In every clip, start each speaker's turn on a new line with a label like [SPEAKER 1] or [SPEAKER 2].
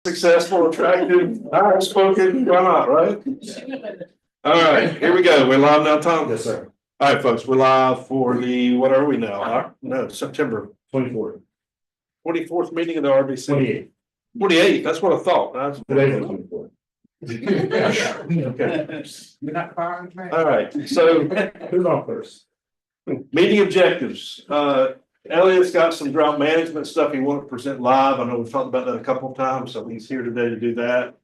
[SPEAKER 1] Successful, attractive, outspoken, why not, right? All right, here we go. We're live now, Tom?
[SPEAKER 2] Yes, sir.
[SPEAKER 1] All right, folks, we're live for the, what are we now? No, September
[SPEAKER 2] 24th.
[SPEAKER 1] 24th meeting of the RBC.
[SPEAKER 2] 28th.
[SPEAKER 1] 28th, that's what I thought. That's
[SPEAKER 2] Today's the 24th.
[SPEAKER 1] Okay,
[SPEAKER 3] You're not firing me?
[SPEAKER 1] all right, so
[SPEAKER 2] Who's on first?
[SPEAKER 1] meeting objectives. Elliot's got some drought management stuff he wanted to present live. I know we've talked about that a couple of times, so he's here today to do that.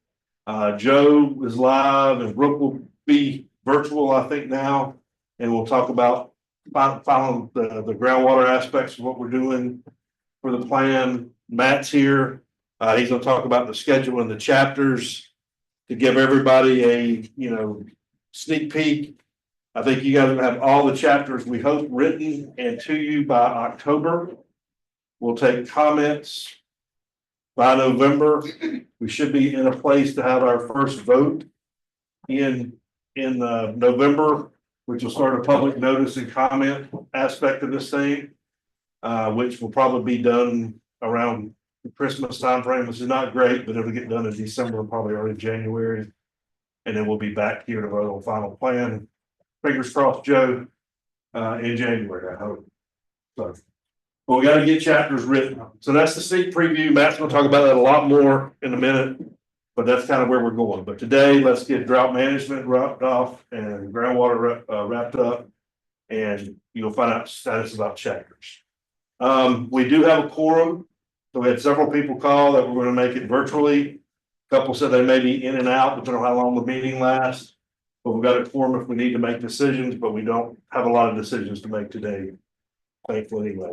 [SPEAKER 1] Joe is live and Brooke will be virtual, I think now. And we'll talk about following the groundwater aspects of what we're doing for the plan. Matt's here. He's gonna talk about the schedule and the chapters to give everybody a, sneak peek. I think you guys will have all the chapters, we hope, written and to you by October. We'll take comments by November. We should be in a place to have our first vote in November, which will start a public notice and comment aspect of this thing, which will probably be done around the Christmas timeframe. This is not great, but it'll get done in December, probably early January. And then we'll be back here to vote on final plan. Fingers crossed, Joe, in January, I hope. So, but we got to get chapters written. So that's the sneak preview. Matt's going to talk about that a lot more in a minute, but that's kind of where we're going. But today, let's get drought management wrapped off and groundwater wrapped up, and you'll find out status about chapters. We do have a quorum. So we had several people call that we're going to make it virtually. A couple said they may be in and out, depending on how long the meeting lasts. But we've got a quorum if we need to make decisions, but we don't have a lot of decisions to make today, thankfully, anyway.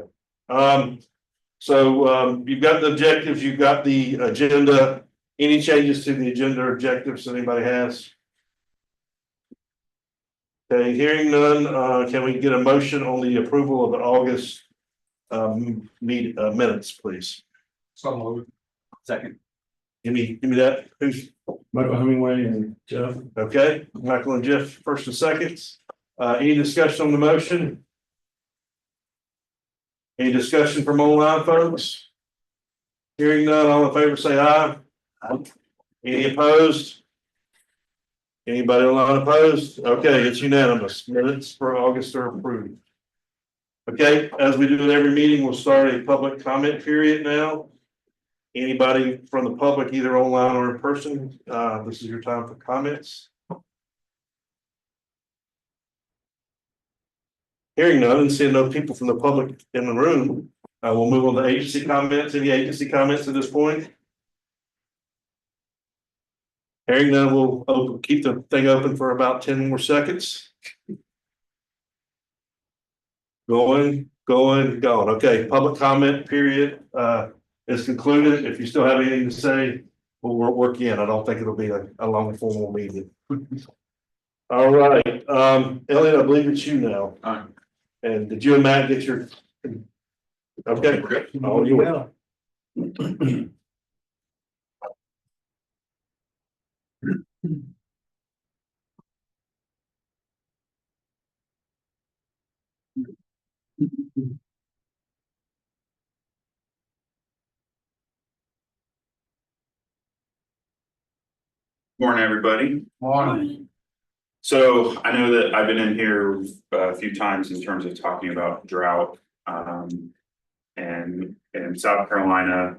[SPEAKER 1] You've got the objectives, you've got the agenda. Any changes to the agenda or objectives anybody has? Okay, hearing none, can we get a motion on the approval of the August minutes, please?
[SPEAKER 3] So moved. Second.
[SPEAKER 1] Give me that. Who's
[SPEAKER 2] Michael Hemingway and Jeff.
[SPEAKER 1] okay? Michael and Jeff, first and seconds. Any discussion on the motion? Any discussion from online folks? Hearing none, all in favor say aye. Aye. Any opposed? Anybody online opposed? Okay, it's unanimous. Minutes for August are approved. Okay, as we do in every meeting, we'll start a public comment period now. Anybody from the public, either online or in person, this is your time for comments. Hearing none and seeing no people from the public in the room, we'll move on to agency comments. Any agency comments at this point? Hearing none, we'll keep the thing open for about 10 more seconds. Going. Okay, public comment period is concluded. If you still have anything to say, we'll work in. I don't think it'll be a long formal meeting. All right, Elliot, I believe it's you now. And did you and Matt get your? Okay, we're good. Oh, you will.
[SPEAKER 4] Morning, everybody.
[SPEAKER 3] Morning.
[SPEAKER 4] So I know that I've been in here a few times in terms of talking about drought and in South Carolina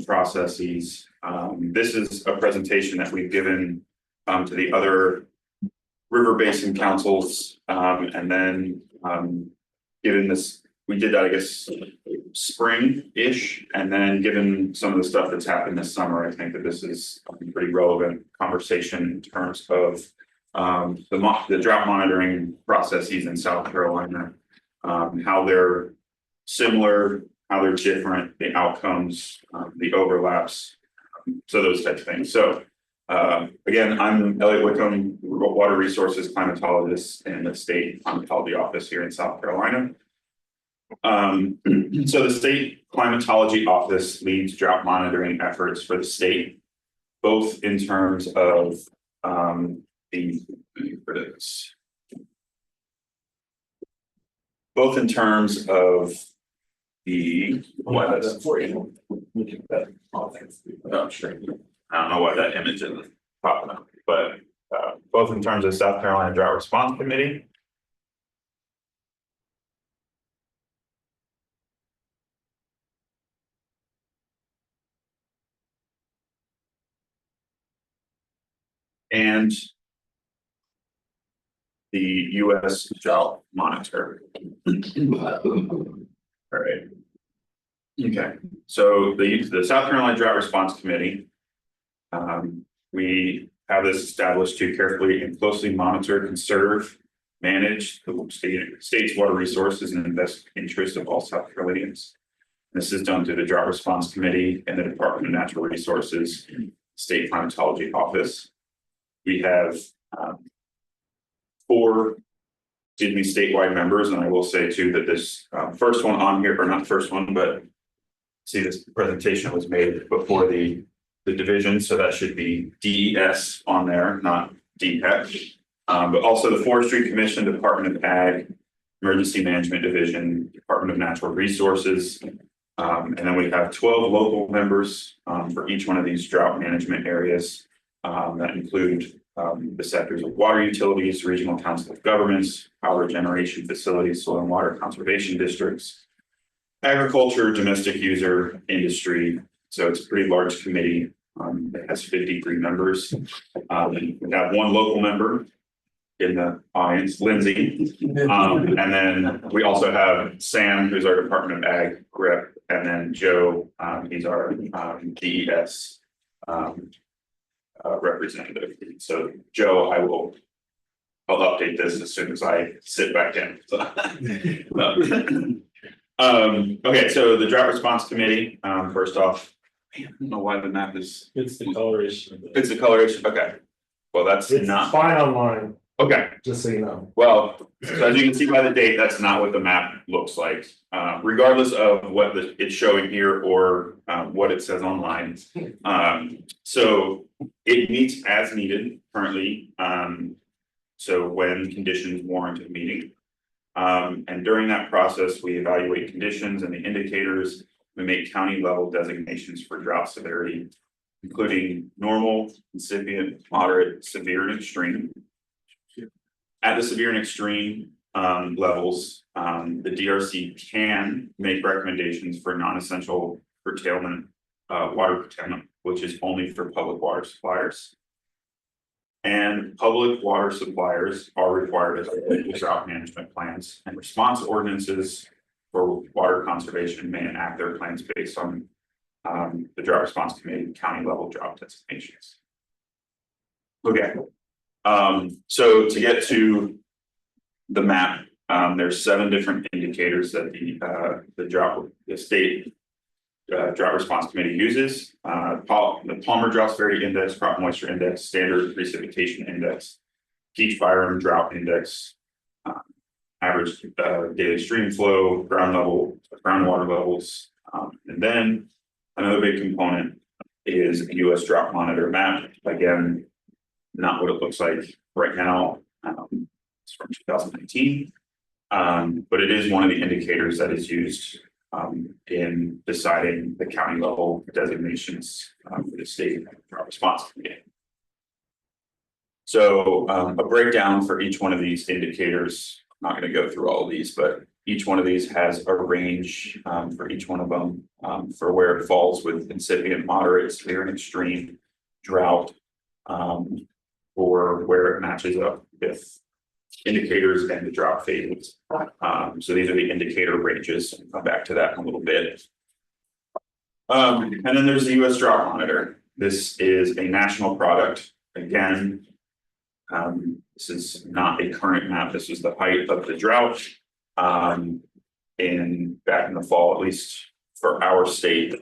[SPEAKER 4] processes. This is a presentation that we've given to the other river basin councils, and then given this, we did that, I guess, spring-ish, and then given some of the stuff that's happened this summer, I think that this is a pretty relevant conversation in terms of the drought monitoring processes in South Carolina, how they're similar, how they're different, the outcomes, the overlaps, so those types of things. So again, I'm Elliot Wickham, water resources climatologist in the state climatology office here in South Carolina. So the state climatology office leads drought monitoring efforts for the state, both in terms of the I don't know why that image isn't popping up, but both in terms of South Carolina Drought Response Committee. And the US Drought Monitor. All right. Okay, so the South Carolina Drought Response Committee. We have this established to carefully and closely monitor, conserve, manage the state's water resources and in the best interest of all South Carolinians. This is done through the Drought Response Committee and the Department of Natural Resources State Climatology Office. We have 4 statewide members, and I will say too that this first one on here, or not first one, but see, this presentation was made before the division, so that should be DES on there, not DHEC. But also the Forestry Commission, Department of Ag, Emergency Management Division, Department of Natural Resources. And then we have 12 local members for each one of these drought management areas that include the sectors of water utilities, regional council of governments, power generation facilities, soil and water conservation districts, agriculture, domestic user, industry. So it's a pretty large committee that has 53 members. We have 1 local member in the audience, Lindsay. And then we also have Sam, who's our Department of Ag rep, and then Joe, he's our DES representative. So Joe, I'll update this as soon as I sit back in. Okay, so the Drought Response Committee, first off, I don't know why the map is.
[SPEAKER 2] It's the coloration.
[SPEAKER 4] It's the coloration, okay. Well, that's
[SPEAKER 2] It's
[SPEAKER 4] not,
[SPEAKER 2] fine online,
[SPEAKER 4] okay,
[SPEAKER 2] just so you know.
[SPEAKER 4] well, so as you can see by the date, that's not what the map looks like. Regardless of what it's showing here or what it says online. So it meets as needed currently. So when conditions warrant a meeting. And during that process, we evaluate conditions and the indicators. We make county level designations for drought severity, including normal, incipient, moderate, severe, and extreme. At the severe and extreme levels, the DRC can make recommendations for non-essential curtailment, water curtailment, which is only for public water suppliers. And public water suppliers are required to drought management plans and response ordinances for water conservation may enact their plans based on the Drought Response Committee county level drought designations. Okay, so to get to the map, there's 7 different indicators that the state Drought Response Committee uses. The Palmer Drought Severity Index, Crop Moisture Index, Standard Precipitation Index, Peach Byram Drought Index, average daily stream flow, groundwater levels, and then another big component is a US Drought Monitor map. Again, not what it looks like right now. It's from 2019, but it is one of the indicators that is used in deciding the county level designations for the state drought response committee. So a breakdown for each one of these indicators. I'm not going to go through all of these, but each one of these has a range for each one of them for where it falls with incipient, moderate, severe, and extreme drought, or where it matches up with indicators and the drought phases. So these are the indicator ranges. I'll come back to that in a little bit. And then there's the US Drought Monitor. This is a national product. Again, this is not a current map. This is the height of the drought back in the fall, at least for our state,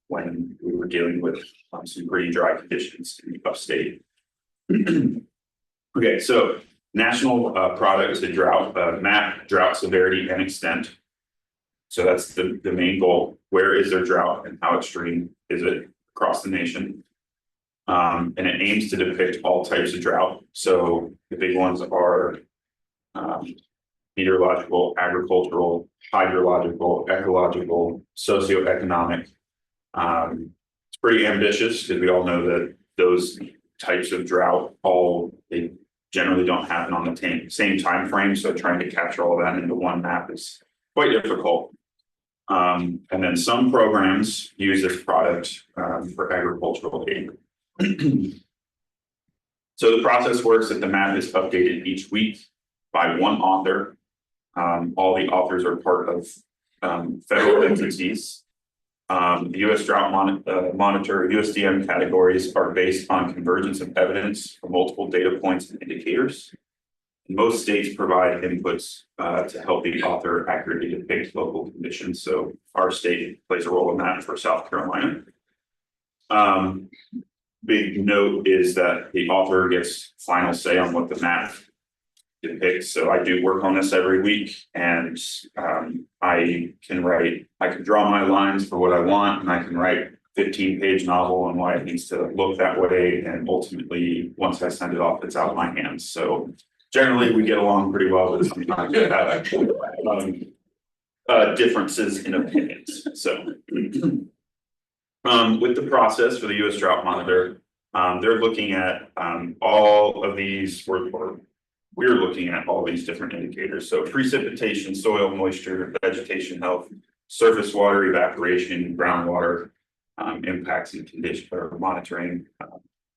[SPEAKER 4] when we were dealing with some pretty dry conditions in the upstate. Okay, so national product is a drought map, drought severity and extent. So that's the main goal. Where is there drought and how extreme is it across the nation? And it aims to depict all types of drought. So the big ones are meteorological, agricultural, hydrological, ecological, socioeconomic. pretty ambitious because we all know that those types of drought they generally don't happen on the same time frame. So trying to capture all of that into one map is quite difficult. And then some programs use this product for agricultural aid. So the process works that the map is updated each week by one author. All the authors are part of federal entities. The U.S. Drought Monitor USDM categories are based on convergence of evidence from multiple data points and indicators. Most states provide inputs to help the author accurately depict local conditions. So our state plays a role in that for South Carolina. Big note is that the author gets final say on what the map depicts. So I do work on this every week, and I can draw my lines for what I want, and I can write a 15-page novel on why it needs to look that way. And ultimately, once I send it off, it's out of my hands. So generally, we get along pretty well, but sometimes we have differences in opinions. So with the process for the U.S. Drought Monitor, they're looking at all of these, we're looking at all these different indicators. So precipitation, soil moisture, vegetation health, surface water evaporation, groundwater impacts and condition, or monitoring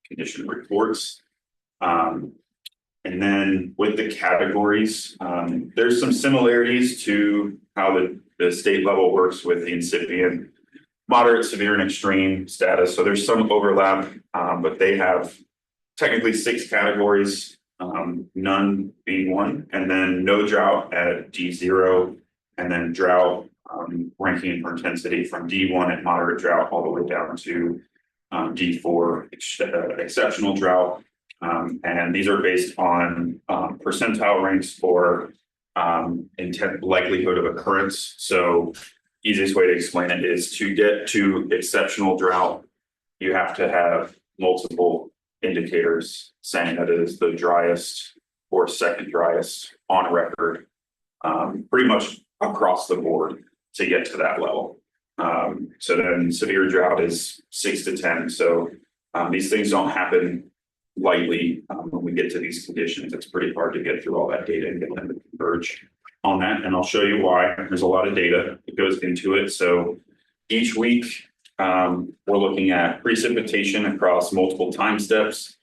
[SPEAKER 4] condition reports. And then with the categories, there's some similarities to how the state level works with the incipient, moderate, severe, and extreme status. So there's some overlap, but they have technically 6 categories, none being one, and then no drought at D0, and then drought ranking for intensity from D1 at moderate drought all the way down to D4 exceptional drought. And these are based on percentile ranks for likelihood of occurrence. So easiest way to explain it is to get to exceptional drought, you have to have multiple indicators saying that it is the driest or second driest on record, pretty much across the board to get to that level. So then severe drought is 6 to 10. So these things don't happen lightly. When we get to these conditions, it's pretty hard to get through all that data and get them to converge on that. And I'll show you why. There's a lot of data that goes into it. So each week, we're looking at precipitation across multiple time steps,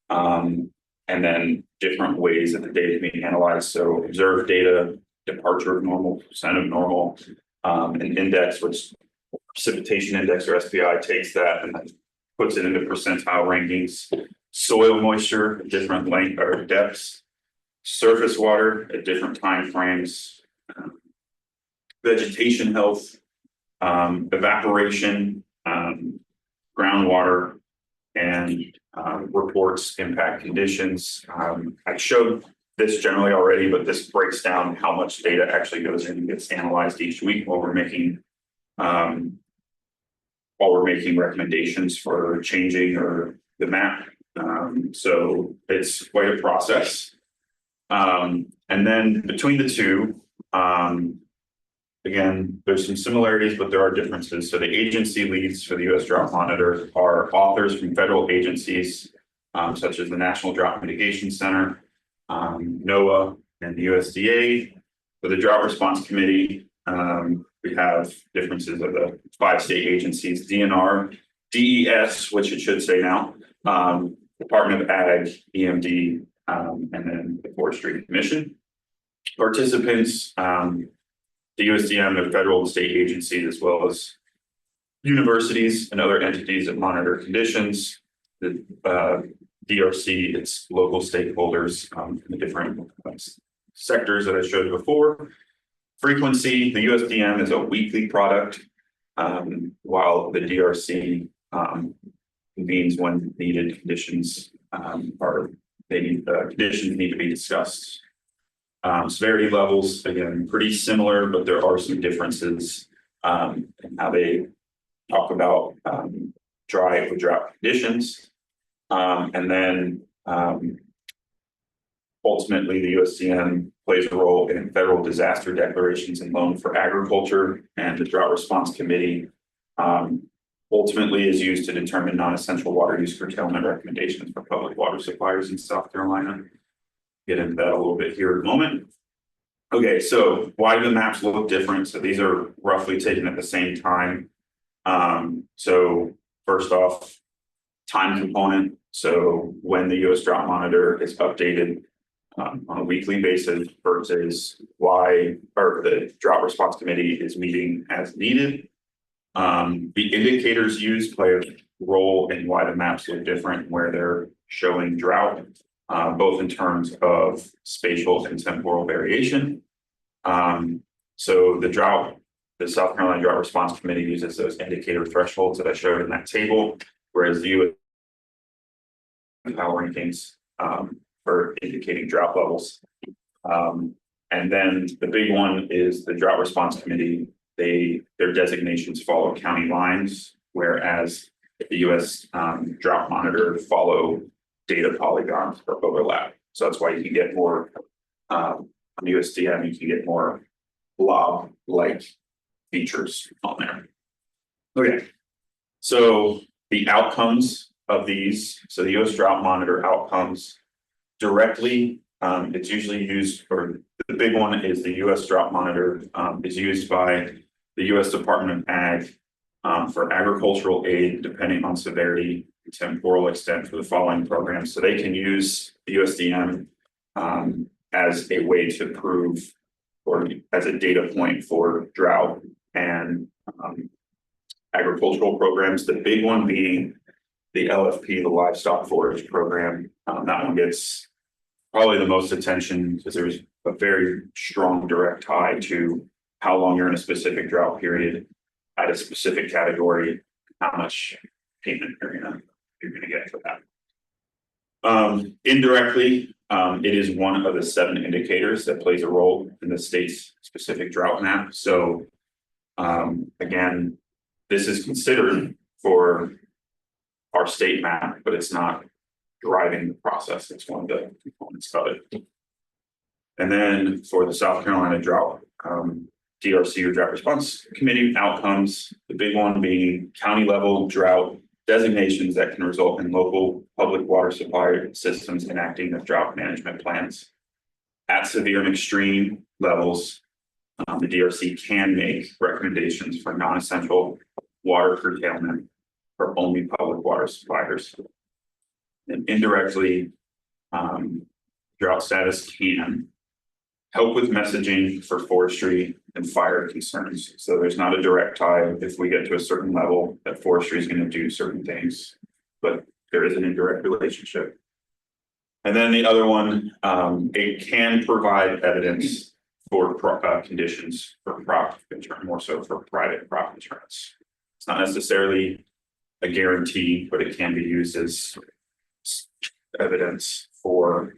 [SPEAKER 4] and then different ways that the data is being analyzed. So observed data, departure of normal, percent of normal, an index, which precipitation index or SPI takes that and puts it into percentile rankings. Soil moisture, different length or depths, surface water at different time frames, vegetation health, evaporation, groundwater, and reports impact conditions. I showed this generally already, but this breaks down how much data actually goes in and gets analyzed each week while we're making recommendations for changing or the map. So it's quite a process. And then between the two, again, there's some similarities, but there are differences. So the agency leads for the U.S. Drought Monitor are authors from federal agencies, such as the National Drought Mitigation Center, NOAA, and the USDA. For the Drought Response Committee, we have differences of the 5 state agencies: DNR, DES, which it should say now, Department of Ag, EMD, and then the Forestry Commission. Participants, the USDM, the federal and state agencies, as well as universities and other entities that monitor conditions. The DRC, its local stakeholders in the different sectors that I showed before. Frequency, the USDM is a weekly product, while the DRC convenes when needed. Conditions conditions need to be discussed. Severity levels, again, pretty similar, but there are some differences in how they talk about dry or drought conditions. And then ultimately, the USDM plays a role in federal disaster declarations and loan for agriculture, and the Drought Response Committee ultimately is used to determine non-essential water use curtailment recommendations for public water suppliers in South Carolina. Get into that a little bit here in a moment. Okay, so why do the maps look different? So these are roughly taken at the same time. So first off, time component. So when the US Drought Monitor is updated on a weekly basis versus why, or the Drought Response Committee is meeting as needed. The indicators used play a role in why the maps look different, where they're showing drought, both in terms of spatial and temporal variation. So the South Carolina Drought Response Committee uses those indicator thresholds that I showed in that table, whereas the US power rankings for indicating drought levels. And then the big one is the Drought Response Committee. Their designations follow county lines, whereas the US Drought Monitor follow data polygons or overlap. So that's why you can get more on USDM, you can get more blob-like features on there. Okay, so the outcomes of these, so the US Drought Monitor outcomes directly, it's usually used, or the big one is the US Drought Monitor is used by the US Department of Ag for agricultural aid, depending on severity and temporal extent for the following programs. So they can use the USDM as a way to prove, or as a data point for drought and agricultural programs. The big one being the LFP, the livestock forage program. That one gets probably the most attention because there's a very strong direct tie to how long you're in a specific drought period at a specific category, how much payment you're gonna get for that. Indirectly, it is one of the 7 indicators that plays a role in the state's specific drought map. So again, this is considered for our state map, but it's not driving the process. It's one of the components of it. And then for the South Carolina Drought, DRC or Drought Response Committee outcomes, the big one being county level drought designations that can result in local public water supply systems enacting the drought management plans. At severe and extreme levels, the DRC can make recommendations for non-essential water curtailment for only public water suppliers. And indirectly, drought status can help with messaging for forestry and fire concerns. So there's not a direct tie if we get to a certain level that forestry is going to do certain things, but there is an indirect relationship. And then the other one, it can provide evidence for conditions for crop insurance, more so for private crop insurance. It's not necessarily a guarantee, but it can be used as evidence for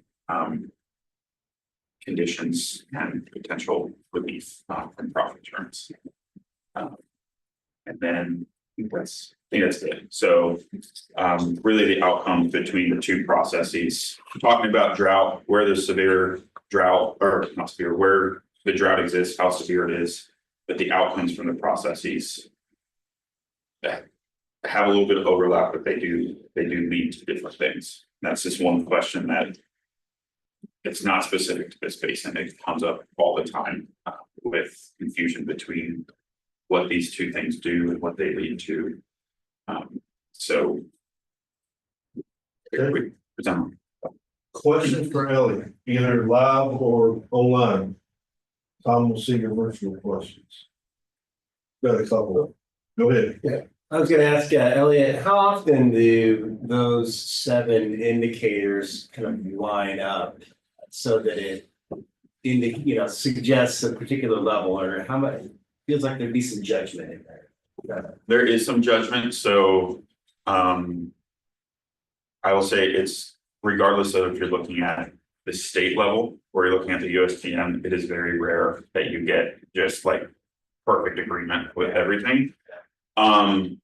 [SPEAKER 4] conditions and potential relief from crop insurance. And then I think that's it. So really the outcome between the two processes, talking about drought, where the severe drought, or not severe, where the drought exists, how severe it is, but the outcomes from the processes that have a little bit of overlap, but they do lead to different things. And that's just one question that it's not specific to this basin. It comes up all the time with confusion between what these two things do and what they lead to. So
[SPEAKER 1] Question for Ellie, either live or online. Tom will see your virtual questions. Got a couple. Go ahead.
[SPEAKER 5] Yeah, I was gonna ask Elliot, how often do those 7 indicators kind of line up so that it suggests a particular level, or how much feels like there'd be some judgment in there?
[SPEAKER 4] There is some judgment. So I will say it's regardless of if you're looking at the state level or you're looking at the USDM, it is very rare that you get just like perfect agreement with everything. The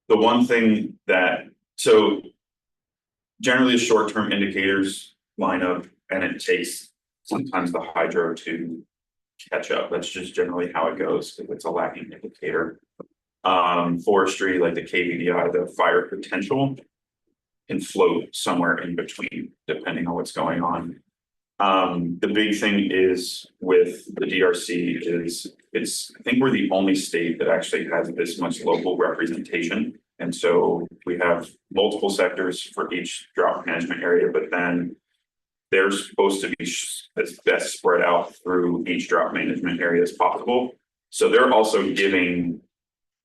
[SPEAKER 4] one thing that, so generally the short-term indicators line up and it takes sometimes the hydro to catch up. That's just generally how it goes if it's a lagging indicator. Forestry, like the KVDI, the fire potential can float somewhere in between, depending on what's going on. The big thing is with the DRC is I think we're the only state that actually has this much local representation. And so we have multiple sectors for each drought management area, but then they're supposed to be as best spread out through each drought management area as possible. So they're also giving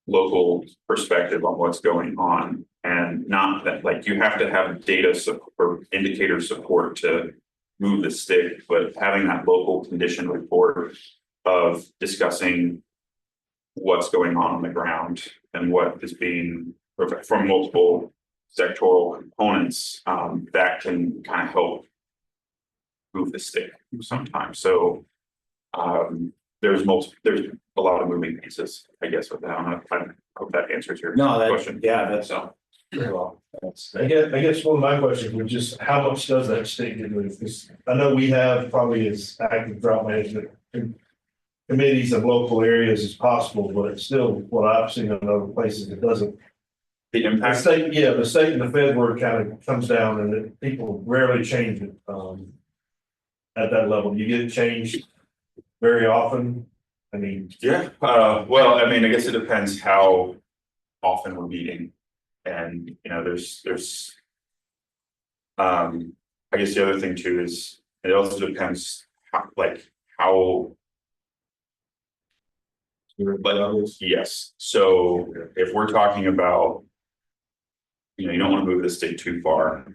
[SPEAKER 4] local perspective on what's going on, and not that like you have to have data or indicator support to move the stick, but having that local condition report of discussing what's going on the ground and what is being from multiple sectoral components, that can kind of help move the stick sometimes. So there's a lot of moving pieces, I guess, with that. I hope that answers your question.
[SPEAKER 5] That's
[SPEAKER 4] So
[SPEAKER 5] very well.
[SPEAKER 2] I guess one of my questions was just how much does that state get moved? Because I know we have probably as active drought management committees of local areas as possible, but it's still what I've seen in other places, it doesn't.
[SPEAKER 4] the
[SPEAKER 2] The
[SPEAKER 4] impact,
[SPEAKER 2] state, yeah, the state and the Fed word kind of comes down and people rarely change it, at that level. You get it changed very often. I mean,
[SPEAKER 4] yeah, well, I mean, I guess it depends how often we're meeting. And, you know, there's, I guess the other thing too is it also depends how, yes. So if we're talking about, you know, you don't want to move the state too far.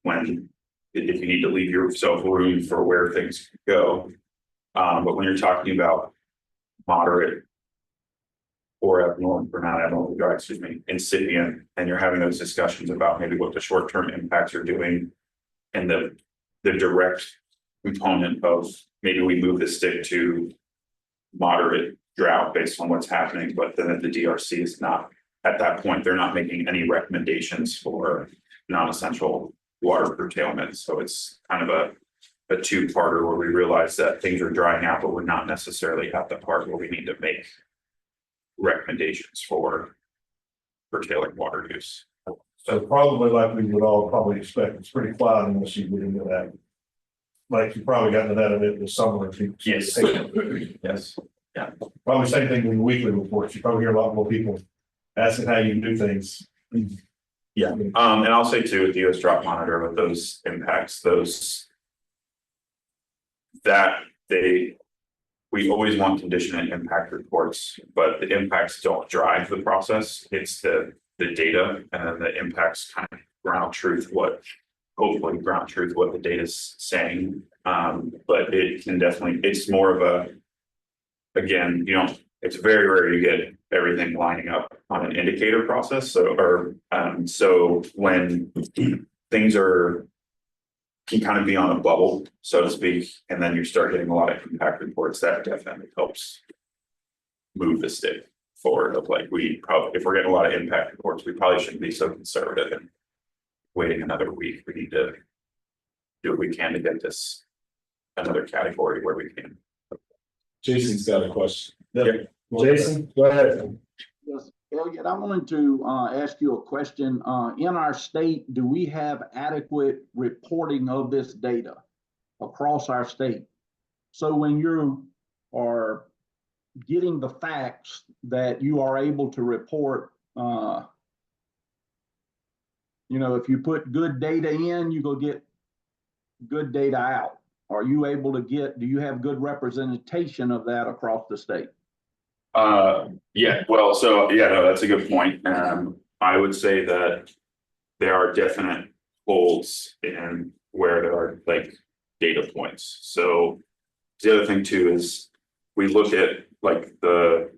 [SPEAKER 4] When, if you need to leave yourself room for where things go. But when you're talking about moderate or abnormal, or not abnormal, excuse me, incipient, and you're having those discussions about maybe what the short-term impacts are doing and the direct component of maybe we move the stick to moderate drought based on what's happening, but then the DRC is not, at that point, they're not making any recommendations for non-essential water curtailment. So it's kind of a two-parter where we realize that things are drying out, but we're not necessarily at the part where we need to make recommendations for curtailing water use.
[SPEAKER 2] so probably like we would all probably expect, it's pretty quiet unless you get into that. Like you probably got into that a bit this summer. If you-
[SPEAKER 4] Yes. Yes.
[SPEAKER 2] Probably same thing with the weekly reports. You probably hear a lot more people asking how you do things.
[SPEAKER 4] Yeah, and I'll say too, with the US Drought Monitor, with those impacts, we always want condition and impact reports, but the impacts don't drive the process. It's the data, and then the impacts kind of hopefully ground truth what the data is saying. But it can definitely, it's more of again, you know, it's very rare you get everything lining up on an indicator process. So when things can kind of be on a bubble, so to speak, and then you start getting a lot of impact reports, that definitely helps move the stick forward of like, if we're getting a lot of impact reports, we probably shouldn't be so conservative and waiting another week. We need to do what we can to get this another category where we can.
[SPEAKER 2] Jason's got a question.
[SPEAKER 4] Yeah.
[SPEAKER 2] Jason, go ahead.
[SPEAKER 3] Yes, Elliot, I wanted to ask you a question. In our state, do we have adequate reporting of this data across our state? So when you are getting the facts that you are able to report, you know, if you put good data in, you go get good data out. Are you able to do you have good representation of that across the state?
[SPEAKER 4] Yeah, well, so yeah, no, that's a good point. I would say that there are definite holes in where there are like data points. So the other thing too is we look at like the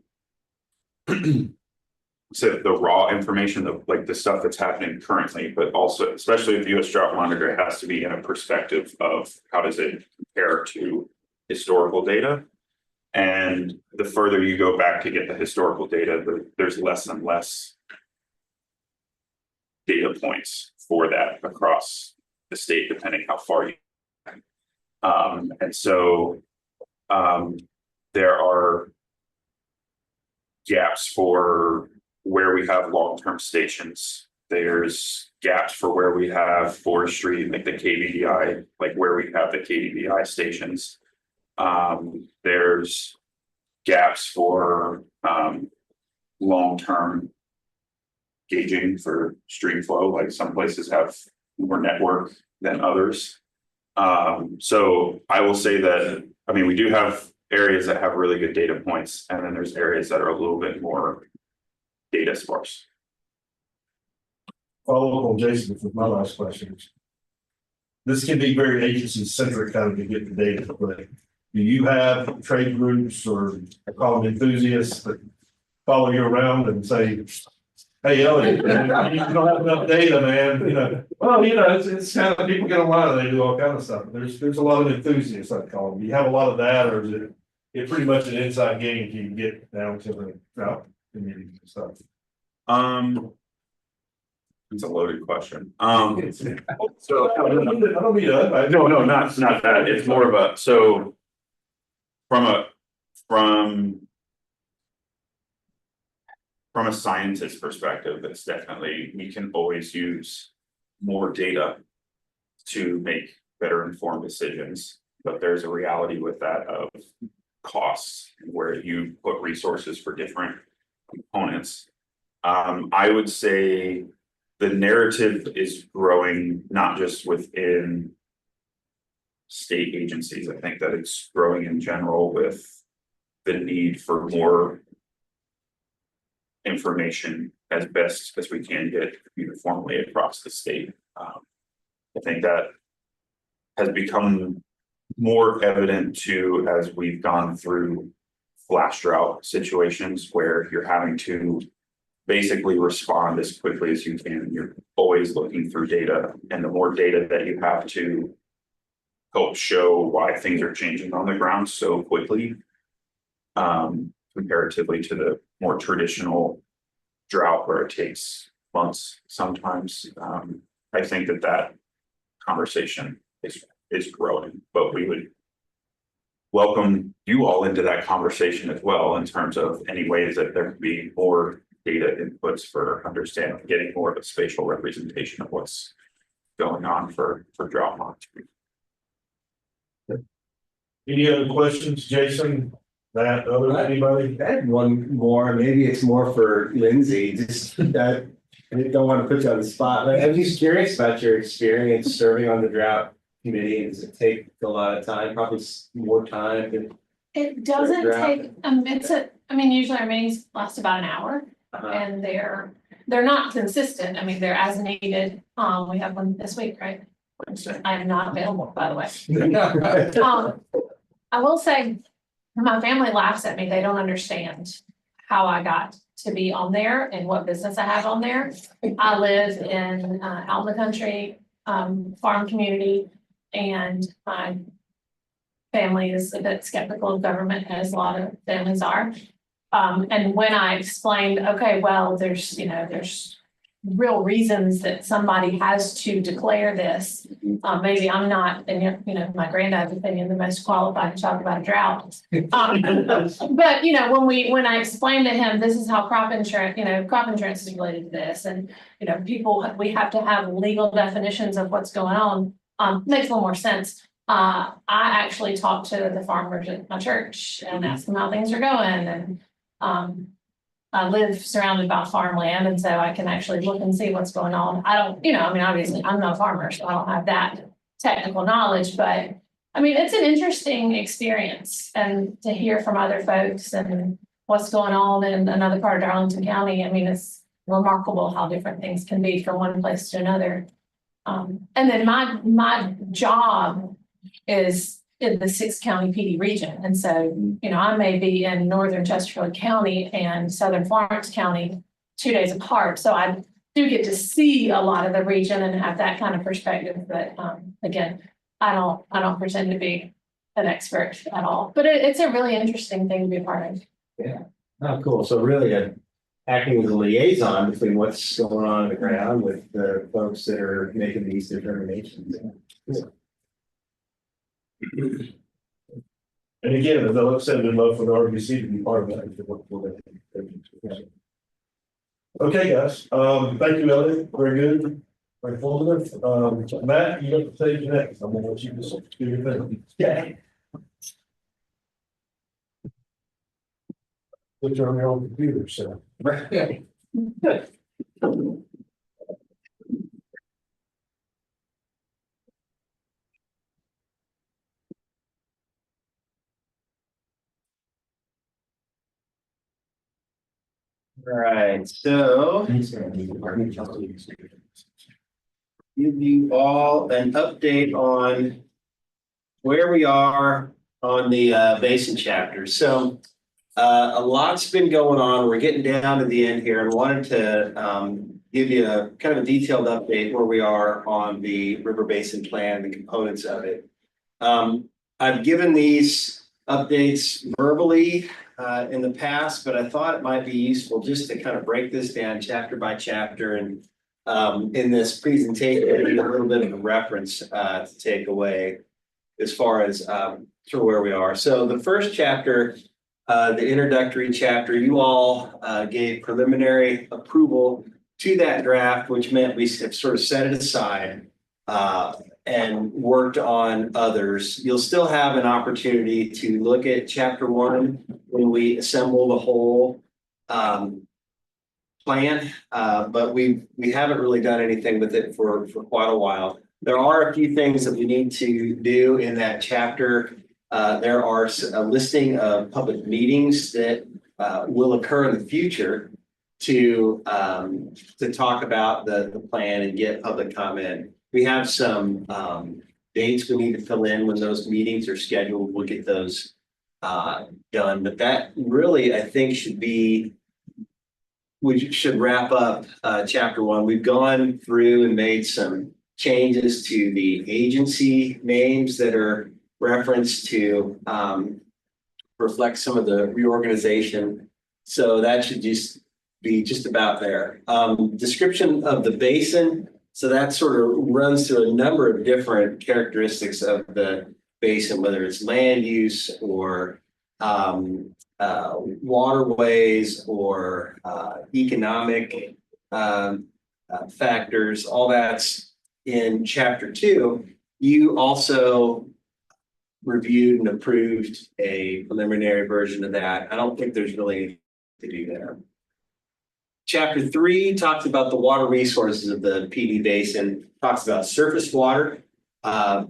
[SPEAKER 4] raw information of like the stuff that's happening currently, but also especially with the US Drought Monitor, it has to be in a perspective of how does it compare to historical data. And the further you go back to get the historical data, there's less and less data points for that across the state, depending how far you. And so there are gaps for where we have long-term stations. There's gaps for where we have forestry, like the KVDI, like where we have the KVDI stations. There's gaps for long-term gauging for stream flow, like some places have more network than others. So I will say that, I mean, we do have areas that have really good data points, and then there's areas that are a little bit more data sparse.
[SPEAKER 2] Follow up on Jason with my last question. This can be very agency centric kind of to get the data, but do you have trade groups or I call them enthusiasts that follow you around and say, hey, Elliot, you don't have enough data, man, you know? Well, you know, it's kind of, people get online and they do all kind of stuff. There's a lot of enthusiasts, I call them. Do you have a lot of that, or is it pretty much an inside game till you get down to the drought community and stuff?
[SPEAKER 4] It's a loaded question.
[SPEAKER 2] So I don't mean to.
[SPEAKER 4] No, not that. It's more of a, so from a scientist perspective, it's definitely, we can always use more data to make better informed decisions. But there's a reality with that of costs, where you put resources for different components. I would say the narrative is growing, not just within state agencies. I think that it's growing in general with the need for more information as best as we can get uniformly across the state. I think that has become more evident too as we've gone through flash drought situations where you're having to basically respond as quickly as you can. You're always looking through data, and the more data that you have to help show why things are changing on the ground so quickly, comparatively to the more traditional drought where it takes months sometimes. I think that conversation is growing, but we would welcome you all into that conversation as well, in terms of any ways that there could be more data inputs for understanding, getting more of a spatial representation of what's going on for drought monitoring.
[SPEAKER 2] Any other questions, Jason? That other anybody?
[SPEAKER 5] I had one more, maybe it's more for Lindsay, just that, I don't want to put you on the spot, but I'm just curious about your experience serving on the drought committee. Does it take a lot of time, probably more time than?
[SPEAKER 6] It doesn't take, usually our meetings last about an hour,
[SPEAKER 5] Uh-huh.
[SPEAKER 6] and they're not consistent. I mean, they're as needed. We have one this week, right? I am not available, by the way. I will say, my family laughs at me. They don't understand how I got to be on there and what business I have on there. I live in out in the country, farm community, and my family is a bit skeptical of government, as a lot of families are. And when I explained, okay, well, there's real reasons that somebody has to declare this. Maybe I'm not, in my granddad's opinion, the most qualified to talk about a drought. But when I explained to him, this is how crop insurance is related to this, and we have to have legal definitions of what's going on. Makes a little more sense. I actually talked to the farmers at my church and asked them how things are going, and I live surrounded by farmland, and so I can actually look and see what's going on. I don't, obviously I'm not a farmer, so I don't have that technical knowledge, but it's an interesting experience, and to hear from other folks and what's going on in another part of Darlington County. It's remarkable how different things can be from one place to another. And then my job is in the 6-county PD region. And so, I may be in northern Chesterfield County and southern Florence County 2 days apart. So I do get to see a lot of the region and have that kind of perspective. But again, I don't pretend to be an expert at all. But it's a really interesting thing to be a part of.
[SPEAKER 5] Yeah. Oh, cool. So really acting as a liaison between what's going on the ground with the folks that are making these determinations. Yeah.
[SPEAKER 2] And again, as I said, we'd love for the RBC to be part of that. Okay, guys, thank you, Elliot, very good, very informative. Matt, you have to take it next, I'm gonna let you just do your thing.
[SPEAKER 5] Okay.
[SPEAKER 2] Put you on your own computer, so.
[SPEAKER 5] All right, so give you all an update on where we are on the Basin chapter. So a lot's been going on. We're getting down to the end here and wanted to give you a kind of a detailed update where we are on the River Basin plan, the components of it. I've given these updates verbally in the past, but I thought it might be useful just to kind of break this down chapter by chapter and in this presentation, a little bit of a reference to take away as far as sort of where we are. So the first chapter, the introductory chapter, you all gave preliminary approval to that draft, which meant we have sort of set it aside and worked on others. You'll still have an opportunity to look at chapter 1 when we assemble the whole plan, but we haven't really done anything with it for quite a while. There are a few things that we need to do in that chapter. There are a listing of public meetings that will occur in the future to talk about the plan and get public comment. We have some dates we need to fill in when those meetings are scheduled. We'll get those done, but that really, I think, we should wrap up chapter 1. We've gone through and made some changes to the agency names that are referenced to reflect some of the reorganization. So that should just be just about there. Description of the basin. So that sort of runs through a number of different characteristics of the basin, whether it's land use or waterways or economic factors. All that's in chapter 2. You also reviewed and approved a preliminary version of that. I don't think there's really anything to do there. Chapter 3 talks about the water resources of the PD Basin, talks about surface water,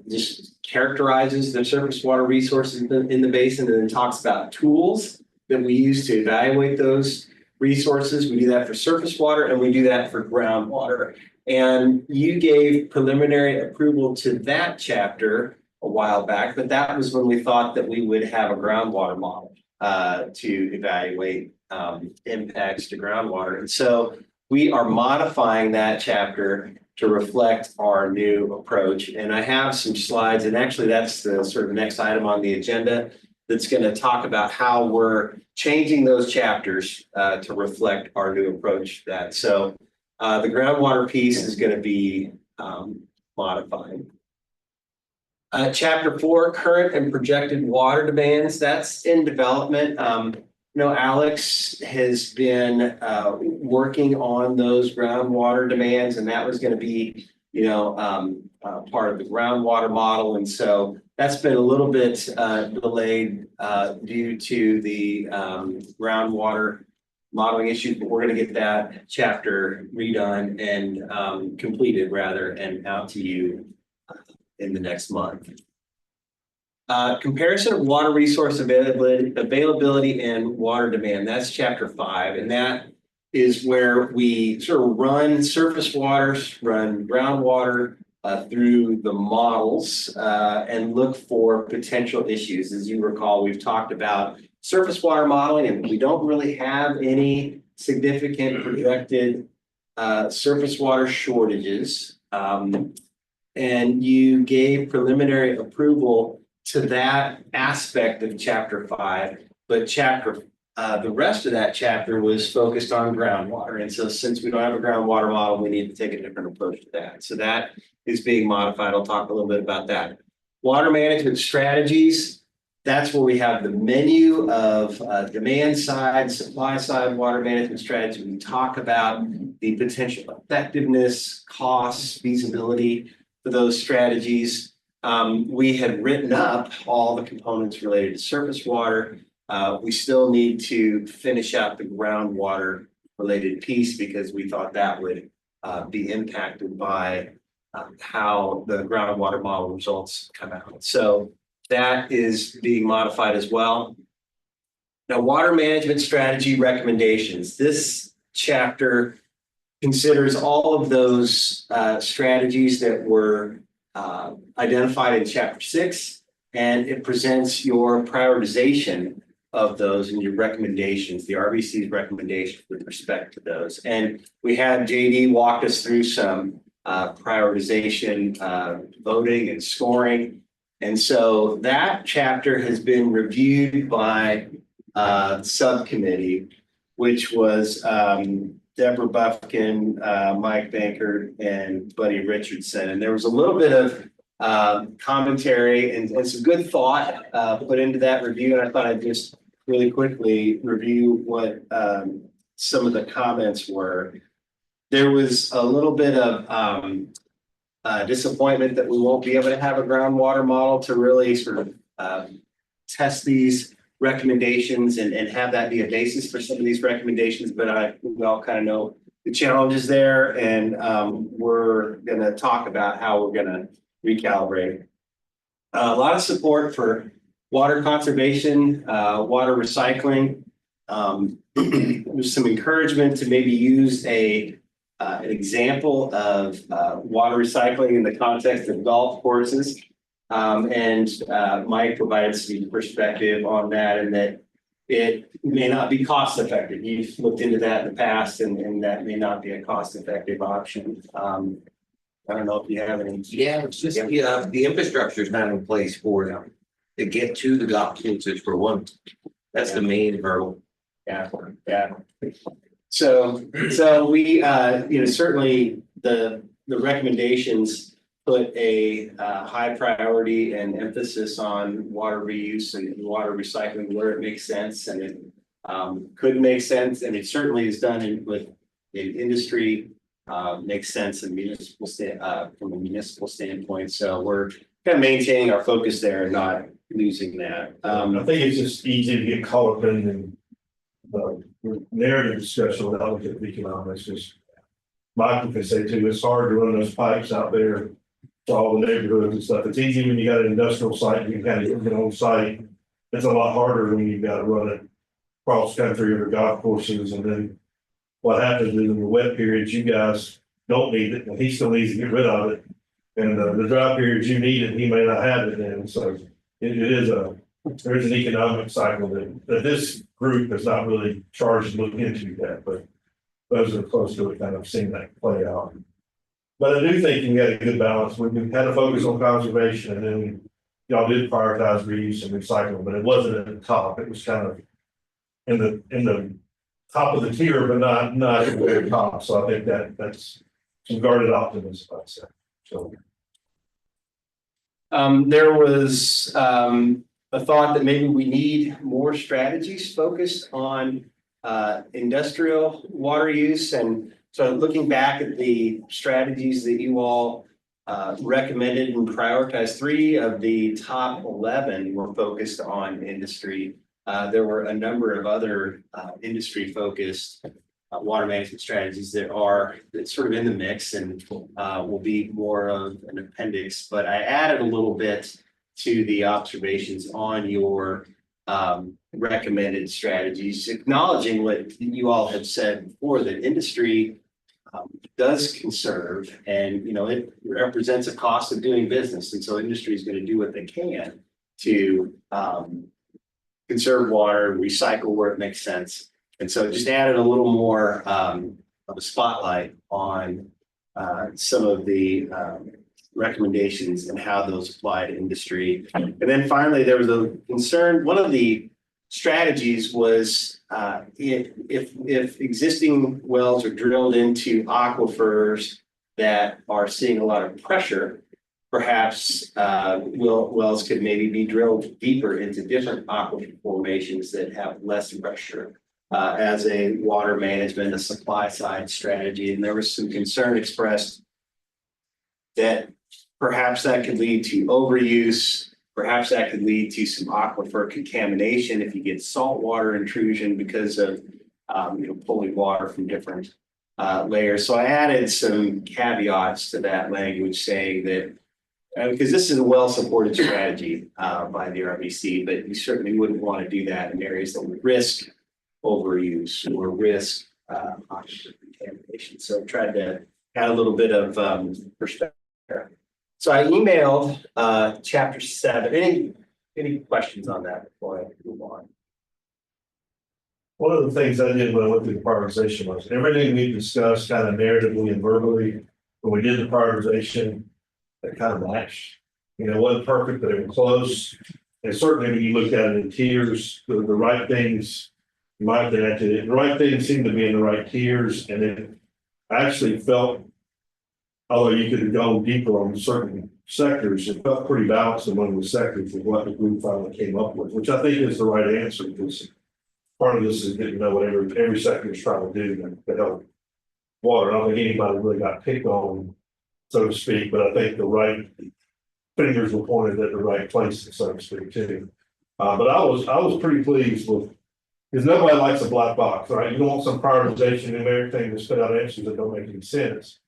[SPEAKER 5] just characterizes the surface water resources in the basin, and then talks about tools that we use to evaluate those resources. We do that for surface water and we do that for groundwater. And you gave preliminary approval to that chapter a while back, but that was when we thought that we would have a groundwater model to evaluate impacts to groundwater. And so we are modifying that chapter to reflect our new approach. And I have some slides, and actually that's the sort of next item on the agenda that's going to talk about how we're changing those chapters to reflect our new approach to that. So the groundwater piece is going to be modified. Chapter 4, current and projected water demands, that's in development. Alex has been working on those groundwater demands, and that was going to be, part of the groundwater model. And so that's been a little bit delayed due to the groundwater modeling issues, but we're going to get that chapter redone and completed rather, and out to you in the next month. Comparison of water resource availability and water demand. That's chapter 5. And that is where we sort of run surface waters, run groundwater through the models and look for potential issues. As you recall, we've talked about surface water modeling, and we don't really have any significant projected surface water shortages. And you gave preliminary approval to that aspect of chapter 5, but the rest of that chapter was focused on groundwater. And so since we don't have a groundwater model, we need to take a different approach to that. So that is being modified. I'll talk a little bit about that. Water management strategies. that's where we have the menu of demand side, supply side, water management strategy. We talk about the potential effectiveness, costs, feasibility for those strategies. We had written up all the components related to surface water. We still need to finish out the groundwater related piece because we thought that would be impacted by how the groundwater model results come out. So that is being modified as well. Now, water management strategy recommendations. This chapter considers all of those strategies that were identified in chapter 6, and it presents your prioritization of those and your recommendations, the RBC's recommendations with respect to those. And we had JD walk us through some prioritization, voting and scoring. And so that chapter has been reviewed by subcommittee, which was Deborah Buffkin, Mike Banker, and Buddy Richardson. And there was a little bit of commentary and some good thought put into that review. And I thought I'd just really quickly review what some of the comments were. There was a little bit of disappointment that we won't be able to have a groundwater model to really sort of test these recommendations and have that be a basis for some of these recommendations. But we all kind of know the challenges there, and we're going to talk about how we're going to recalibrate. A lot of support for water conservation, water recycling. There's some encouragement to maybe use an example of water recycling in the context of golf courses. And Mike provided some perspective on that, and that it may not be cost effective. You've looked into that in the past, and that may not be a cost effective option. I don't know if you have any.
[SPEAKER 7] Yeah, it's just the infrastructure is not in place for them to get to the golf courses for one. That's the main hurdle.
[SPEAKER 5] Yeah. So we, certainly the recommendations put a high priority and emphasis on water reuse and water recycling where it makes sense, and it could make sense, and it certainly is done in industry. Makes sense in municipal from a municipal standpoint. So we're kind of maintaining our focus there and not losing that.
[SPEAKER 2] I think it's just easy to get caught up in the narrative discussion without looking at the economics. Just Michael can say too, it's hard to run those pipes out there to all the neighborhoods and stuff. It's easy when you got an industrial site, you can kind of get on site. It's a lot harder when you've got to run it cross country or golf courses. And then what happens is in the wet periods, you guys don't need it, and he still needs to get rid of it. And the dry periods you need it, he may not have it then. So there's an economic cycle that this group is not really charged to look into that, but those that are close to it kind of seen that play out. But I do think you had a good balance. We had a focus on conservation, and then y'all did prioritize reuse and recycling, but it wasn't at the top. It was kind of in the top of the tier, but not at the very top. So I think that's some guarded optimism, I'd say. So
[SPEAKER 5] there was a thought that maybe we need more strategies focused on industrial water use. And so looking back at the strategies that you all recommended and prioritized, 3 of the top 11 were focused on industry. There were a number of other industry focused water management strategies that's sort of in the mix and will be more of an appendix. But I added a little bit to the observations on your recommended strategies, acknowledging what you all have said before, that industry does conserve, and it represents a cost of doing business, and so industry is going to do what they can to conserve water, recycle where it makes sense. And so just added a little more of a spotlight on some of the recommendations and how those apply to industry. And then finally, there was a concern. One of the strategies was if existing wells are drilled into aquifers that are seeing a lot of pressure perhaps wells could maybe be drilled deeper into different aquifer formations that have less pressure as a water management, a supply side strategy. And there was some concern expressed that perhaps that could lead to overuse. Perhaps that could lead to some aquifer contamination if you get saltwater intrusion because of pulling water from different layers. So I added some caveats to that language saying that because this is a well-supported strategy by the RBC, but you certainly wouldn't want to do that in areas that would risk overuse or risk aquifer contamination. So I tried to add a little bit of perspective. So I emailed chapter 7. Any questions on that before I move on?
[SPEAKER 2] One of the things I did when I went through the prioritization was everything we discussed kind of narratively and verbally, when we did the prioritization, that kind of matched. It wasn't perfect, but it was close. And certainly when you look at it in tiers, the right things, you might have to the right things seem to be in the right tiers. And then I actually felt, although you could have gone deeper on certain sectors, it felt pretty balanced among the sectors of what the group finally came up with, which I think is the right answer, because part of this is getting to know what every sector is trying to do to help water. I don't think anybody really got picked on, so to speak, but I think the right fingers were pointed at the right places, so to speak, too. But I was pretty pleased with, because nobody likes a black box, right? You don't want some prioritization in everything to spit out answers that don't make any sense.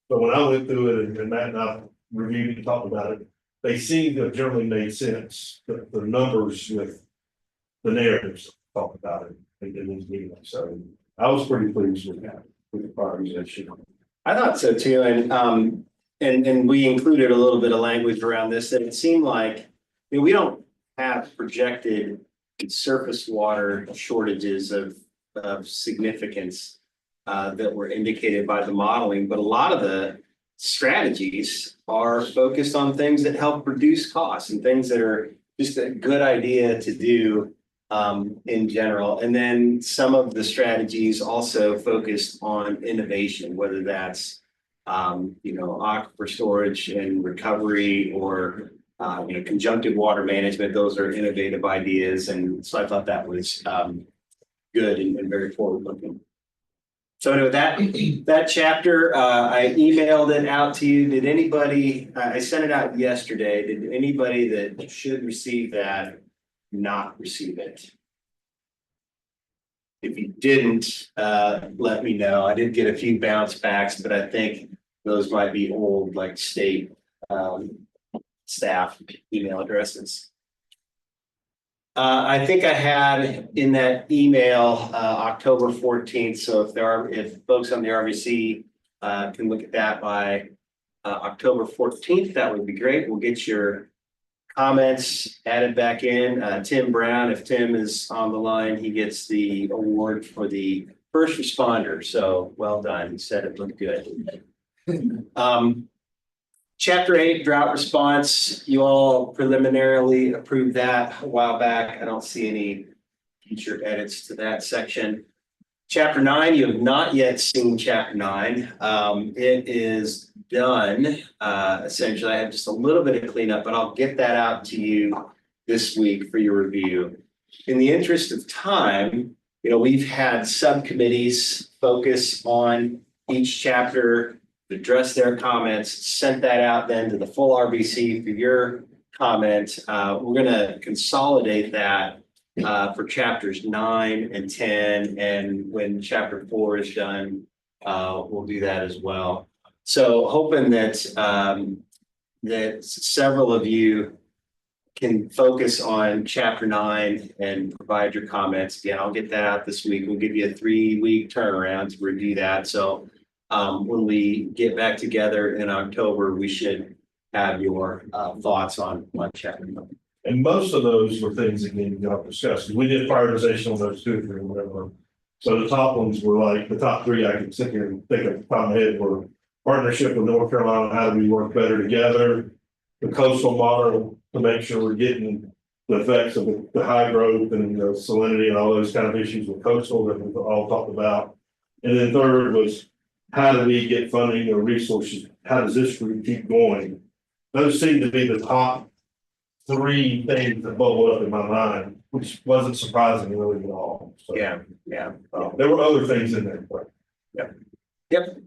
[SPEAKER 2] But when I went through it and Matt and I reviewed and talked about it, they seem to have generally made sense. The numbers with the narratives talk about it in these meetings. So I was pretty pleased with that, with the prioritization.
[SPEAKER 5] I thought so too, and we included a little bit of language around this that it seemed like we don't have projected surface water shortages of significance that were indicated by the modeling, but a lot of the strategies are focused on things that help reduce costs and things that are just a good idea to do in general. And then some of the strategies also focused on innovation, whether that's aquifer storage and recovery or conjunctive water management. Those are innovative ideas, and so I thought that was good and very forward looking. So anyway, that chapter, I emailed it out to you. Did anybody, I sent it out yesterday. Did anybody that should receive that not receive it? If you didn't, let me know. I did get a few bounce backs, but I think those might be old, like state staff email addresses. I think I had in that email October 14th. So if folks on the RVC can look at that by October 14th, that would be great. We'll get your comments added back in. Tim Brown, if Tim is on the line, he gets the award for the first responder. So well done. He said it looked good. Chapter 8, drought response. You all preliminarily approved that a while back. I don't see any future edits to that section. Chapter 9, you have not yet seen chapter 9. It is done. Essentially, I have just a little bit of cleanup, but I'll get that out to you this week for your review. In the interest of time, we've had subcommittees focus on each chapter, address their comments, sent that out then to the full RBC for your comment. We're going to consolidate that for chapters 9 and 10. And when chapter 4 is done, we'll do that as well. So hoping that that several of you can focus on chapter 9 and provide your comments. Again, I'll get that out this week. We'll give you a 3-week turnaround to review that. So when we get back together in October, we should have your thoughts on chapter 9.
[SPEAKER 2] And most of those were things that we discussed. We did prioritization on those 2 or 3 or whatever. So the top ones were like the top 3 I can sit here and think of the top of my head were partnership with North Carolina, how do we work better together, the coastal model to make sure we're getting the effects of the high growth and the salinity and all those kind of issues with coastal that we've all talked about. And then third was how do we get funding or resources? How does this group keep going those seem to be the top three things that bubble up in my mind, which wasn't surprising really at all. So,
[SPEAKER 5] Yeah.
[SPEAKER 2] there were other things in there, but.
[SPEAKER 5] Yep.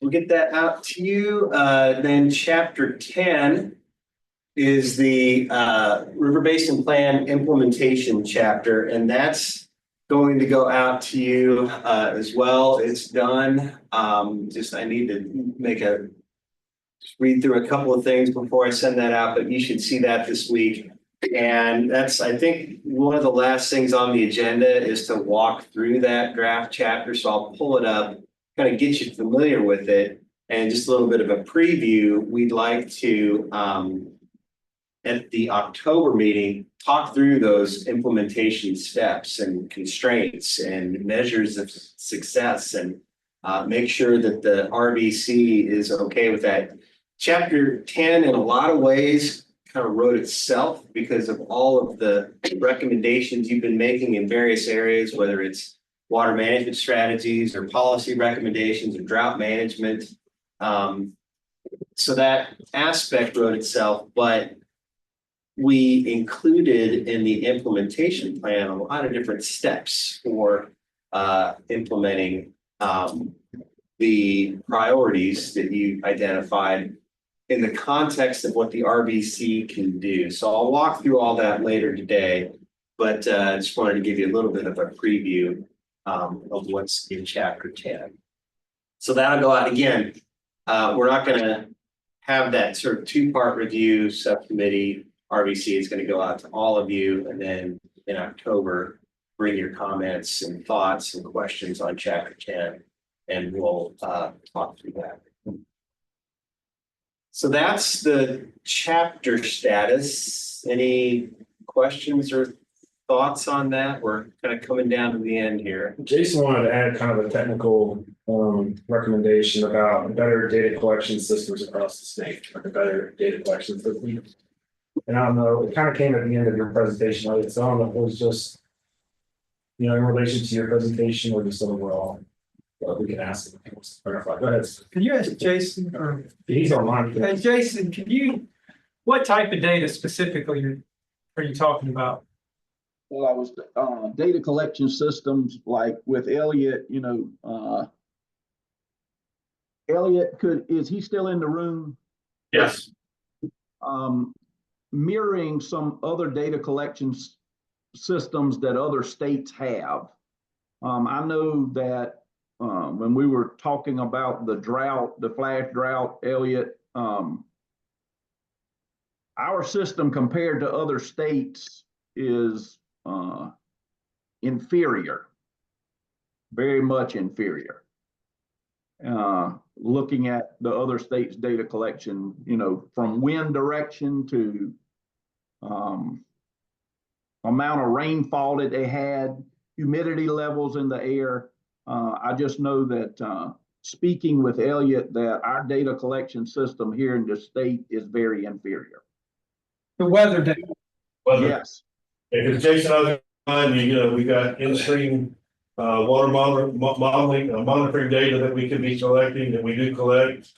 [SPEAKER 5] We'll get that out to you. Then chapter 10 is the River Basin Plan implementation chapter, and that's going to go out to you as well. It's done. Just I need to read through a couple of things before I send that out, but you should see that this week. And that's, I think, one of the last things on the agenda is to walk through that draft chapter. So I'll pull it up, kind of get you familiar with it, and just a little bit of a preview. We'd like to, at the October meeting, talk through those implementation steps and constraints and measures of success, and make sure that the RBC is okay with that. Chapter 10, in a lot of ways, kind of wrote itself because of all of the recommendations you've been making in various areas, whether it's water management strategies or policy recommendations or drought management. So that aspect wrote itself, but we included in the implementation plan a lot of different steps for implementing the priorities that you identified in the context of what the RBC can do. So I'll walk through all that later today, but I just wanted to give you a little bit of a preview of what's in chapter 10. So that'll go out again. We're not going to have that sort of two-part review subcommittee. RBC is going to go out to all of you, and then in October, bring your comments and thoughts and questions on chapter 10, and we'll talk through that. So that's the chapter status. Any questions or thoughts on that? We're kind of coming down to the end here.
[SPEAKER 8] Jason wanted to add kind of a technical recommendation about better data collection systems across the state, like a better data collection system. And I don't know, it kind of came at the end of your presentation, right? So I don't know if it was just, in relation to your presentation or just overall. But we can ask him. Go ahead.
[SPEAKER 9] Can you ask Jason, or
[SPEAKER 8] He's online.
[SPEAKER 9] hey, Jason, what type of data specifically are you talking about?
[SPEAKER 3] Well, I was, data collection systems, like with Elliot, Elliot is he still in the room?
[SPEAKER 1] Yes.
[SPEAKER 3] Mirroring some other data collection systems that other states have. I know that when we were talking about the drought, the flash drought, Elliot, our system compared to other states is inferior, very much inferior. Looking at the other states' data collection, from wind direction to amount of rainfall that they had, humidity levels in the air. I just know that speaking with Elliot, that our data collection system here in the state is very inferior.
[SPEAKER 9] The weather data.
[SPEAKER 3] Yes.
[SPEAKER 2] If Jason, other time, we got in-stream water modeling, monitoring data that we could be collecting, that we do collect.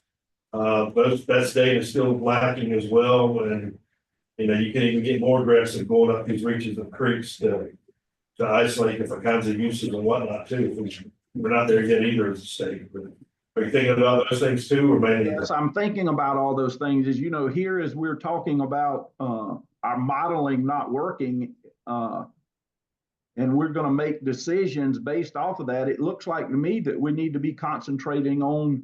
[SPEAKER 2] That's data still lacking as well, and you can even get more aggressive going up these reaches of creeks to isolate different kinds of uses and whatnot too. We're not there yet either as a state. But are you thinking about those things too, or maybe?
[SPEAKER 3] Yes, I'm thinking about all those things. As here as we're talking about our modeling not working, and we're going to make decisions based off of that. It looks like to me that we need to be concentrating on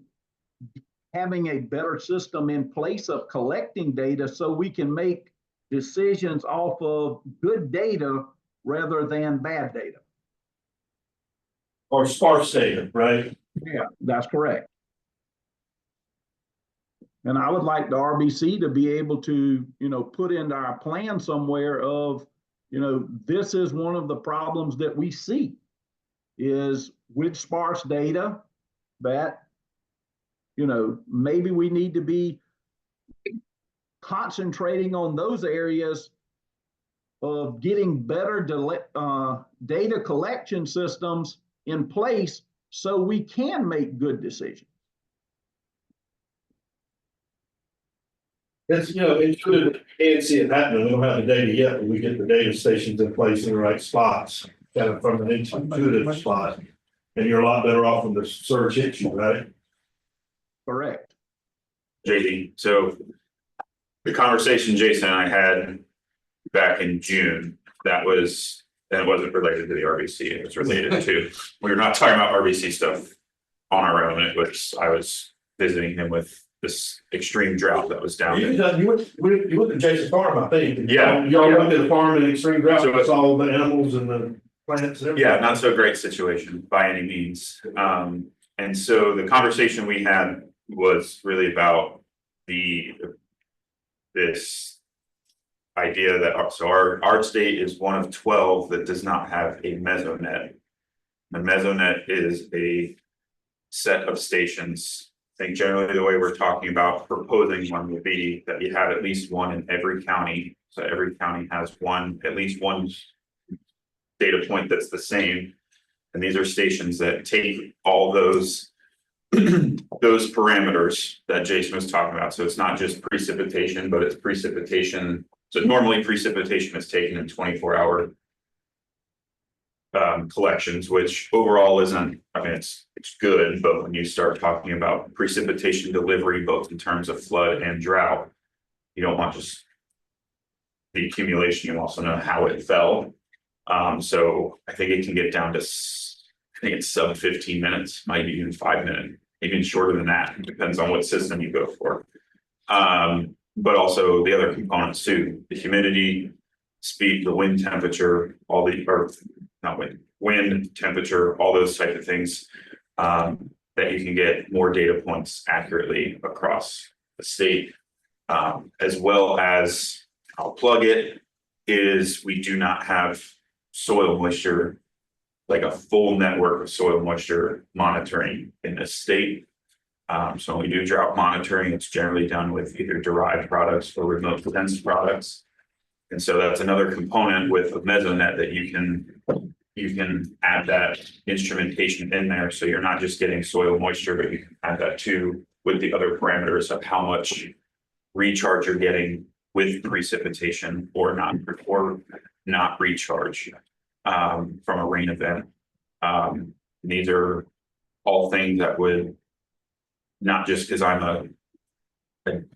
[SPEAKER 3] having a better system in place of collecting data so we can make decisions off of good data rather than bad data.
[SPEAKER 2] Or sparse data, right?
[SPEAKER 3] Yeah, that's correct. And I would like the RBC to be able to, put into our plan somewhere of, this is one of the problems that we see is with sparse data that, maybe we need to be concentrating on those areas of getting better data collection systems in place so we can make good decisions.
[SPEAKER 2] It's, it's good, can't see it happening, we don't have the data yet, but we get the data stations in place in the right spots, kind of from an intuitive spot. And you're a lot better off when the search hits you, right?
[SPEAKER 3] Correct.
[SPEAKER 4] JD, so the conversation Jason and I had back in June, that it wasn't related to the RBC, it was related to, we were not talking about RBC stuff on our own, I was visiting him with this extreme drought that was down
[SPEAKER 2] You
[SPEAKER 4] there.
[SPEAKER 2] went to Jason's farm, I think.
[SPEAKER 4] Yeah.
[SPEAKER 2] Y'all went to the farm in extreme drought, it's all the animals and the plants and everything.
[SPEAKER 4] Yeah, not so great situation by any means. And so the conversation we had was really about this idea that our state is one of 12 that does not have a mesonet. The mesonet is a set of stations. I think generally the way we're talking about proposing one would be that you have at least one in every county. So every county has at least one data point that's the same. And these are stations that take all those parameters that Jason was talking about. So it's not just precipitation, but it's precipitation. So normally precipitation is taken in 24-hour collections, which overall isn't, I mean, it's good, but when you start talking about precipitation delivery, both in terms of flood and drought, you don't want just the accumulation, you also know how it fell. So I think it can get down to, I think it's sub 15 minutes, might be even 5 minutes, even shorter than that. It depends on what system you go for. But also the other components too, the humidity, speed, the wind temperature, wind temperature, all those type of things, that you can get more data points accurately across the state. As well as, I'll plug it, is we do not have soil moisture, like a full network of soil moisture monitoring in the state. So when we do drought monitoring, it's generally done with either derived products or remote dense products. And so that's another component with a mesonet that you can add that instrumentation in there. So you're not just getting soil moisture, but you can add that too with the other parameters of how much recharge you're getting with precipitation or not recharge from a rain event. These are all things that would, not just because I'm a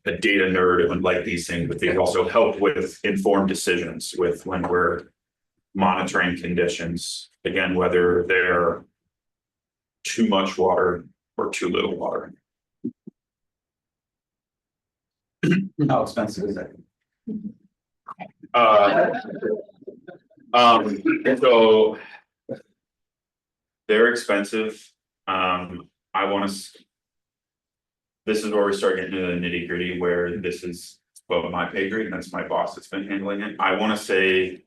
[SPEAKER 4] data nerd and would like these things, but they also help with informed decisions with when we're monitoring conditions, again, whether they're too much water or too little water.
[SPEAKER 5] How expensive is that?
[SPEAKER 4] So they're expensive. This is where we start getting into the nitty gritty, where this is above my pay grade, and that's my boss that's been handling it. I want to say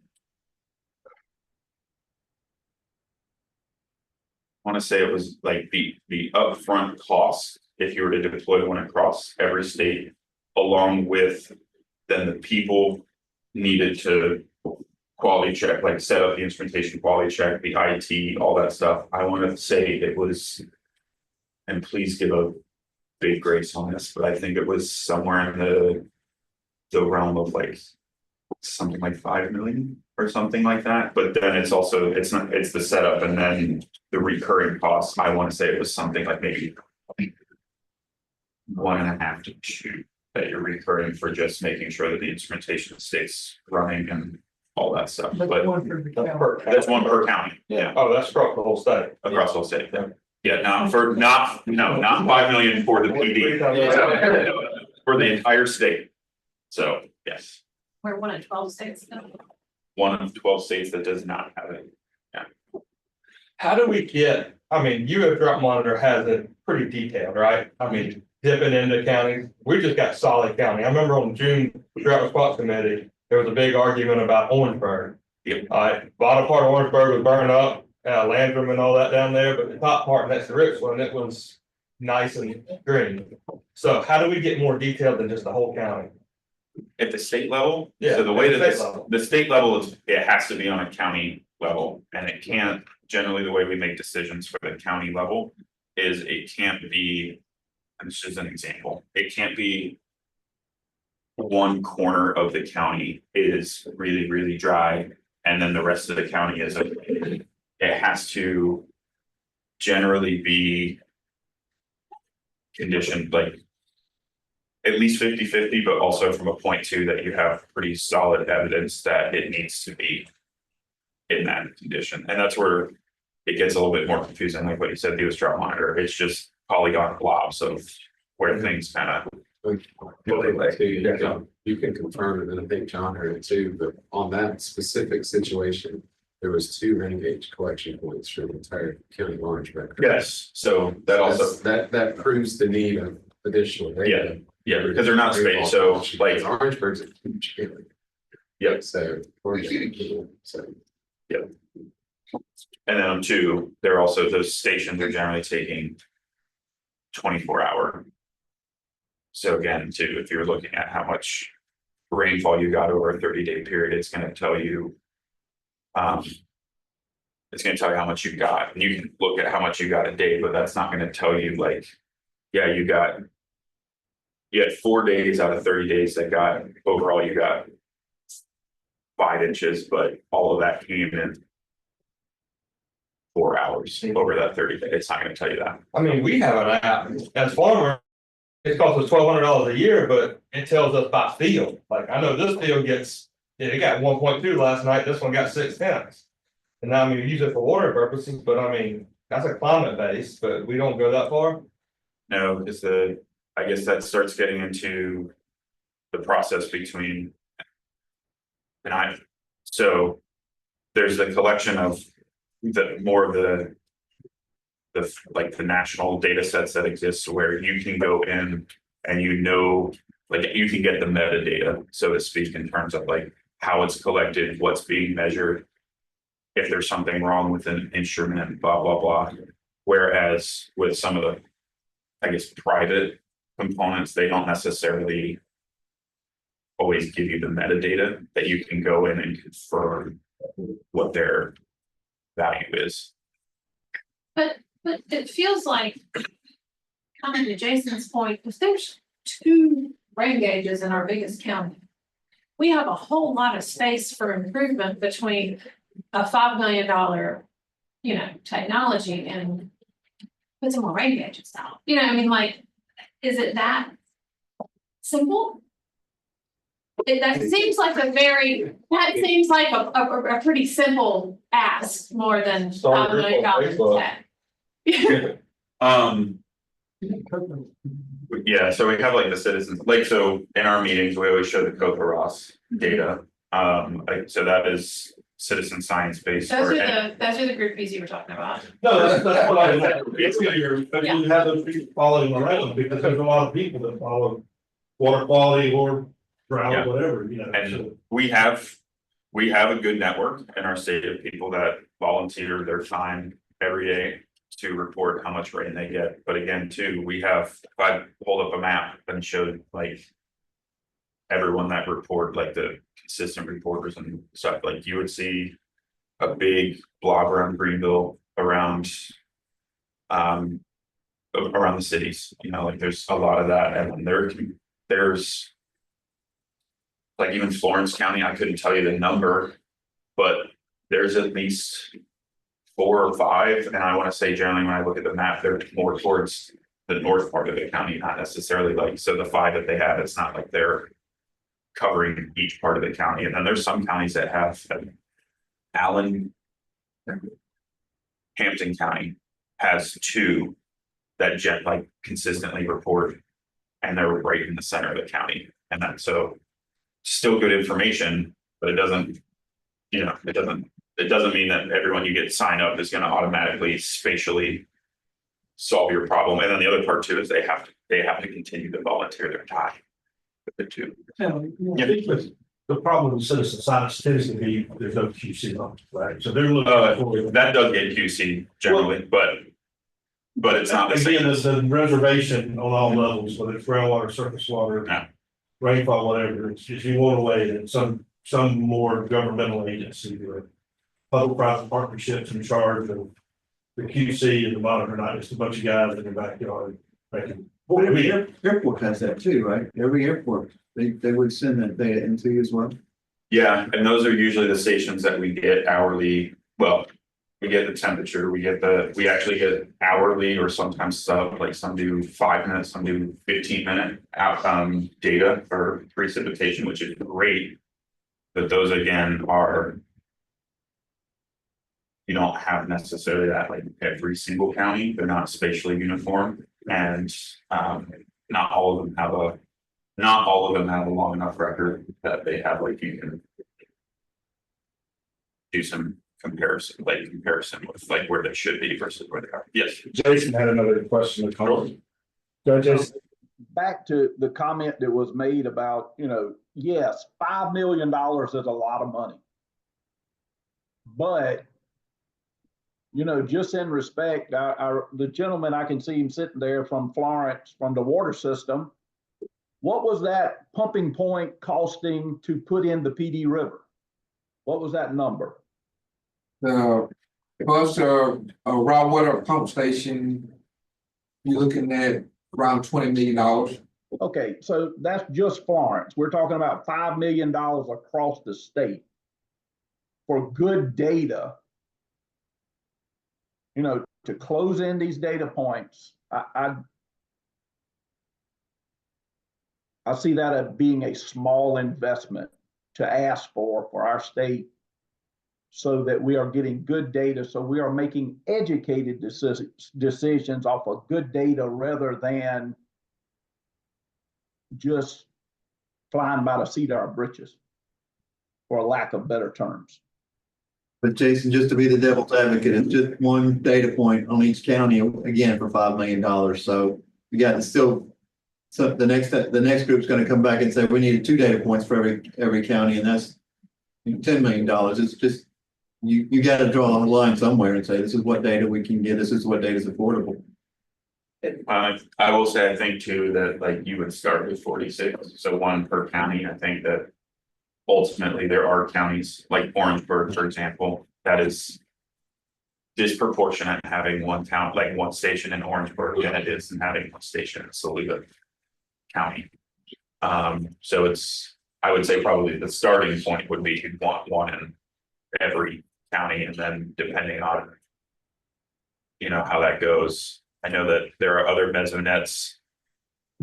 [SPEAKER 4] it was like the upfront cost if you were to deploy one across every state, along with then the people needed to quality check, like set up the instrumentation quality check, the IT, all that stuff. I want to say it was, and please give a big grace on this, but I think it was somewhere in the realm of like something like 5 million or something like that. But then it's the setup and then the recurring costs. I want to say it was something like maybe 1.5 to 2 that you're recurring for just making sure that the instrumentation stays running and all that stuff. But that's one per county. Yeah.
[SPEAKER 2] Oh, that's across the whole state.
[SPEAKER 4] Across the whole state. Yeah, not 5 million for the PD. For the entire state. So, yes,
[SPEAKER 6] We're one of 12 states now.
[SPEAKER 4] one of 12 states that does not have it.
[SPEAKER 10] How do we get, I mean, UF Drought Monitor has it pretty detailed, right? I mean, dipping into counties, we just got solid county. I remember on the June Drought Response Committee, there was a big argument about Orangeburg.
[SPEAKER 4] Yep.
[SPEAKER 10] Bottom part of Orangeburg was burned up, Landrum and all that down there, but the top part next to Richland, it was nice and green. So how do we get more detailed than just the whole county?
[SPEAKER 4] At the state level,
[SPEAKER 10] Yeah,
[SPEAKER 4] so the way
[SPEAKER 10] at
[SPEAKER 4] that
[SPEAKER 10] the state level.
[SPEAKER 4] the state level is, it has to be on a county level, and it can't, generally the way we make decisions for the county level is it can't be, and this is an example, it can't be one corner of the county is really, really dry, and then the rest of the county is, it has to generally be conditioned like at least 50-50, but also from a point two that you have pretty solid evidence that it needs to be in that condition. And that's where it gets a little bit more confusing, like what you said, the US drought monitor, it's just polygon blobs of where things kind of.
[SPEAKER 11] You can confirm it, and I think John heard it too, but on that specific situation, there was 2 rain gauge collection points for the entire county of Orangeburg.
[SPEAKER 4] Yes, so that also,
[SPEAKER 11] That proves the need of additional data.
[SPEAKER 4] yeah, because they're not spaced, so like,
[SPEAKER 11] Orangeburg's a huge county.
[SPEAKER 4] Yep.
[SPEAKER 11] So.
[SPEAKER 4] Yep. And then on two, they're also, those stations are generally taking 24-hour. So again, too, if you're looking at how much rainfall you got over a 30-day period, it's gonna tell you. It's gonna tell you how much you got, and you can look at how much you got a day, but that's not gonna tell you like, yeah, you had 4 days out of 30 days that got, overall you got 5 inches, but all of that came in 4 hours over that 30 days. It's not gonna tell you that.
[SPEAKER 10] I mean, we have an app as farmers. It costs us $1,200 a year, but it tells us by field. Like, I know this field gets, it got 1.2 last night, this one got 0.6. And now, I mean, we use it for water purposes, but I mean, that's a climate base, but we don't go that far.
[SPEAKER 4] No, because I guess that starts getting into the process between. So there's the collection of the more of the like the national data sets that exist where you can go in and like you can get the metadata, so to speak, in terms of like how it's collected, what's being measured, if there's something wrong with an instrument, blah, blah, blah. Whereas with some of the, I guess, private components, they don't necessarily always give you the metadata that you can go in and confirm what their value is.
[SPEAKER 6] But it feels like, coming to Jason's point, if there's 2 rain gauges in our biggest county, we have a whole lot of space for improvement between a $5 million, technology and put some more rain gauges out. I mean, like, is it that simple? That seems like a pretty simple ask, more than $5 million.
[SPEAKER 4] Yeah, so we have like the citizens, like, so in our meetings, we always show the COPA-ROS data. So that is citizen science based.
[SPEAKER 6] Those are the groupies you were talking about.
[SPEAKER 2] No, that's what I was, it's clear, but you have those people following around, because there's a lot of people that follow water quality or drought,
[SPEAKER 4] Yeah.
[SPEAKER 2] whatever,
[SPEAKER 4] And
[SPEAKER 2] so.
[SPEAKER 4] we have a good network in our state of people that volunteer their time every day to report how much rain they get. But again, too, if I hold up a map and showed like everyone that report, like the consistent reporters and stuff, like you would see a big blob around Greenville, around the cities, like there's a lot of that. And then there's like even Florence County, I couldn't tell you the number, but there's at least 4 or 5, and I want to say generally when I look at the map, they're more towards the north part of the county, not necessarily like, so the 5 that they have, it's not like they're covering each part of the county. And then there's some counties that have Hampton County has 2 that like consistently report, and they're right in the center of the county. And that's so still good information, but it doesn't mean that everyone you get signed up is going to automatically spatially solve your problem. And then the other part too is they have to continue to volunteer their time with the 2.
[SPEAKER 2] The problem with citizen science tends to be there's no QC on it, right? So they're looking for
[SPEAKER 4] That does get QC generally, but it's not the
[SPEAKER 2] again,
[SPEAKER 4] same.
[SPEAKER 2] there's a reservation on all levels, whether it's groundwater, surface water,
[SPEAKER 4] Yeah.
[SPEAKER 2] rainfall, whatever. It's just you want to wait, and some more governmental agency or public-private partnerships in charge of the QC and the monitor, not just a bunch of guys in their backyard making But every
[SPEAKER 12] Airport has that too, right? Every airport, they would send that data into you as well.
[SPEAKER 4] Yeah, and those are usually the stations that we get hourly, well, we get the temperature, we actually get hourly or sometimes like some do 5 minutes, some do 15-minute data for precipitation, which is great. But those again are, you don't have necessarily that like every single county, they're not spatially uniform. And not all of them have a long enough record that they have like you can do some comparison with like where they should be versus where they are. Yes.
[SPEAKER 8] Jason had another question to come. Go, Jason.
[SPEAKER 3] Back to the comment that was made about, yes, $5 million is a lot of money. But, just in respect, the gentleman, I can see him sitting there from Florence, from the water system. What was that pumping point costing to put in the PD River? What was that number?
[SPEAKER 13] Plus a raw water pump station, you're looking at around $20 million.
[SPEAKER 3] Okay, so that's just Florence. We're talking about $5 million across the state for good data. To close in these data points, I see that as being a small investment to ask for our state, so that we are getting good data, so we are making educated decisions off of good data rather than just flying by the seat of our britches, for lack of better terms.
[SPEAKER 12] But Jason, just to be the devil's advocate, it's just one data point on each county, again, for $5 million. So you got to still, so the next group's gonna come back and say, we needed 2 data points for every county, and that's $10 million. It's just, you got to draw a line somewhere and say, this is what data we can get, this is what data is affordable.
[SPEAKER 4] I will say, I think too, that like you would start with 46, so 1 per county. I think that ultimately there are counties like Orangeburg, for example, that is disproportionate having one station in Orangeburg than it is in having one station in Saluda County. So I would say probably the starting point would be you'd want 1 in every county, and then depending on how that goes. I know that there are other mesonets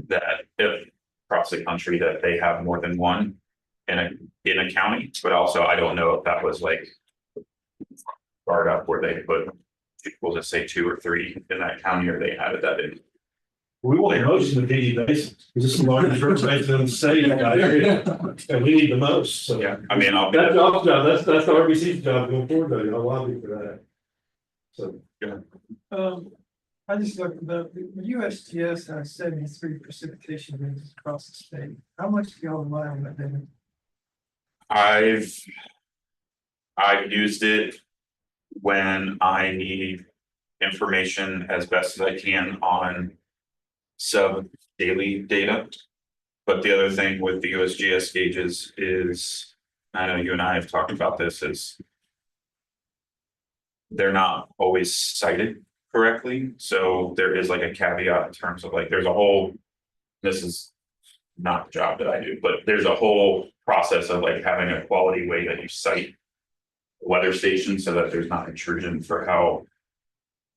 [SPEAKER 4] that if across the country that they have more than 1 in a county, but also I don't know if that was like guard up where they put, we'll just say 2 or 3 in that county, or they added that in.
[SPEAKER 2] We want most of the PD Basin, because it's the largest river basin in the state, and we need the most, so.
[SPEAKER 4] Yeah, I mean,
[SPEAKER 2] That's our job, that's the RBC's job going forward, though, I'll lobby for that. So,
[SPEAKER 4] yeah.
[SPEAKER 9] I just looked about the USGS has 73 precipitation ranges across the state. How much do y'all rely on that data?
[SPEAKER 4] I've used it when I need information as best as I can on sub-daily data. But the other thing with the USGS gauges is, I know you and I have talked about this, is they're not always cited correctly. So there is like a caveat in terms of like, this is not the job that I do, but there's a whole process of like having a quality way that you cite weather stations so that there's not intrusion for how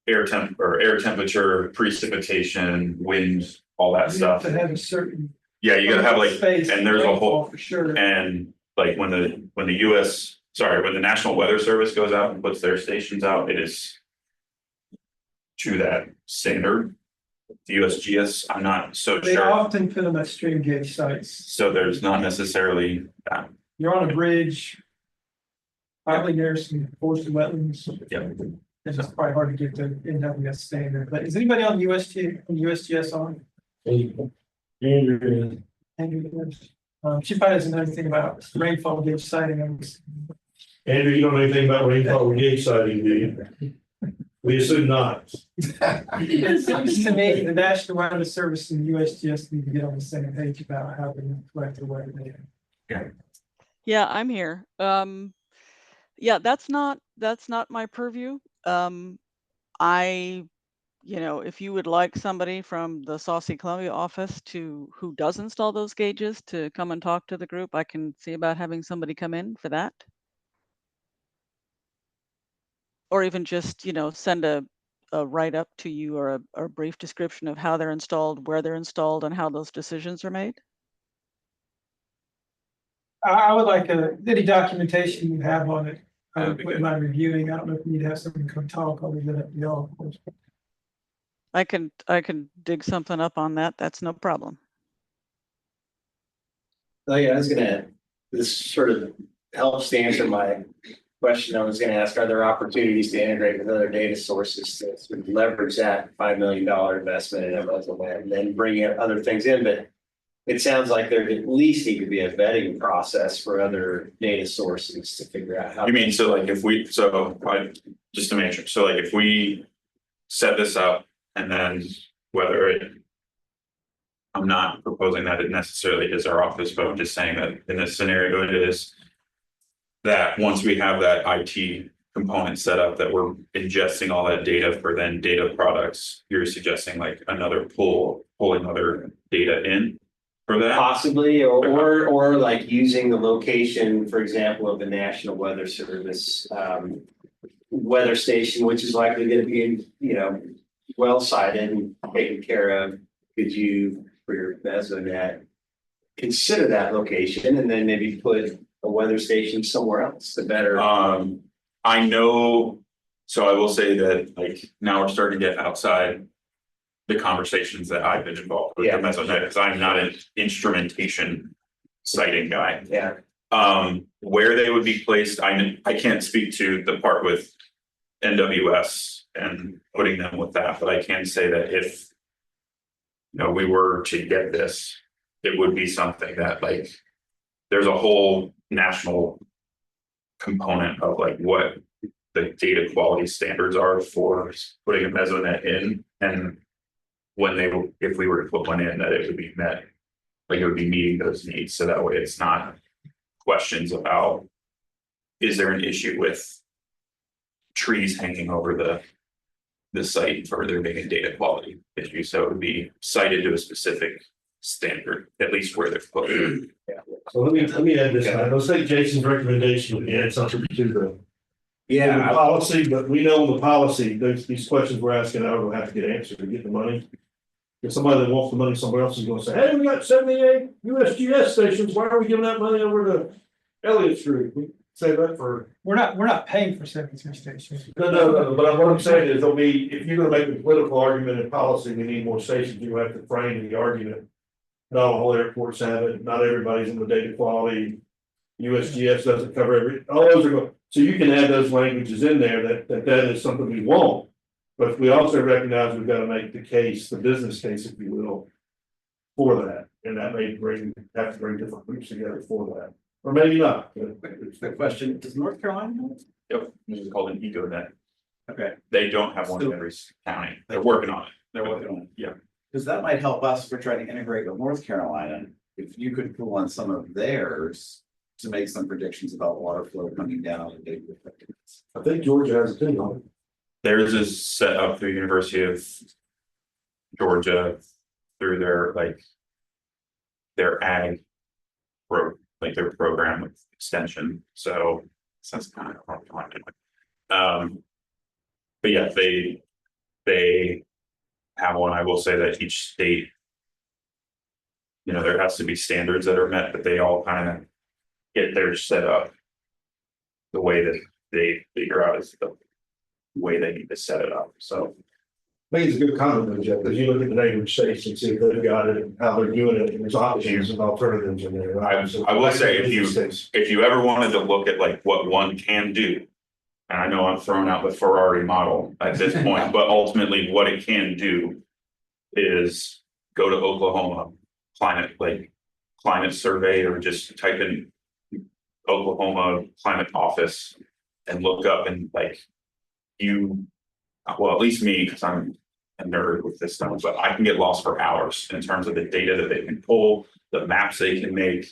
[SPEAKER 4] air temperature, precipitation, wind, all that stuff.
[SPEAKER 9] You have to have a certain.
[SPEAKER 4] Yeah, you gotta have like,
[SPEAKER 9] space
[SPEAKER 4] and there's a whole,
[SPEAKER 9] for sure.
[SPEAKER 4] and like when the National Weather Service goes out and puts their stations out, it is to that standard. The USGS, I'm not so
[SPEAKER 9] They
[SPEAKER 4] sure.
[SPEAKER 9] often put them at stream gauge sites.
[SPEAKER 4] So there's not necessarily that.
[SPEAKER 9] You're on a bridge. Probably there's some forested wetlands.
[SPEAKER 4] Yeah.
[SPEAKER 9] It's just probably hard to get to NWS standard, but is anybody on USGS on?
[SPEAKER 2] Andrew.
[SPEAKER 9] She probably doesn't know anything about rainfall gauge sighting.
[SPEAKER 2] Andrew, you don't know anything about rainfall gauge sighting, do you? We assume not.
[SPEAKER 9] It seems to me the National Weather Service and USGS need to get on the same page about how they collect the weather data.
[SPEAKER 14] Yeah, I'm here. Yeah, that's not my purview. I you know, if you would like somebody from the Saucy Columbia office who does install those gauges to come and talk to the group, I can see about having somebody come in for that. Or even just, you know, send a write-up to you or a brief description of how they're installed, where they're installed, and how those decisions are made.
[SPEAKER 9] I would like any documentation you have on it. I
[SPEAKER 4] That'd
[SPEAKER 9] would
[SPEAKER 4] be
[SPEAKER 9] put
[SPEAKER 4] good.
[SPEAKER 9] my reviewing. I don't know if you need to have someone come talk other than at the office.
[SPEAKER 14] I can dig something up on that. That's no problem.
[SPEAKER 5] Oh, yeah, this sort of helps to answer my question I was gonna ask. Are there opportunities to integrate with other data sources to sort of leverage that $5 million investment in Embezzlement and then bring in other things in? But it sounds like there at least need to be a vetting process for other data sources to figure out how.
[SPEAKER 4] You mean, so like just to make sure, so like if we set this up and then whether it. I'm not proposing that it necessarily is our office, but I'm just saying that in this scenario, it is. That once we have that IT component set up, that we're ingesting all that data for then data products, you're suggesting like another pulling other data in for that?
[SPEAKER 5] Possibly, or like using the location, for example, of the National Weather Service weather station, which is likely going to be, you know, well sited and taken care of. Could you, for your Mesonet, consider that location and then maybe put a weather station somewhere else to better?
[SPEAKER 4] I know, so I will say that like now we're starting to get outside the conversations that I've been involved with the Mesonet, because I'm not an instrumentation sighting guy.
[SPEAKER 5] Yeah.
[SPEAKER 4] Where they would be placed, I can't speak to the part with NWS and putting them with that, but I can say that if we were to get this, it would be something that like there's a whole national component of like what the data quality standards are for putting a Mesonet in, and if we were to put one in, that it would be met, like it would be meeting those needs. So that way it's not questions about, is there an issue with trees hanging over the site for there being a data quality issue? So it would be cited to a specific standard, at least where they're put.
[SPEAKER 2] Yeah. So let me add this. Let's take Jason's recommendation and add something to the policy, but we know the policy, these questions we're asking, I will have to get answered to get the money. If somebody that wants the money somewhere else is gonna say, hey, we got 78 USGS stations, why are we giving that money over to Elliott's group? We say that for.
[SPEAKER 9] We're not paying for 73 stations.
[SPEAKER 2] No, but what I'm saying is there'll be, if you're gonna make a political argument in policy, we need more stations, you have to frame the argument. Not all airports have it, not everybody's in the data quality. USGS doesn't cover all those are going, so you can add those languages in there that is something we want. But we also recognize we've got to make the case, the business case, if you will, for that. And that may have to bring different groups together for that. Or maybe not.
[SPEAKER 5] The question, does North Carolina know?
[SPEAKER 4] Yep, this is called an EcoNet.
[SPEAKER 5] Okay.
[SPEAKER 4] They don't have one in every county. They're working on it. Yeah.
[SPEAKER 15] Because that might help us if we're trying to integrate with North Carolina. If you could pull on some of theirs to make some predictions about water flow coming down.
[SPEAKER 2] I think Georgia has a thing on it.
[SPEAKER 4] Theirs is set up through University of Georgia through their ag their program with extension. So that's kind of hard to find. But yeah, they have one. I will say that each state, there has to be standards that are met, but they all kind of get theirs set up the way that they figure out is the way they need to set it up. So
[SPEAKER 2] I think it's a good comment, Jeff, because you look at the neighborhood states and see if they've got it and how they're doing it, and there's options and alternatives in there. Right?
[SPEAKER 4] I will say if you ever wanted to look at like what one can do, and I know I'm throwing out the Ferrari model at this point, but ultimately what it can do is go to Oklahoma climate survey, or just type in Oklahoma climate office and look up and at least me, because I'm a nerd with this stuff, but I can get lost for hours in terms of the data that they can pull, the maps they can make.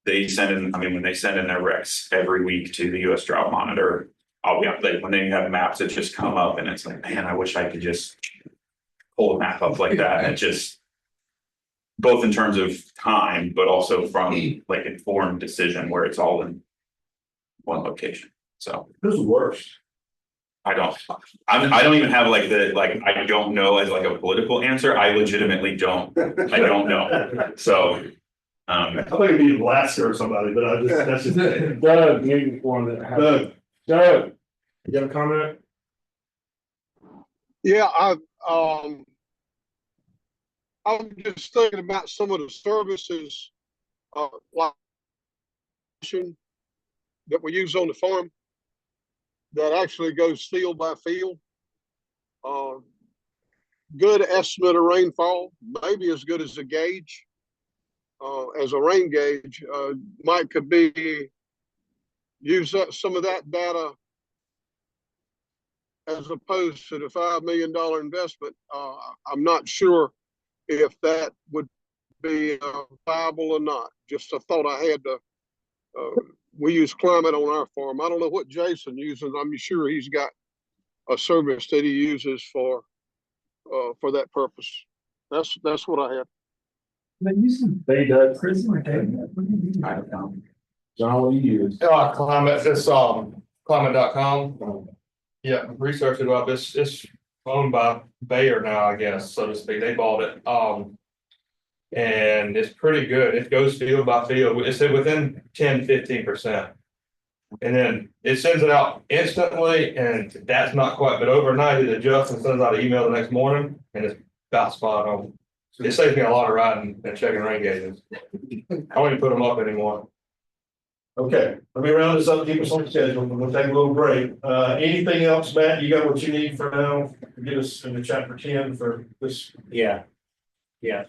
[SPEAKER 4] They send in, when they send in their recs every week to the US Drought Monitor, I'll be like, when they have maps that just come up and it's like, man, I wish I could just pull a map up like that and it just. Both in terms of time, but also from like informed decision where it's all in one location, so.
[SPEAKER 2] Who's worse?
[SPEAKER 4] I don't even have like I don't know as like a political answer, I legitimately don't know, so.
[SPEAKER 2] I thought it'd be Alaska or somebody, but I just, that's just.
[SPEAKER 8] Doug, maybe one that. Doug, you got a comment?
[SPEAKER 16] Yeah, I'm just thinking about some of the services, like that we use on the farm that actually goes field by field. Good estimate of rainfall, maybe as good as a gauge, as a rain gauge. Mike could be use some of that data as opposed to the $5 million investment. I'm not sure if that would be viable or not. Just a thought I had to. We use climate on our farm. I don't know what Jason uses. I'm sure he's got a service that he uses for that purpose. That's what I have.
[SPEAKER 8] They Doug, prison or
[SPEAKER 10] I don't know.
[SPEAKER 8] John, what do you use?
[SPEAKER 10] Climate, it's climate.com. Yeah, researched about this. It's owned by Bayer now, I guess, so to speak. They bought it. And it's pretty good. It goes field by field. It's within 10-15%. And then it sends it out instantly, and that's not quite, but overnight it adjusts and sends out an email the next morning, and it's about spot on. It saves me a lot of riding and checking rain gauges. I don't even put them up anymore.
[SPEAKER 2] Okay, let me round this up, keep us on schedule, we'll take a little break. Anything else, Matt? You got what you need for now? Get us into chapter 10 for this.
[SPEAKER 5] Yeah. Yep,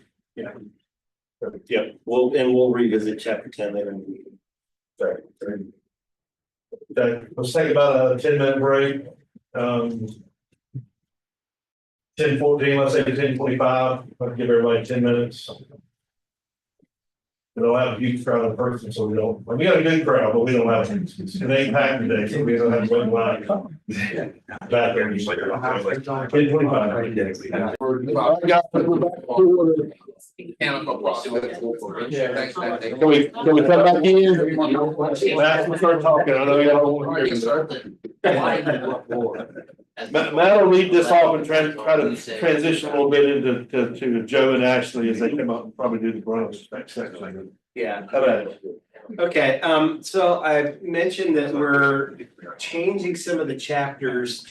[SPEAKER 5] we'll revisit chapter 10 later in the week.
[SPEAKER 2] Sorry. Okay, let's take about a 10-minute break. 10:14, let's say 10:25, I'll give everybody 10 minutes. We don't have a huge crowd in person, so we got a good crowd, but we don't have, it ain't packed today, so we don't have one line. Back there. 10:25.
[SPEAKER 12] Can we come back in?
[SPEAKER 2] Matt, we'll start talking, I know y'all want to Matt will read this off and try to transition a little bit into to Joe and Ashley as they come up and probably do the Bruins next section.
[SPEAKER 5] Yeah.
[SPEAKER 2] How about it?
[SPEAKER 5] Okay, so I mentioned that we're changing some of the chapters,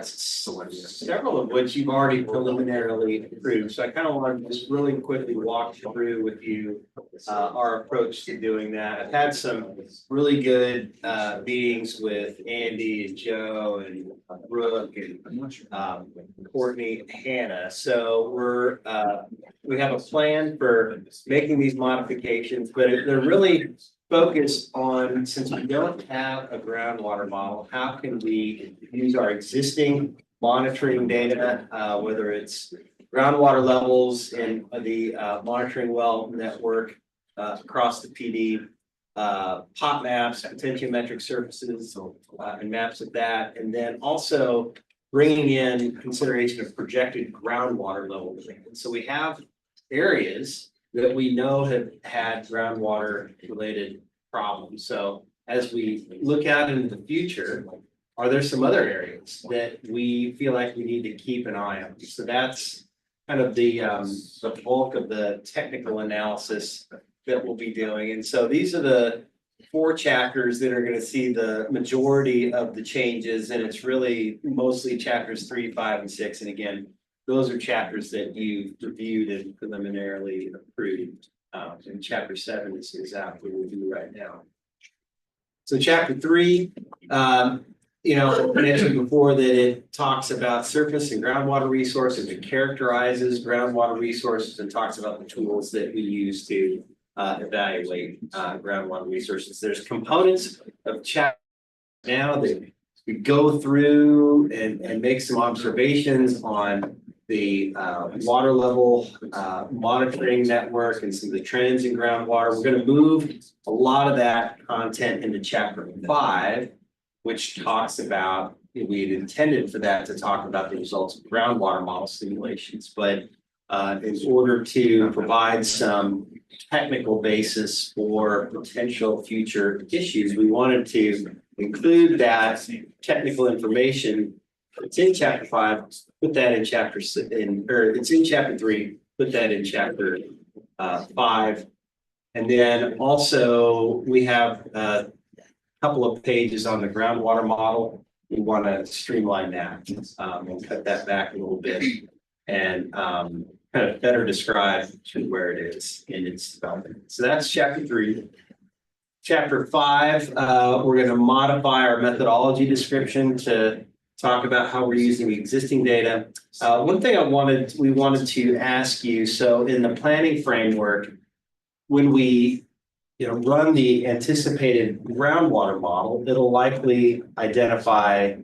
[SPEAKER 5] several of which you've already preliminarily approved. So I kind of want to just really quickly walk through with you our approach to doing that. I've had some really good meetings with Andy and Joe and Brooke and Courtney and Hannah. So we have a plan for making these modifications, but they're really focused on, since we don't have a groundwater model, how can we use our existing monitoring data, whether it's groundwater levels in the monitoring well network across the PD, pot maps, potentiometric surfaces, and maps of that, and then also bringing in consideration of projected groundwater levels. And so we have areas that we know have had groundwater related problems. So as we look out into the future, are there some other areas that we feel like we need to keep an eye on? So that's kind of the bulk of the technical analysis that we'll be doing. And so these are the 4 chapters that are going to see the majority of the changes, and it's really mostly chapters 3, 5, and 6. And again, those are chapters that you've reviewed and preliminarily approved. And chapter 7 is out for review right now. So chapter 3, I mentioned before that it talks about surface and groundwater resources. It characterizes groundwater resources and talks about the tools that we use to evaluate groundwater resources. There's components of chapter now that we go through and make some observations on the water level monitoring network and some of the trends in groundwater. We're going to move a lot of that content into chapter 5. which talks about, we had intended for that to talk about the results of groundwater model simulations, but in order to provide some technical basis for potential future issues, we wanted to include that technical information. It's in chapter 5, put that in chapter 6, or it's in chapter 3, put that in chapter 5. And then also we have a couple of pages on the groundwater model. We want to streamline that and cut that back a little bit and kind of better describe where it is in its development. So that's chapter 3. Chapter 5, we're going to modify our methodology description to talk about how we're using existing data. One thing we wanted to ask you, so in the planning framework, when we run the anticipated groundwater model, it'll likely identify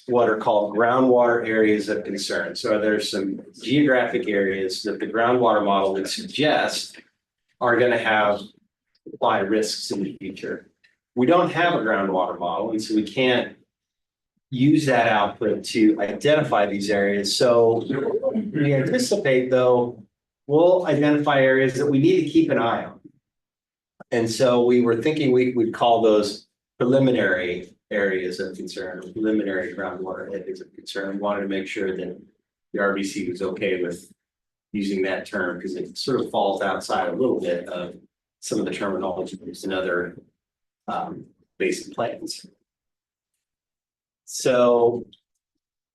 [SPEAKER 5] what are called groundwater areas of concern. So there's some geographic areas that the groundwater model would suggest are going to have supply risks in the future. We don't have a groundwater model, and so we can't use that output to identify these areas. So we anticipate, though, we'll identify areas that we need to keep an eye on. And so we were thinking we would call those preliminary areas of concern, preliminary groundwater areas of concern. Wanted to make sure that the RBC was okay with using that term because it sort of falls outside a little bit of some of the terminology used in other basin plans. So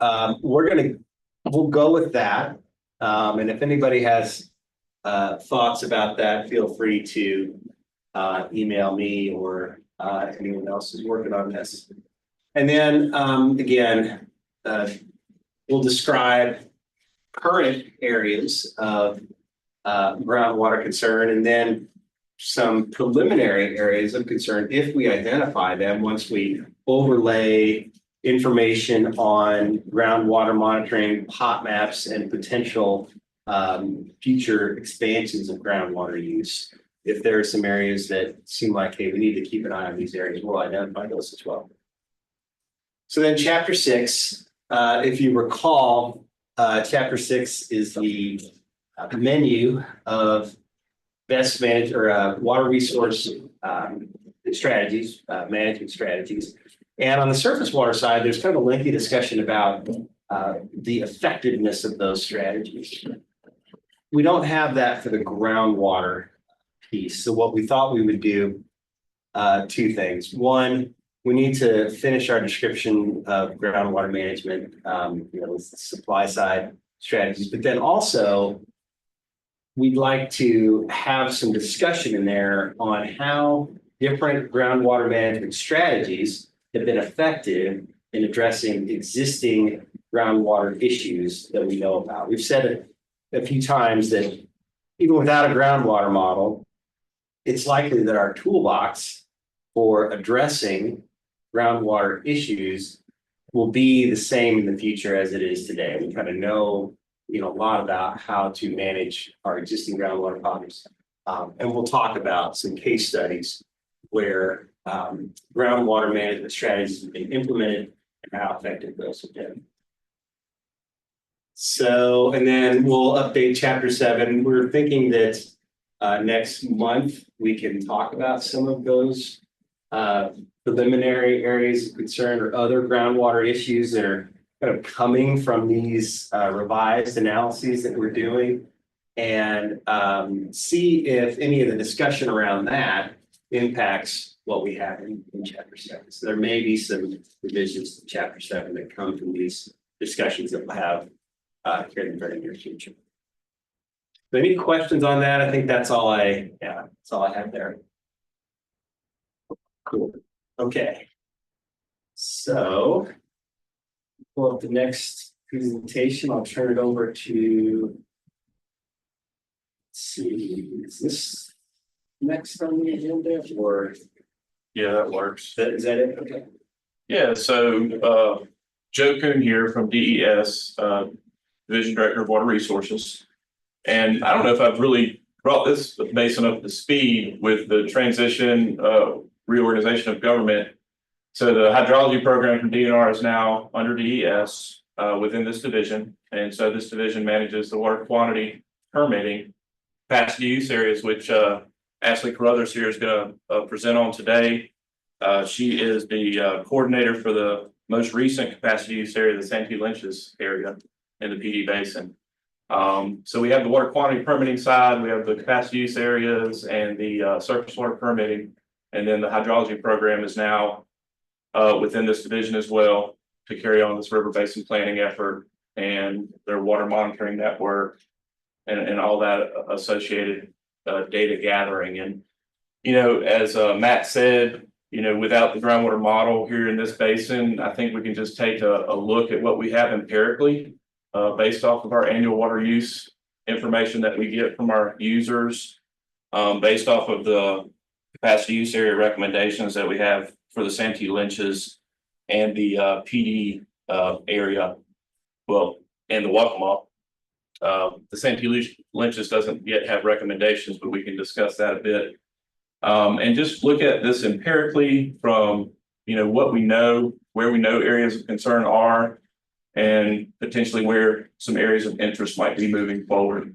[SPEAKER 5] we'll go with that. And if anybody has thoughts about that, feel free to email me or anyone else who's working on this. And then again, we'll describe current areas of groundwater concern and then some preliminary areas of concern if we identify them once we overlay information on groundwater monitoring, hot maps, and potential future expansions of groundwater use. If there are some areas that seem like, hey, we need to keep an eye on these areas, we'll identify those as well. So then chapter 6, if you recall, chapter 6 is the menu of best managed or water resource strategies, management strategies. And on the surface water side, there's kind of a lengthy discussion about the effectiveness of those strategies. We don't have that for the groundwater piece. So what we thought we would do, two things. One, we need to finish our description of groundwater management, supply side strategies, but then also we'd like to have some discussion in there on how different groundwater management strategies have been effective in addressing existing groundwater issues that we know about. We've said it a few times that even without a groundwater model, it's likely that our toolbox for addressing groundwater issues will be the same in the future as it is today. We kind of know, a lot about how to manage our existing groundwater problems. And we'll talk about some case studies where groundwater management strategies have been implemented and how effective those have been. So, and then we'll update chapter 7. We're thinking that next month we can talk about some of those preliminary areas of concern or other groundwater issues that are kind of coming from these revised analyses that we're doing, and see if any of the discussion around that impacts what we have in chapter 7. So there may be some revisions to chapter 7 that come from these discussions that we'll have here in the very near future. So any questions on that? I think that's all I have there. Cool. Okay. So for the next presentation, I'll turn it over to, let's see, is this next on the agenda or?
[SPEAKER 1] Yeah, that works.
[SPEAKER 5] Is that it? Okay.
[SPEAKER 1] Yeah, so Joe Kuhn here from DES, Division Director of Water Resources. And I don't know if I've really brought this basin up to speed with the transition, reorganization of government
[SPEAKER 17] So the hydrology program from DNR is now under DES within this division. And so this division manages the water quantity permitting capacity use areas, which Ashley Carruthers here is going to present on today. She is the coordinator for the most recent capacity use area, the Santee Lynch's area in the PD Basin. So we have the water quantity permitting side, we have the capacity use areas and the surface water permitting. And then the hydrology program is now within this division as well to carry on this river basin planning effort and their water monitoring network and all that associated data gathering. And, you know, as Matt said, you know, without the groundwater model here in this basin, I think we can just take a look at what we have empirically based off of our annual water use information that we get from our users, based off of the capacity use area recommendations that we have for the Santee Lynch's and the PD area, well, and the Waccamaw. The Santee Lynch's doesn't yet have recommendations, but we can discuss that a bit. And just look at this empirically from, you know, what we know, where we know areas of concern are, and potentially where some areas of interest might be moving forward.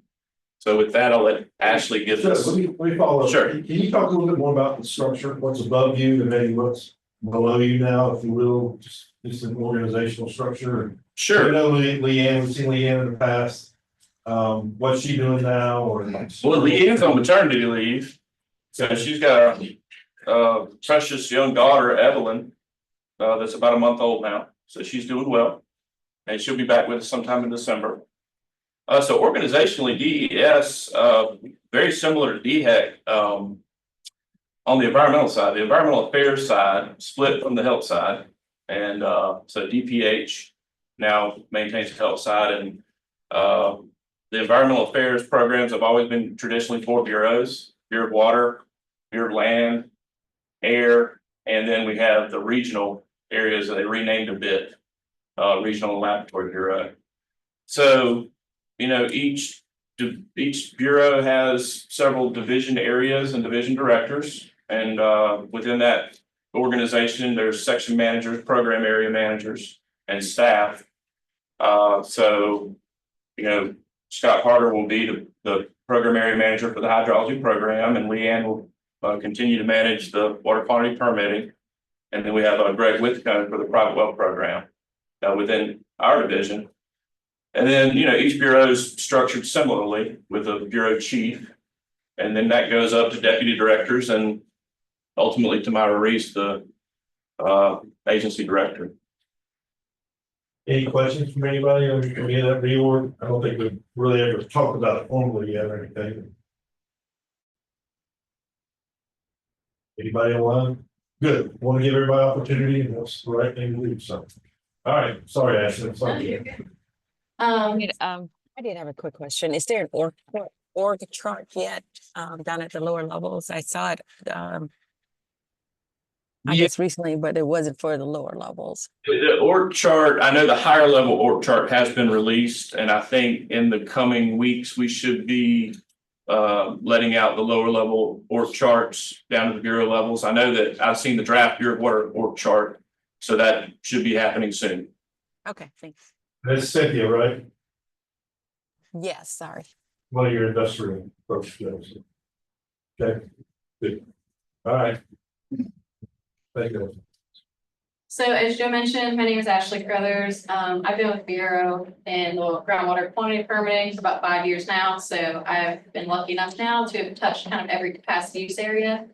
[SPEAKER 17] So with that, I'll let Ashley give us.
[SPEAKER 2] Let me follow up.
[SPEAKER 17] Sure.
[SPEAKER 2] Can you talk a little bit more about the structure, what's above you and maybe what's below you now, if you will, just an organizational structure?
[SPEAKER 17] Sure.
[SPEAKER 2] I know Leanne, we've seen Leanne in the past. What's she doing now or?
[SPEAKER 17] Well, Leanne's on maternity leave. So she's got a precious young daughter, Evelyn, that's about a month old now. So she's doing well. And she'll be back with us sometime in December. So organizationally, DES, very similar to DHEC on the environmental side. The environmental affairs side split from the health side. And so DPH now maintains the health side. And the environmental affairs programs have always been traditionally 4 bureaus: Bureau of Water, Bureau of Land, Air, and then we have the regional areas that they renamed a bit, Regional Laboratory Bureau. So, you know, each bureau has several division areas and division directors. And within that organization, there's section managers, program area managers, and staff. So, you know, Scott Harder will be the program area manager for the hydrology program, and Leanne will continue to manage the water quantity permitting. And then we have Greg Whitcomb for the private well program within our division. And then, you know, each bureau is structured similarly with a bureau chief. And then that goes up to deputy directors and ultimately to Myra Reese, the agency director.
[SPEAKER 2] Any questions from anybody on any of that reorg? I don't think we've really ever talked about it formally yet or anything. Anybody online? Good. Want to give everybody opportunity, and that's the right thing to do. So, all right. Sorry, Ashley. I'm sorry.
[SPEAKER 18] I did have a quick question. Is there an org chart yet down at the lower levels? I saw it I guess recently, but it wasn't for the lower levels.
[SPEAKER 17] The org chart, I know the higher level org chart has been released, and I think in the coming weeks we should be letting out the lower level org charts down to the bureau levels. I know that I've seen the draft Bureau of Water org chart, so that should be happening soon.
[SPEAKER 18] Okay, thanks.
[SPEAKER 2] That's Cynthia, right?
[SPEAKER 18] Yes, sorry.
[SPEAKER 2] One of your industrial folks. Okay, good. All right. Thank you.
[SPEAKER 19] So as Joe mentioned, my name is Ashley Carruthers. I've been with Bureau in the groundwater quantity permitting for about 5 years now. So I've been lucky enough now to have touched kind of every capacity use area.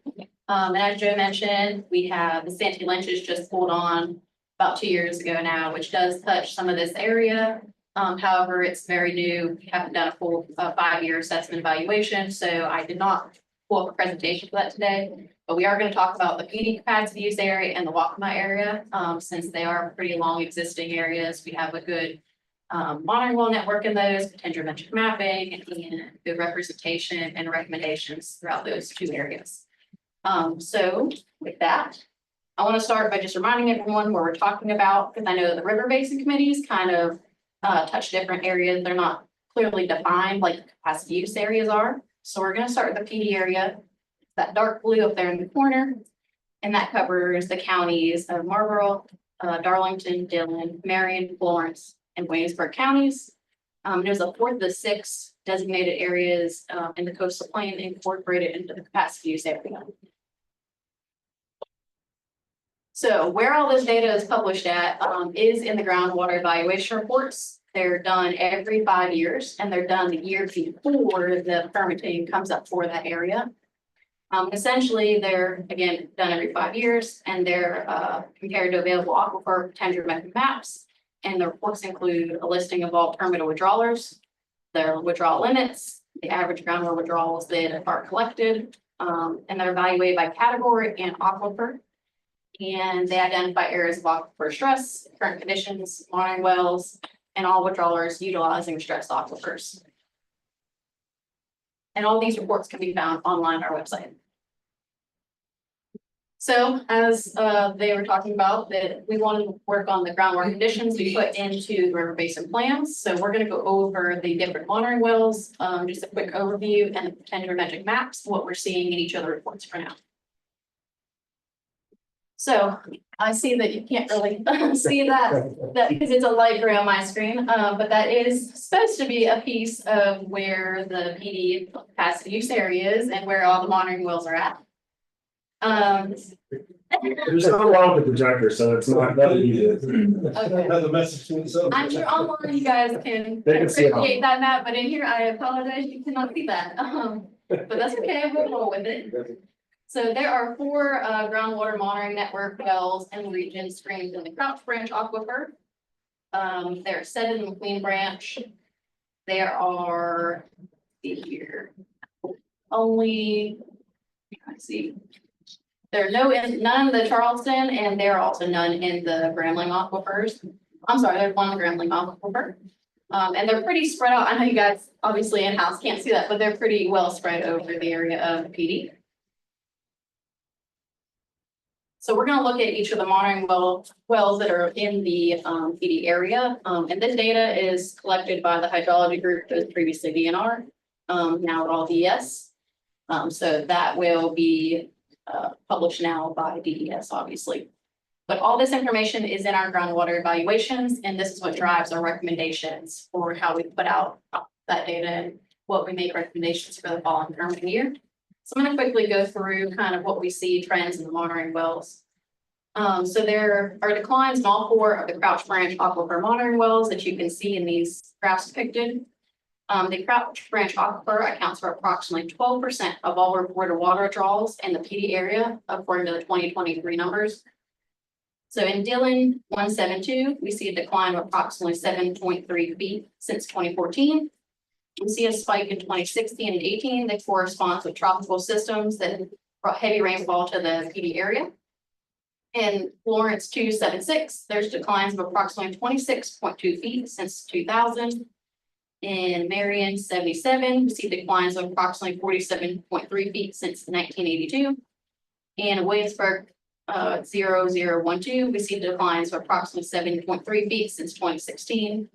[SPEAKER 19] And as Joe mentioned, we have the Santee Lynch's just pulled on about 2 years ago now, which does touch some of this area. However, it's very new. We haven't done a full 5-year assessment evaluation. So I did not pull up a presentation for that today. But we are going to talk about the PD capacity use area and the Waccamaw area, since they are pretty long existing areas. We have a good monitoring well network in those, potential metric mapping, and good representation and recommendations throughout those 2 areas. So with that, I want to start by just reminding everyone what we're talking about, because I know the river basin committees kind of touch different areas. They're not clearly defined like the capacity use areas are. So we're going to start with the PD area. That dark blue up there in the corner. And that covers the counties of Marlboro, Darlington, Dillon, Marion, Florence, and Waynesburg counties. There's a fourth of the 6 designated areas in the coastal plain incorporated into the capacity use area. So where all this data is published at is in the groundwater evaluation reports. They're done every 5 years, and they're done the year before the permitting comes up for that area. Essentially, they're again done every 5 years, and they're compared to available aquifer potential method maps. And the reports include a listing of all permitted withdrawals, their withdrawal limits, the average groundwater withdrawals that are collected, and they're evaluated by category and aquifer. And they identify areas of aquifer stress, current conditions, monitoring wells, and all withdrawals utilizing stressed aquifers. And all these reports can be found online on our website. So as they were talking about, that we want to work on the groundwater conditions we put into river basin plans. So we're going to go over the different monitoring wells, just a quick overview and the potential metric maps, what we're seeing in each of the reports for now. So I see that you can't really see that because it's a light gray on my screen, but that is supposed to be a piece of where the PD capacity use area is and where all the monitoring wells are at.
[SPEAKER 8] There's nothing wrong with the projector, so it's not that easy.
[SPEAKER 19] Okay. I'm sure online you guys can
[SPEAKER 8] They can see it all.
[SPEAKER 19] appreciate that map, but in here, I apologize, you cannot see that. But that's okay, we'll roll with it. So there are 4 groundwater monitoring network wells in the region screened in the Crouch Branch Aquifer. There are 7 in the McQueen Branch. There are, let's see here, only, let's see. There are none in the Charleston, and there are also none in the Grambling aquifers. I'm sorry, there's 1 Grambling aquifer. And they're pretty spread out. I know you guys obviously in-house can't see that, but they're pretty well spread over the area of the PD. So we're gonna look at each of the monitoring wells that are in the PD area. And this data is collected by the hydrology group that was previously DNR, now at all DES. So that will be published now by DES, obviously. But all this information is in our groundwater evaluations, and this is what drives our recommendations for how we put out that data and what we make recommendations for the following permitting year. So I'm going to quickly go through kind of what we see trends in the monitoring wells. So there are declines in all 4 of the Crouch Branch aquifer monitoring wells that you can see in these graphs depicted. The Crouch Branch aquifer accounts for approximately 12% of all reported water withdrawals in the PD area, according to the 2023 numbers. So in Dillon 172, we see a decline of approximately 7.3 feet since 2014. We see a spike in 2016 and 18 that corresponds with tropical systems that brought heavy rainfall to the PD area. In Florence 276, there's declines of approximately 26.2 feet since 2000. In Marion 77, we see declines of approximately 47.3 feet since 1982. And in Williamsburg 0012, we see declines of approximately 7.3 feet since 2016.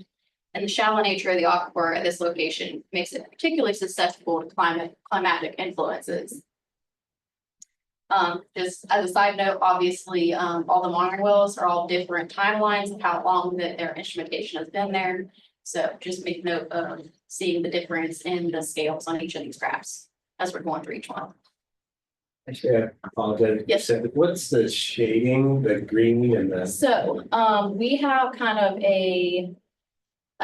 [SPEAKER 19] And the shallow nature of the aquifer at this location makes it particularly susceptible to climatic influences. Just as a side note, obviously, all the monitoring wells are all different timelines of how long that their instrumentation has been there. So just make note of seeing the difference in the scales on each of these graphs as we're going through each one.
[SPEAKER 5] Actually, I apologize.
[SPEAKER 19] Yes.
[SPEAKER 5] So what's the shading, the green and the?
[SPEAKER 19] So we have kind of a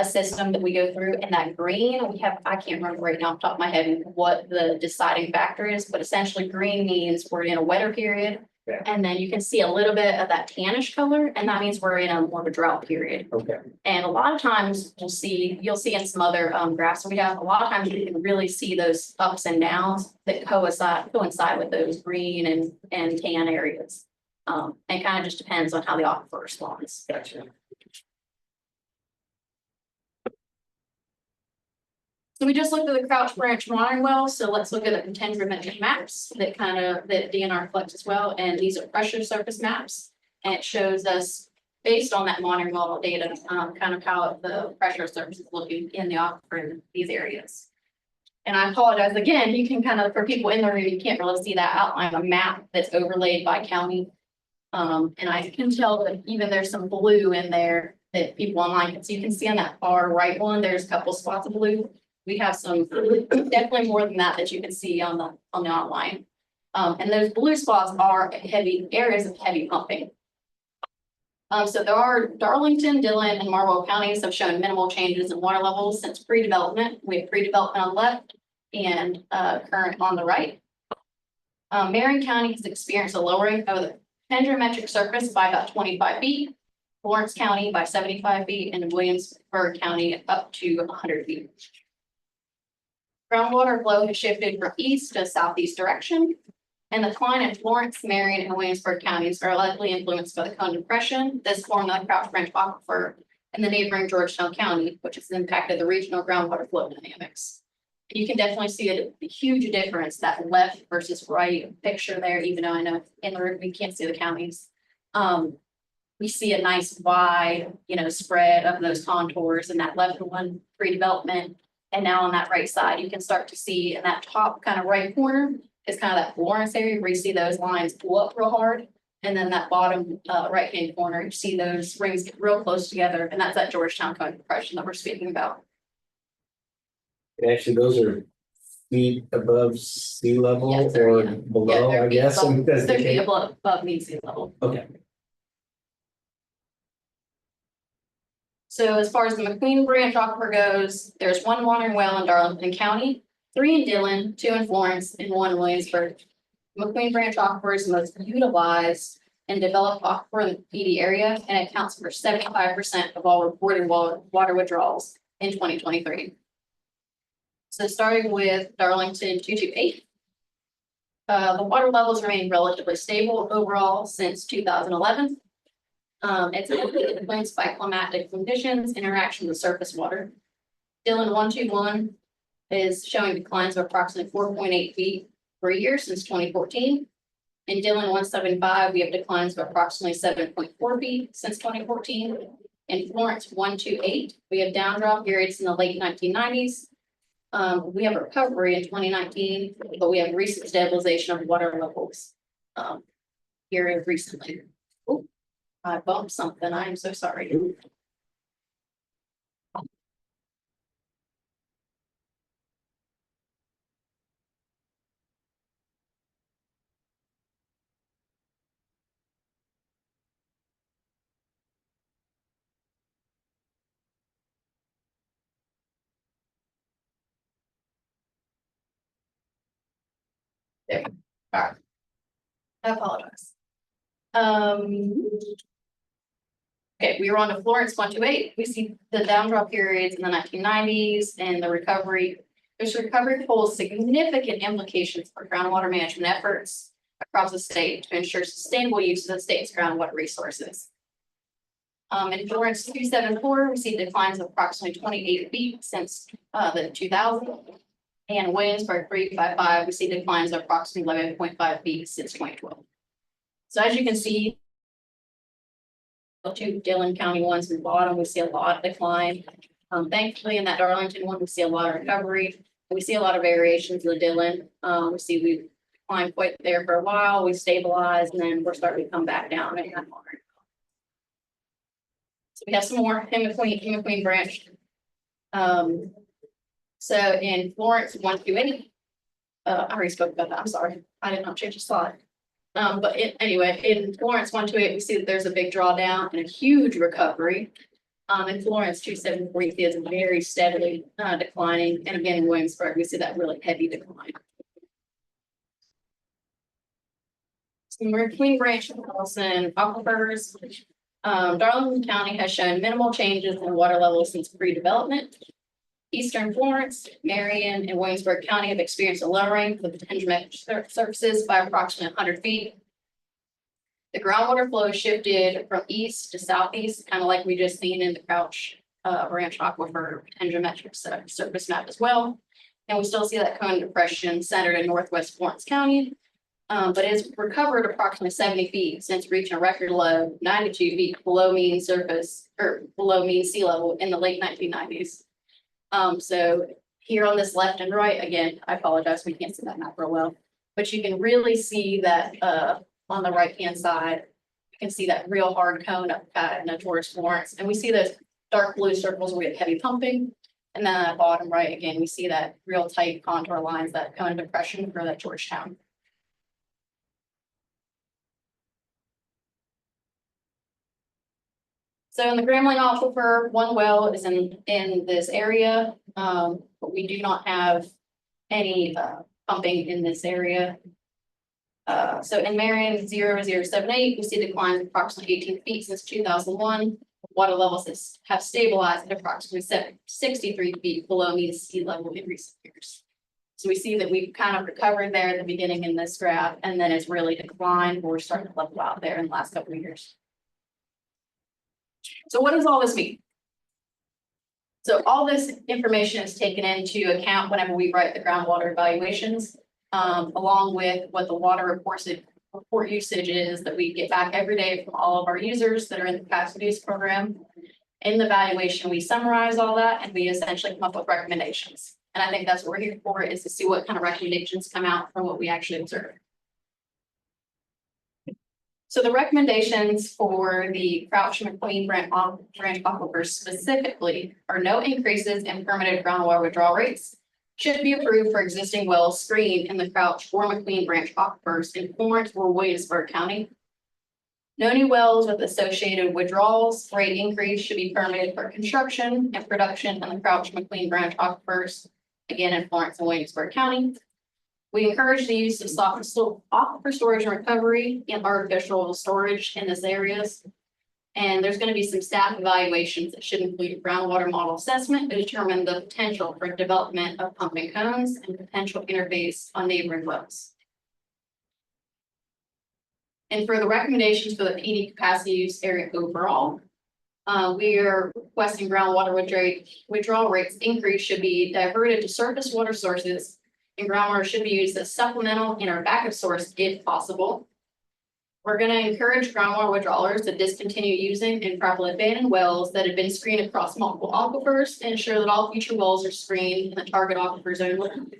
[SPEAKER 19] system that we go through, and that green, we have, I can't remember right now off the top of my head what the deciding factor is, but essentially green means we're in a wetter period.
[SPEAKER 5] Yeah.
[SPEAKER 19] And then you can see a little bit of that tannish color, and that means we're in a more of a drought period.
[SPEAKER 5] Okay.
[SPEAKER 19] And a lot of times you'll see in some other graphs we have, a lot of times you can really see those ups and downs that coincide with those green and tan areas. And kind of just depends on how the aquifer responds.
[SPEAKER 5] Gotcha.
[SPEAKER 19] So we just looked at the Crouch Branch monitoring wells, so let's look at the contendrometric maps that DNR collects as well, and these are pressure surface maps, and it shows us based on that monitoring well data, kind of how the pressure surface is looking in the aquifer in these areas. And I apologize again, you can kind of, for people in the room, you can't really see that outline, a map that's overlaid by county. And I can tell that even there's some blue in there that people online can see. You can see on that far right one, there's a couple spots of blue. We have some, definitely more than that you can see on the outline. And those blue spots are heavy areas of heavy pumping. So there are Darlington, Dillon, and Marlboro counties have shown minimal changes in water levels since pre-development. We have pre-development on the left and current on the right. Marion County has experienced a lowering of the pendrometric surface by about 25 feet, Florence County by 75 feet, and Williamsburg County up to 100 feet. Groundwater flow has shifted from east to southeast direction, and the decline in Florence, Marion, and Williamsburg counties are likely influenced by the cone depression. This formed the Crouch Branch Aquifer in the neighboring Georgetown County, which has impacted the regional groundwater flow dynamics. You can definitely see a huge difference, that left versus right picture there, even though I know in the room we can't see the counties. We see a nice wide, spread of those contours, and that left one pre-development. And now on that right side, you can start to see in that top kind of right corner is kind of that Florence area where you see those lines pull up real hard. And then that bottom right-hand corner, you see those rings get real close together, and that's that Georgetown cone depression that we're speaking about.
[SPEAKER 5] Actually, those are feet above sea level
[SPEAKER 19] Yes,
[SPEAKER 5] or
[SPEAKER 19] yeah.
[SPEAKER 5] below,
[SPEAKER 19] they're
[SPEAKER 5] I guess.
[SPEAKER 19] above-
[SPEAKER 5] and that's the
[SPEAKER 19] They're feet
[SPEAKER 5] case.
[SPEAKER 19] above mean sea level.
[SPEAKER 5] Okay.
[SPEAKER 19] So as far as the McQueen Branch Aquifer goes, there's one watering well in Darlington County, 3 in Dillon, 2 in Florence, and 1 in Williamsburg. McQueen Branch Aquifer is the most utilized and developed aquifer in the PD area, and it accounts for 75% of all reported water withdrawals in 2023. So starting with Darlington 228. The water levels remain relatively stable overall since 2011. It's influenced by climatic conditions, interaction with surface water. Dillon 121 is showing declines of approximately 4.8 feet per year since 2014. In Dillon 175, we have declines of approximately 7.4 feet since 2014. In Florence 128, we have down-drop periods in the late 1990s. We have a recovery in 2019, but we have recent stabilization of water levels here recently. Ooh, I bumped something. I am so sorry. There. All right. I apologize. Okay, we were on to Florence 128. We see the down-drop periods in the 1990s and the recovery. This recovery holds significant implications for groundwater management efforts across the state to ensure sustainable use of the state's groundwater resources. In Florence 274, we see declines of approximately 28 feet since the 2000. And Williamsburg 355, we see declines of approximately 11.5 feet since 2012. So as you can see, the 2 Dillon County ones in the bottom, we see a lot of decline. Thankfully, in that Darlington one, we see a lot of recovery. We see a lot of variations in the Dillon. We see we declined quite there for a while. We stabilized, and then we're starting to come back down. So we have some more in McQueen Branch. So in Florence 128, I already spoke about that. I'm sorry. I did not change the slide. But anyway, in Florence 128, we see that there's a big drawdown and a huge recovery. In Florence 274, you see it's very steadily declining. And again, in Williamsburg, we see that really heavy decline. So McQueen Branch and Wilson aquifers. Darlington County has shown minimal changes in water levels since pre-development. Eastern Florence, Marion, and Williamsburg County have experienced a lowering of the pendrometric surfaces by approximately 100 feet. The groundwater flow shifted from east to southeast, kind of like we just seen in the Crouch Branch Aquifer pendrometric surface map as well. And we still see that cone depression centered in northwest Florence County, but it's recovered approximately 70 feet since reaching a record low 92 feet below mean surface or below mean sea level in the late 1990s. So here on this left and right, again, I apologize, we can't see that map real well. But you can really see that on the right-hand side, you can see that real hard cone up towards Florence. And we see those dark blue circles where we have heavy pumping. And then at the bottom right, again, we see that real tight contour lines, that cone of depression for that Georgetown. So in the Grambling Aquifer, one well is in this area, but we do not have any pumping in this area. So in Marion 0078, we see declines of approximately 18 feet since 2001. Water levels have stabilized at approximately 63 feet below mean sea level in recent years. So we see that we've kind of recovered there at the beginning in this graph, and then it's really declined. We're starting to level out there in the last couple of years. So what does all this mean? So all this information is taken into account whenever we write the groundwater evaluations, along with what the water report usage is that we get back every day from all of our users that are in the capacity use program. In the evaluation, we summarize all that and we essentially come up with recommendations. And I think that's what we're here for, is to see what kind of recommendations come out from what we actually observe. So the recommendations for the Crouch McQueen branch aquifers specifically are no increases in permitted groundwater withdrawal rates, should be approved for existing wells screened in the Crouch or McQueen branch aquifers in Florence or Williamsburg County. No new wells with associated withdrawals rate increase should be permitted for construction and production in the Crouch McQueen branch aquifers, again in Florence and Williamsburg County. We encourage the use of aquifer storage and recovery and artificial storage in these areas. And there's going to be some staff evaluations that should include a groundwater model assessment to determine the potential for development of pumping cones and potential interface on neighboring wells. And for the recommendations for the PD capacity use area overall, we are requesting groundwater withdrawal rates increase should be diverted to surface water sources, and groundwater should be used as supplemental in our backup source if possible. We're going to encourage groundwater withdrawals to discontinue using and properly abandoned wells that have been screened across multiple aquifers and ensure that all future wells are screened in the target aquifer zone.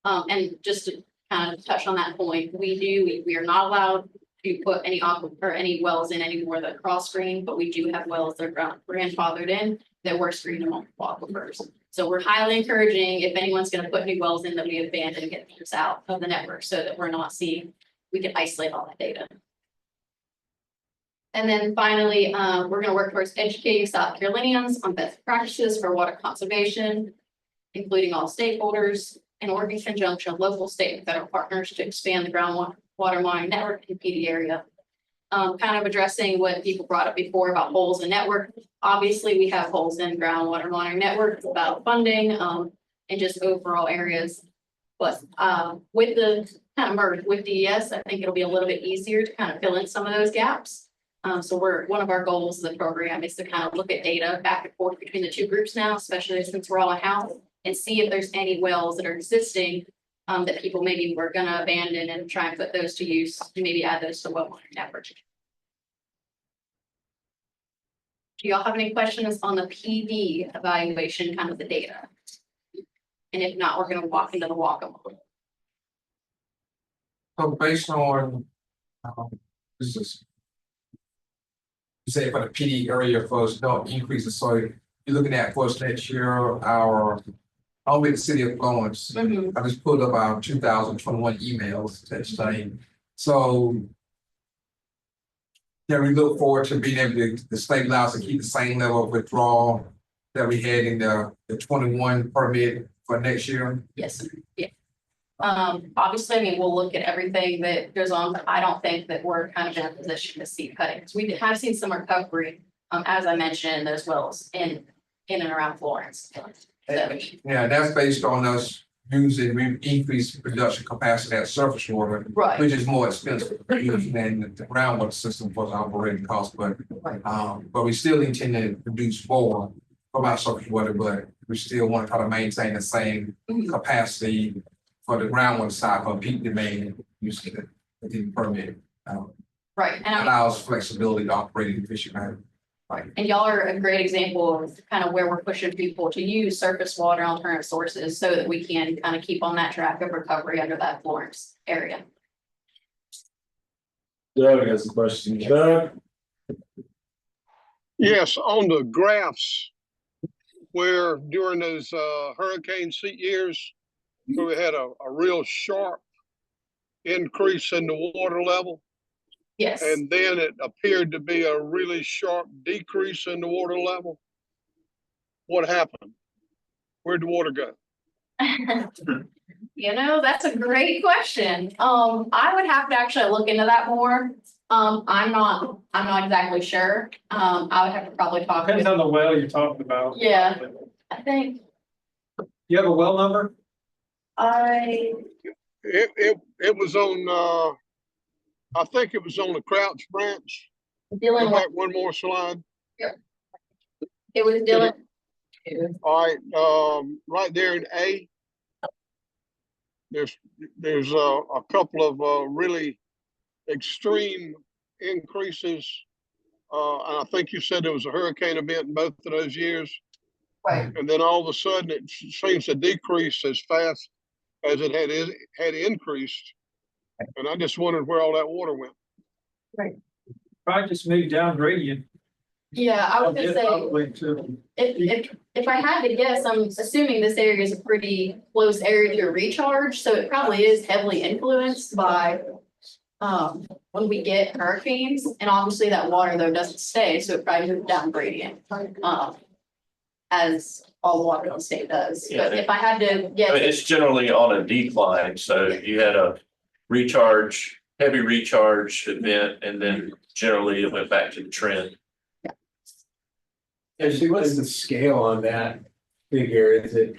[SPEAKER 19] And just to kind of touch on that point, we are not allowed to put any aquifer or any wells in anymore that cross screen, but we do have wells that are grandfathered in that were screened in multiple aquifers. So we're highly encouraging, if anyone's going to put new wells in, that we abandon and get those out of the network so that we're not seeing, we can isolate all that data. And then finally, we're going to work towards educating South Carolinians on best practices for water conservation, including all stakeholders, and working in conjunction with local, state, and federal partners to expand the groundwater monitoring network in the PD area. Kind of addressing what people brought up before about holes in network. Obviously, we have holes in groundwater monitoring network. It's about funding and just overall areas. But with the kind of merge with DES, I think it'll be a little bit easier to kind of fill in some of those gaps. So one of our goals of the program is to kind of look at data back and forth between the two groups now, especially since we're all in-house, and see if there's any wells that are existing that people maybe were going to abandon and try and put those to use and maybe add those to well monitoring network. Do y'all have any questions on the PD evaluation, kind of the data? And if not, we're going to walk into the walk-along.
[SPEAKER 13] So based on, this is, you say for the PD area for us, no increases. So you're looking at for us next year, only the city of Florence. I just pulled up our 2021 emails that's saying. So can we look forward to being able to stabilize and keep the same level of withdrawal that we had in the 21 permit for next year?
[SPEAKER 19] Yes, yeah. Obviously, I mean, we'll look at everything that goes on, but I don't think that we're kind of in a position to see cuttings. We have seen some recovery, as I mentioned, as well as in and around Florence. So,
[SPEAKER 13] yeah, that's based on us using, we increased production capacity at surface water,
[SPEAKER 19] right,
[SPEAKER 13] which is more expensive than the groundwater system for the operating cost. But we still intend to produce more from our surface water, but we still want to try to maintain the same capacity for the groundwater side for peak demand using the permit.
[SPEAKER 19] Right, and
[SPEAKER 13] allows flexibility to operate in efficient manner.
[SPEAKER 19] And y'all are a great example of kind of where we're pushing people to use surface water and alternative sources so that we can kind of keep on that track of recovery under that Florence area.
[SPEAKER 2] Doug has a question. Doug?
[SPEAKER 16] Yes, on the graphs where during those hurricane seat years, where we had a real sharp increase in the water level.
[SPEAKER 19] Yes.
[SPEAKER 16] And then it appeared to be a really sharp decrease in the water level. What happened? Where'd the water go?
[SPEAKER 19] You know, that's a great question. I would have to actually look into that more. I'm not exactly sure. I would have to probably talk.
[SPEAKER 9] Depends on the well you're talking about.
[SPEAKER 19] Yeah, I think.
[SPEAKER 9] You have a well number?
[SPEAKER 16] It was on I think it was on the Crouch branch.
[SPEAKER 19] Dylan,
[SPEAKER 16] go back one more slide.
[SPEAKER 19] Yep. It was Dylan.
[SPEAKER 16] All right, right there in A. There's a couple of really extreme increases. And I think you said there was a hurricane event in both of those years.
[SPEAKER 19] Right.
[SPEAKER 16] And then all of a sudden it seems to decrease as fast as it had increased. And I just wondered where all that water went.
[SPEAKER 19] Right.
[SPEAKER 9] Probably just moved down gradient.
[SPEAKER 19] Yeah, I was gonna say,
[SPEAKER 9] Probably too.
[SPEAKER 19] if I had to guess, I'm assuming this area is a pretty close area to a recharge, so it probably is heavily influenced by when we get hurricanes, and obviously that water though doesn't stay, so it probably moves down gradient. As all water in the state does,
[SPEAKER 17] Yeah.
[SPEAKER 19] but if I had to guess.
[SPEAKER 17] I mean, it's generally on a decline, so you had a recharge, heavy recharge event, and then generally it went back to the trend.
[SPEAKER 5] And see, what's the scale on that figure? Is it?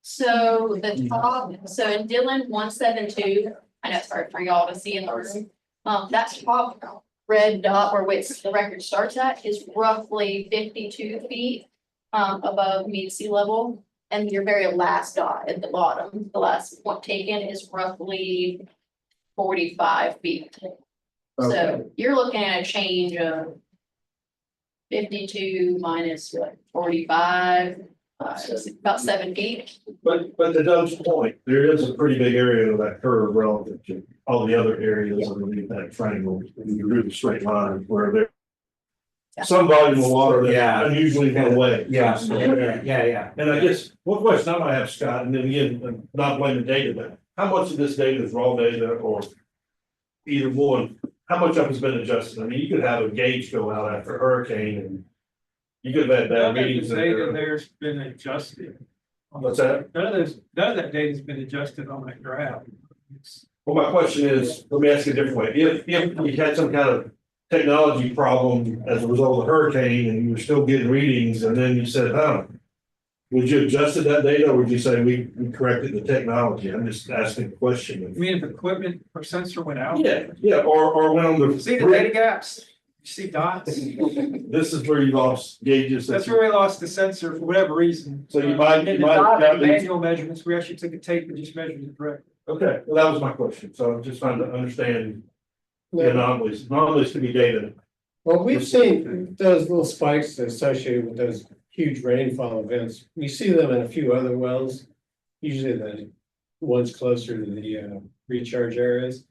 [SPEAKER 19] So the top, so in Dillon 172, I know it's hard for y'all to see in the room. That top red dot where the record starts at is roughly 52 feet above mean sea level. And your very last dot at the bottom, the last one taken, is roughly 45 feet.
[SPEAKER 5] Okay.
[SPEAKER 19] So you're looking at a change of 52 minus what, 45, about 7 feet.
[SPEAKER 2] But to Doug's point, there is a pretty big area of that curve relative to all the other areas underneath that triangle. When you drew the straight line where there. Some volume of water that unusually went away.
[SPEAKER 5] Yeah.
[SPEAKER 2] And I guess one question I might have, Scott, and then again, not blaming data, but how much of this data is raw data or either one? How much of it's been adjusted? I mean, you could have a gauge go out after a hurricane and you could have had bad readings.
[SPEAKER 9] The data there's been adjusted.
[SPEAKER 2] What's that?
[SPEAKER 9] None of that data's been adjusted on that graph.
[SPEAKER 2] Well, my question is, let me ask you a different way. If you had some kind of technology problem as a result of the hurricane and you were still getting readings and then you said, oh, would you adjusted that data or would you say we corrected the technology? I'm just asking a question.
[SPEAKER 9] You mean if equipment or sensor went out?
[SPEAKER 2] Yeah, or went on the.
[SPEAKER 9] See the data gaps? You see dots?
[SPEAKER 2] This is where you lost gauges.
[SPEAKER 9] That's where we lost the sensor for whatever reason.
[SPEAKER 2] So you might.
[SPEAKER 9] In the dot manual measurements, we actually took a tape and just measured it correctly.
[SPEAKER 2] Okay, well, that was my question. So I'm just trying to understand the anomalies. Anomalies to be data.
[SPEAKER 20] Well, we've seen those little spikes associated with those huge rainfall events. We see them in a few other wells, usually the ones closer to the recharge areas.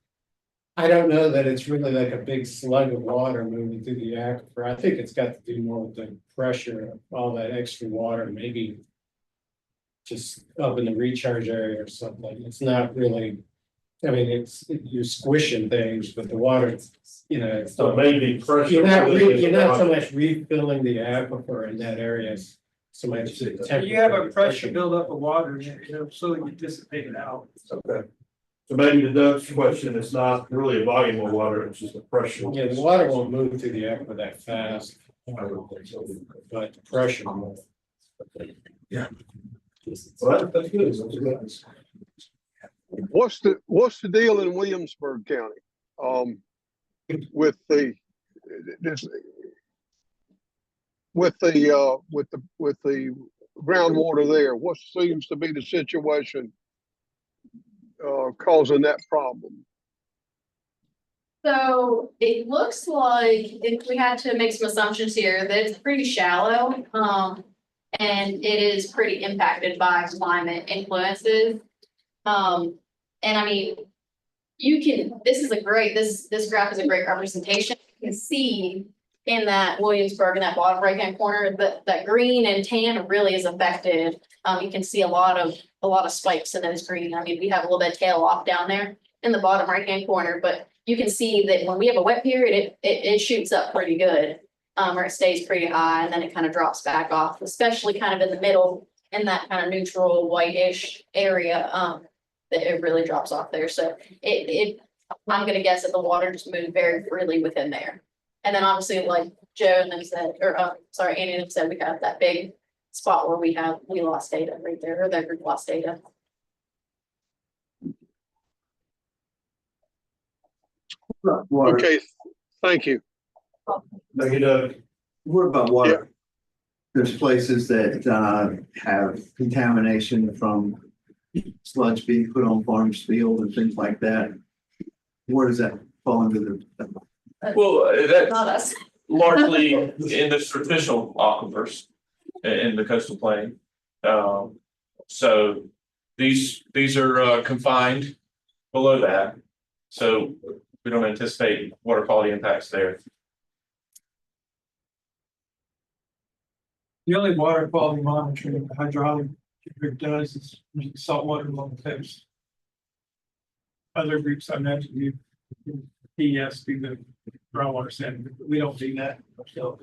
[SPEAKER 20] I don't know that it's really like a big slug of water moving through the aquifer. I think it's got to do more with the pressure of all that extra water, maybe just up in the recharge area or something. It's not really, I mean, you're squishing things, but the water, you know, it's
[SPEAKER 2] So maybe pressure.
[SPEAKER 20] you're not so much refilling the aquifer in that area. So much.
[SPEAKER 9] You have a pressure buildup of water, and it'll slowly get dissipated out.
[SPEAKER 2] Okay. So maybe to Doug's question, it's not really a volume of water, it's just a pressure.
[SPEAKER 20] Yeah, the water won't move through the aquifer that fast. But the pressure will.
[SPEAKER 2] Yeah. Well, that's good. That's good.
[SPEAKER 16] What's the deal in Williamsburg County? With the groundwater there, what seems to be the situation causing that problem?
[SPEAKER 19] So it looks like if we had to make some assumptions here, that it's pretty shallow, and it is pretty impacted by climate influences. And I mean, this is this graph is a great representation. You can see in that Williamsburg, in that bottom right-hand corner, that green and tan really is affected. You can see a lot of spikes in those green. I mean, we have a little bit of tail off down there in the bottom right-hand corner, but you can see that when we have a wet period, it shoots up pretty good, or it stays pretty high, and then it kind of drops back off, especially kind of in the middle, in that kind of neutral whitish area, that it really drops off there. So I'm gonna guess that the water just moved very freely within there. And then obviously, like Joe and them said, Andy and them said, we got that big spot where we lost data right there, or that group lost data.
[SPEAKER 16] Okay, thank you.
[SPEAKER 12] What about water? There's places that have contamination from sludge being put on farms field and things like that. Where does that fall under the?
[SPEAKER 17] Well,
[SPEAKER 19] Not
[SPEAKER 17] that's
[SPEAKER 19] us.
[SPEAKER 17] largely in the traditional aquifers in the coastal plain. So these are confined below that. So we don't anticipate water quality impacts there.
[SPEAKER 9] The only water quality monitoring the hydraulic group does is saltwater along the coast. Other groups I mentioned, PES do the groundwater center, but we don't do that ourselves.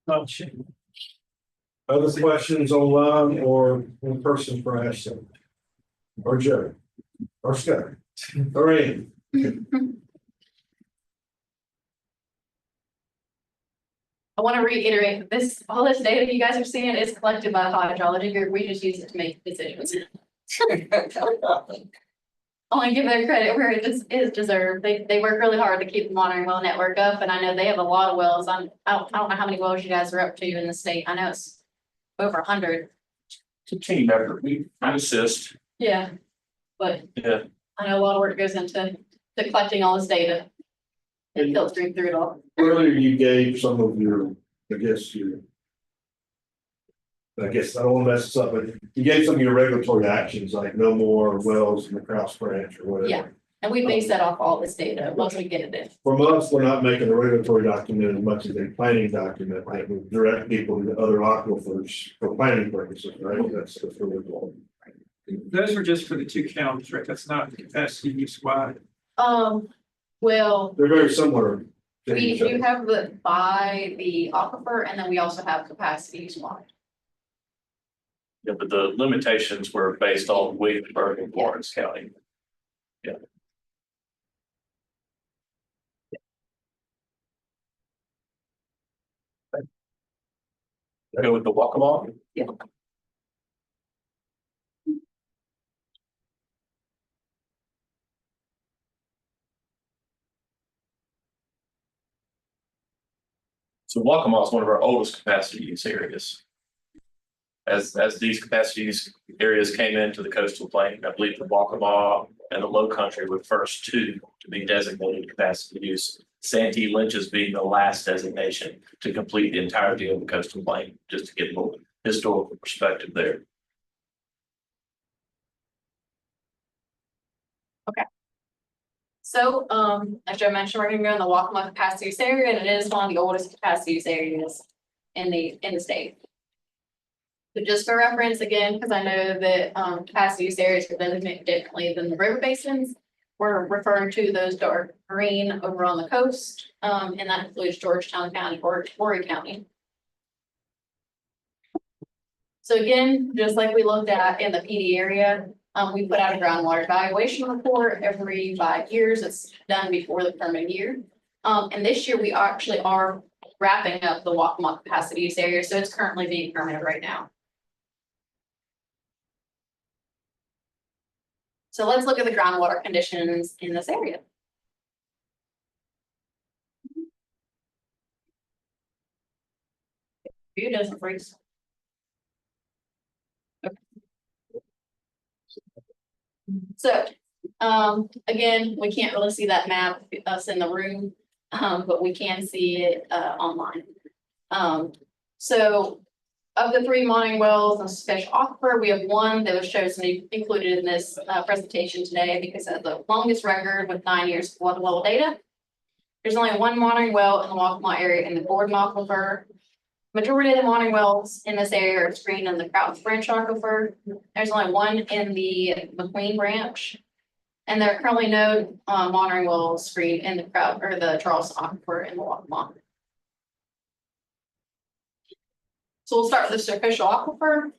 [SPEAKER 9] Not sure.
[SPEAKER 2] Other questions online or in person for Ashton? Or Joe? Or Scott? Or Andy?
[SPEAKER 19] I want to reiterate all this data you guys are seeing is collected by the hydrology group. We just use it to make decisions. I want to give their credit where it is deserved. They work really hard to keep the monitoring well network up, and I know they have a lot of wells. I don't know how many wells you guys are up to in the state. I know it's over 100.
[SPEAKER 17] It's a team effort. We assist.
[SPEAKER 19] Yeah, but
[SPEAKER 17] Yeah.
[SPEAKER 19] I know a lot of work goes into collecting all this data and filtering through it all.
[SPEAKER 2] Earlier you gave some of your, I guess I don't want to mess this up, but you gave some of your regulatory actions, like no more wells in the Crouse Branch or whatever.
[SPEAKER 19] Yeah, and we base that off all this data once we get it in.
[SPEAKER 2] From us, we're not making a regulatory document as much as a planning document, like we direct people to other aquifers for planning purposes, right? That's really cool.
[SPEAKER 9] Those were just for the two counties, right? That's not the capacity use wide.
[SPEAKER 19] Well,
[SPEAKER 2] They're very similar. to
[SPEAKER 19] we
[SPEAKER 2] each
[SPEAKER 19] do
[SPEAKER 2] other.
[SPEAKER 19] have by the aquifer, and then we also have capacity use wide.
[SPEAKER 17] Yeah, but the limitations were based on Williamsburg and Florence County. Yeah. Go with the Waccamaw?
[SPEAKER 19] Yeah.
[SPEAKER 17] So Waccamaw is one of our oldest capacity use areas. As these capacity use areas came into the coastal plain, I believe the Waccamaw and the Low Country were the first two to be designated capacity use. Santee Lynch's being the last designation to complete the entirety of the coastal plain, just to get a little historical perspective there.
[SPEAKER 19] Okay. So, as Joe mentioned, we're gonna go in the Waccamaw capacity use area, and it is one of the oldest capacity use areas in the state. So just for reference, again, because I know that capacity use areas are designated differently than the river basins. We're referring to those dark green over on the coast, and that includes Georgetown County or Horry County. So again, just like we looked at in the PD area, we put out a groundwater evaluation report every 5 years. It's done before the permit year. And this year we actually are wrapping up the Waccamaw capacity use area, so it's currently being permitted right now. So let's look at the groundwater conditions in this area. View doesn't freeze. Okay. So, again, we can't really see that map, us in the room, but we can see it, online. So of the 3 monitoring wells and special aquifer, we have one that was chosen to be included in this, presentation today because of the longest record with 9 years of water level data. There's only one monitoring well in the Waccamaw area in the Gordon Aquifer. Majority of the monitoring wells in this area are screened in the Crouch Branch Aquifer. There's only one in the McQueen Branch. And there are currently no monitoring wells screened in the Crouch or the Charleston Aquifer in the Waccamaw. So we'll start with the superficial aquifer.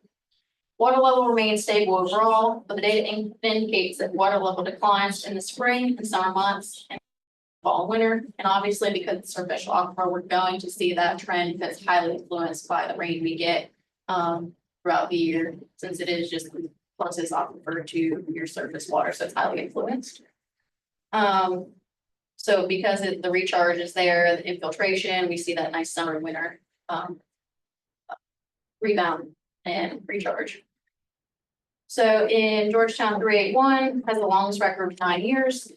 [SPEAKER 19] Water level remains stable overall, but the data indicates that water level declines in the spring and summer months and fall and winter. And obviously, because it's superficial aquifer, we're going to see that trend that's highly influenced by the rain we get throughout the year, since it is just the closest aquifer to your surface water, so it's highly influenced. So because the recharge is there, the infiltration, we see that nice summer and winter rebound and recharge. So in Georgetown 381 has the longest record of 9 years.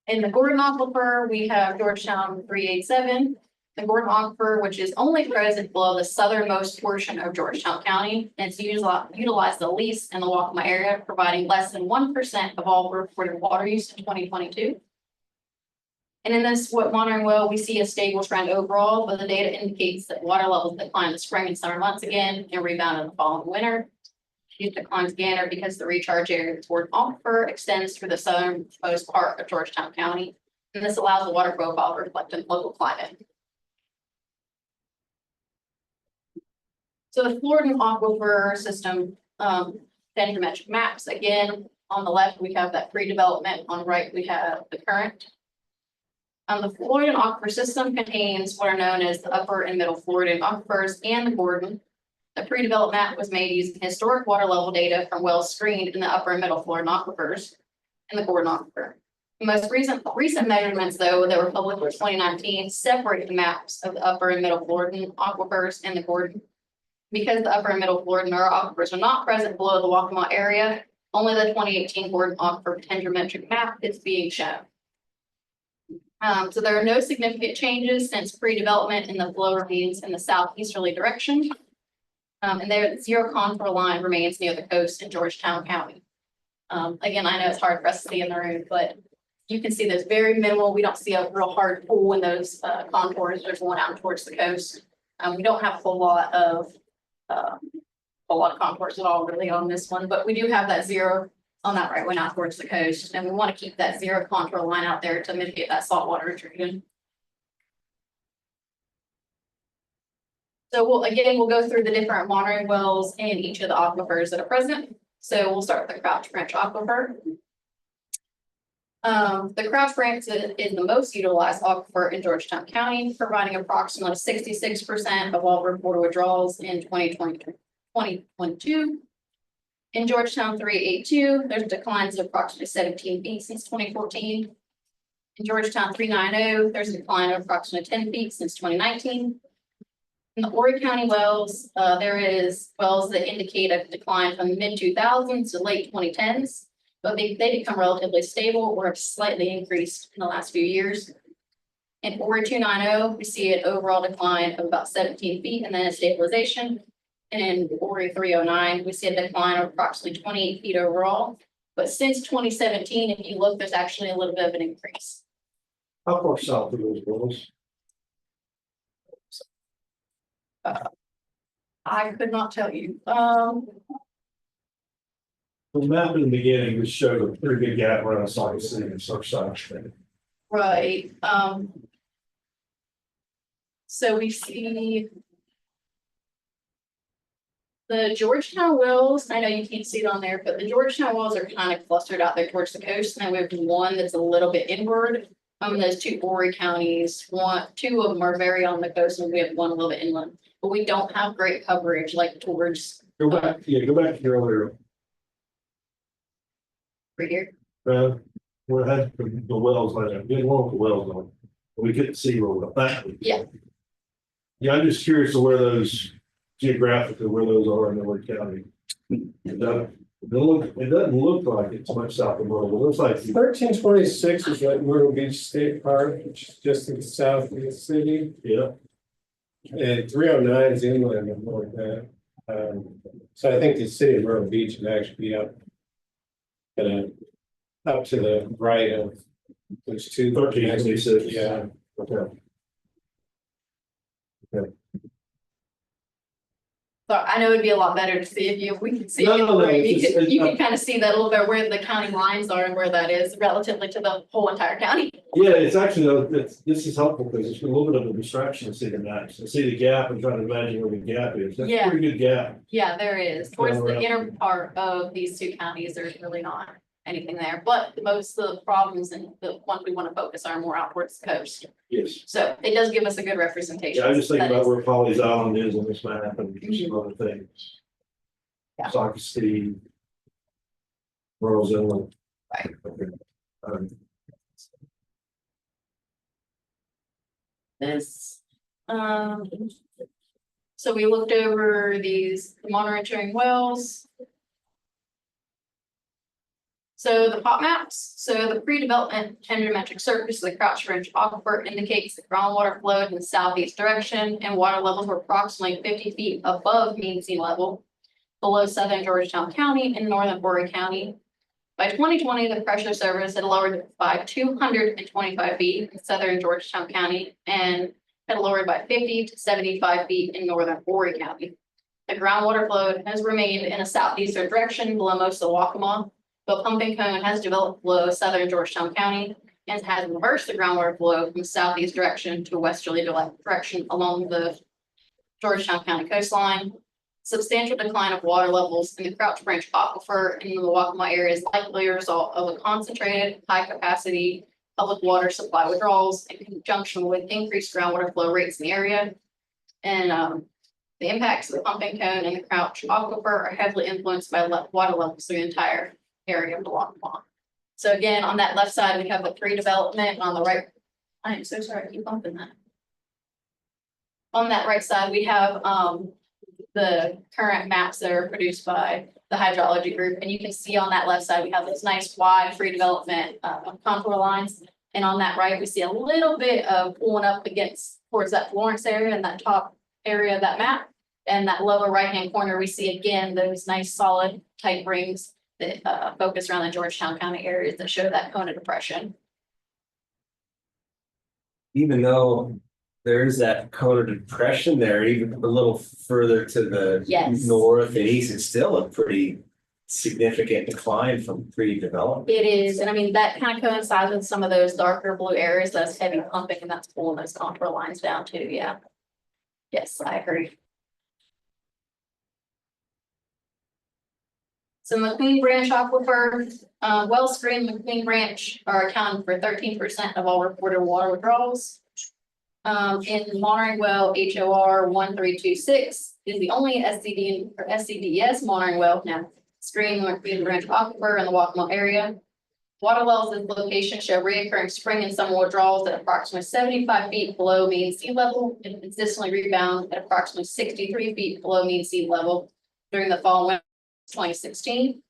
[SPEAKER 19] In the Gordon Aquifer, we have Georgetown 387. The Gordon Aquifer, which is only present below the southernmost portion of Georgetown County, and it's utilized the least in the Waccamaw area, providing less than 1% of all reported water use in 2022. And in this monitoring well, we see a stable trend overall, but the data indicates that water levels decline in the spring and summer months again and rebound in the fall and winter. These declines again are because the recharge area toward aquifer extends through the southernmost part of Georgetown County, and this allows the water profile to reflect the local climate. So the Floridan aquifer system dendrometric maps, again, on the left, we have that pre-development, on the right, we have the current. The Floridan aquifer system contains what are known as the upper and middle Floridan aquifers and the Gordon. The pre-developed map was made using historic water level data from wells screened in the upper and middle Floridan aquifers and the Gordon aquifer. The most recent measurements, though, that were published in 2019 separate the maps of the upper and middle Floridan aquifers and the Gordon. Because the upper and middle Floridan aquifers are not present below the Waccamaw area, only the 2018 Gordon aquifer dendrometric map is being shown. So there are no significant changes since pre-development, and the flow remains in the southeasterly direction. And there, the zero contour line remains near the coast in Georgetown County. Again, I know it's hard for us to see in the room, but you can see there's very minimal. We don't see a real hard pull in those contours. There's one out towards the coast. We don't have a whole lot of contours at all really on this one, but we do have that zero on that right one out towards the coast, and we want to keep that zero contour line out there to mitigate that saltwater intrusion. So we'll go through the different monitoring wells in each of the aquifers that are present. So we'll start with the Crouch Branch aquifer. The Crouch Branch is the most utilized aquifer in Georgetown County, providing approximately 66% of all reported withdrawals in 2022. In Georgetown 382, there's declines of approximately 17 feet since 2014. In Georgetown 390, there's a decline of approximately 10 feet since 2019. In the Horry County wells, there is wells that indicate a decline from the mid-2000s to late 2010s, but they become relatively stable or have slightly increased in the last few years. In Horry 290, we see an overall decline of about 17 feet and then a stabilization. And in Horry 309, we see a decline of approximately 28 feet overall. But since 2017, if you look, there's actually a little bit of an increase.
[SPEAKER 2] How far south are those wells?
[SPEAKER 19] I could not tell you.
[SPEAKER 2] The map in the beginning just showed a pretty big gap around Salt City and Surfside.
[SPEAKER 19] Right. So we see the Georgetown wells. I know you can't see it on there, but the Georgetown wells are kind of clustered out there towards the coast. And we have one that's a little bit inward. Those two Horry counties, two of them are very on the coast, and we have one a little bit inland. But we don't have great coverage like towards.
[SPEAKER 2] Go back to your earlier.
[SPEAKER 19] Right here.
[SPEAKER 2] Where it had the wells, like I did one with the wells on. We couldn't see where we're back.
[SPEAKER 19] Yeah.
[SPEAKER 2] Yeah, I'm just curious of where those geographically, where those are in the Horry County. It doesn't look like it's much south of Myrtle, it looks like.
[SPEAKER 20] 1326 is like Myrtle Beach State Park, which is just in the south of the city.
[SPEAKER 2] Yeah.
[SPEAKER 20] And 309 is inland and like that. So I think the city of Myrtle Beach would actually be up. Up to the right of those two.
[SPEAKER 2] 1326.
[SPEAKER 20] Yeah.
[SPEAKER 2] Okay.
[SPEAKER 19] So I know it'd be a lot better to see if we could see.
[SPEAKER 2] No,
[SPEAKER 19] it,
[SPEAKER 2] no,
[SPEAKER 19] where
[SPEAKER 2] it's
[SPEAKER 19] you
[SPEAKER 2] just-
[SPEAKER 19] could, you can kind of see that a little bit where the county lines are and where that is relatively to the whole entire county.
[SPEAKER 2] Yeah, it's actually, this is helpful because it's a little bit of a distraction to see the maps, to see the gap and try to imagine where the gap is. That's a
[SPEAKER 19] Yeah.
[SPEAKER 2] pretty good gap.
[SPEAKER 19] Yeah, there is. Towards the
[SPEAKER 2] Yeah.
[SPEAKER 19] inner part of these two counties, there's really not anything there, but most of the problems and the ones we want to focus on are more outwards the coast.
[SPEAKER 2] Yes.
[SPEAKER 19] So it does give us a good representation.
[SPEAKER 2] Yeah, I just think
[SPEAKER 19] That
[SPEAKER 2] about
[SPEAKER 19] is-
[SPEAKER 2] where Polly's Island is on this map and some other things.
[SPEAKER 19] Yeah.
[SPEAKER 2] Soccer City. World's Inland.
[SPEAKER 19] Right.
[SPEAKER 2] Okay.
[SPEAKER 19] This, so we looked over these monitoring wells. So the pot maps, so the pre-development tendrometric surface of the Crouch Range aquifer indicates the groundwater flowed in the southeast direction and water levels were approximately 50 feet above mean sea level below southern Georgetown County and northern Horry County. By 2020, the pressure surface had lowered by 225 feet in southern Georgetown County and had lowered by 50 to 75 feet in northern Horry County. The groundwater flow has remained in a southeastern direction below most of the Waccamaw. The pumping cone has developed below southern Georgetown County and has reversed the groundwater flow from southeast direction to westerly direction along the Georgetown County coastline. Substantial decline of water levels in the Crouch Branch aquifer in the Waccamaw area is likely a result of a concentrated, high-capacity public water supply withdrawals in conjunction with increased groundwater flow rates in the area. And the impacts of the pumping cone and the Crouch aquifer are heavily influenced by water levels through the entire area of the Waccamaw. So again, on that left side, we have the pre-development. On the right, I am so sorry, I keep bumping that. On that right side, we have the current maps that are produced by the hydrology group. And you can see on that left side, we have this nice wide pre-development contour lines. And on that right, we see a little bit of pulling up against towards that Florence area and that top area of that map. And that lower right-hand corner, we see again, those nice solid tight rings that focus around the Georgetown County areas that show that cone of depression.
[SPEAKER 5] Even though there's that cone of depression there, even a little further to the
[SPEAKER 19] Yes.
[SPEAKER 5] north and east, it's still a pretty significant decline from pre-development.
[SPEAKER 19] It is, and I mean, that kind of coincides with some of those darker blue areas, that's heavy pumping, and that's pulling those contour lines down too, yeah. Yes, I agree. So McQueen Branch aquifer, Wellspring, McQueen Branch are accounting for 13% of all reported water withdrawals. In monitoring well HOR 1326 is the only SCD or SCDS monitoring well now screening the McQueen Branch aquifer in the Waccamaw area. Water levels at the location show reoccurring spring and summer withdrawals at approximately 75 feet below mean sea level and consistently rebound at approximately 63 feet below mean sea level during the fall and winter of 2016.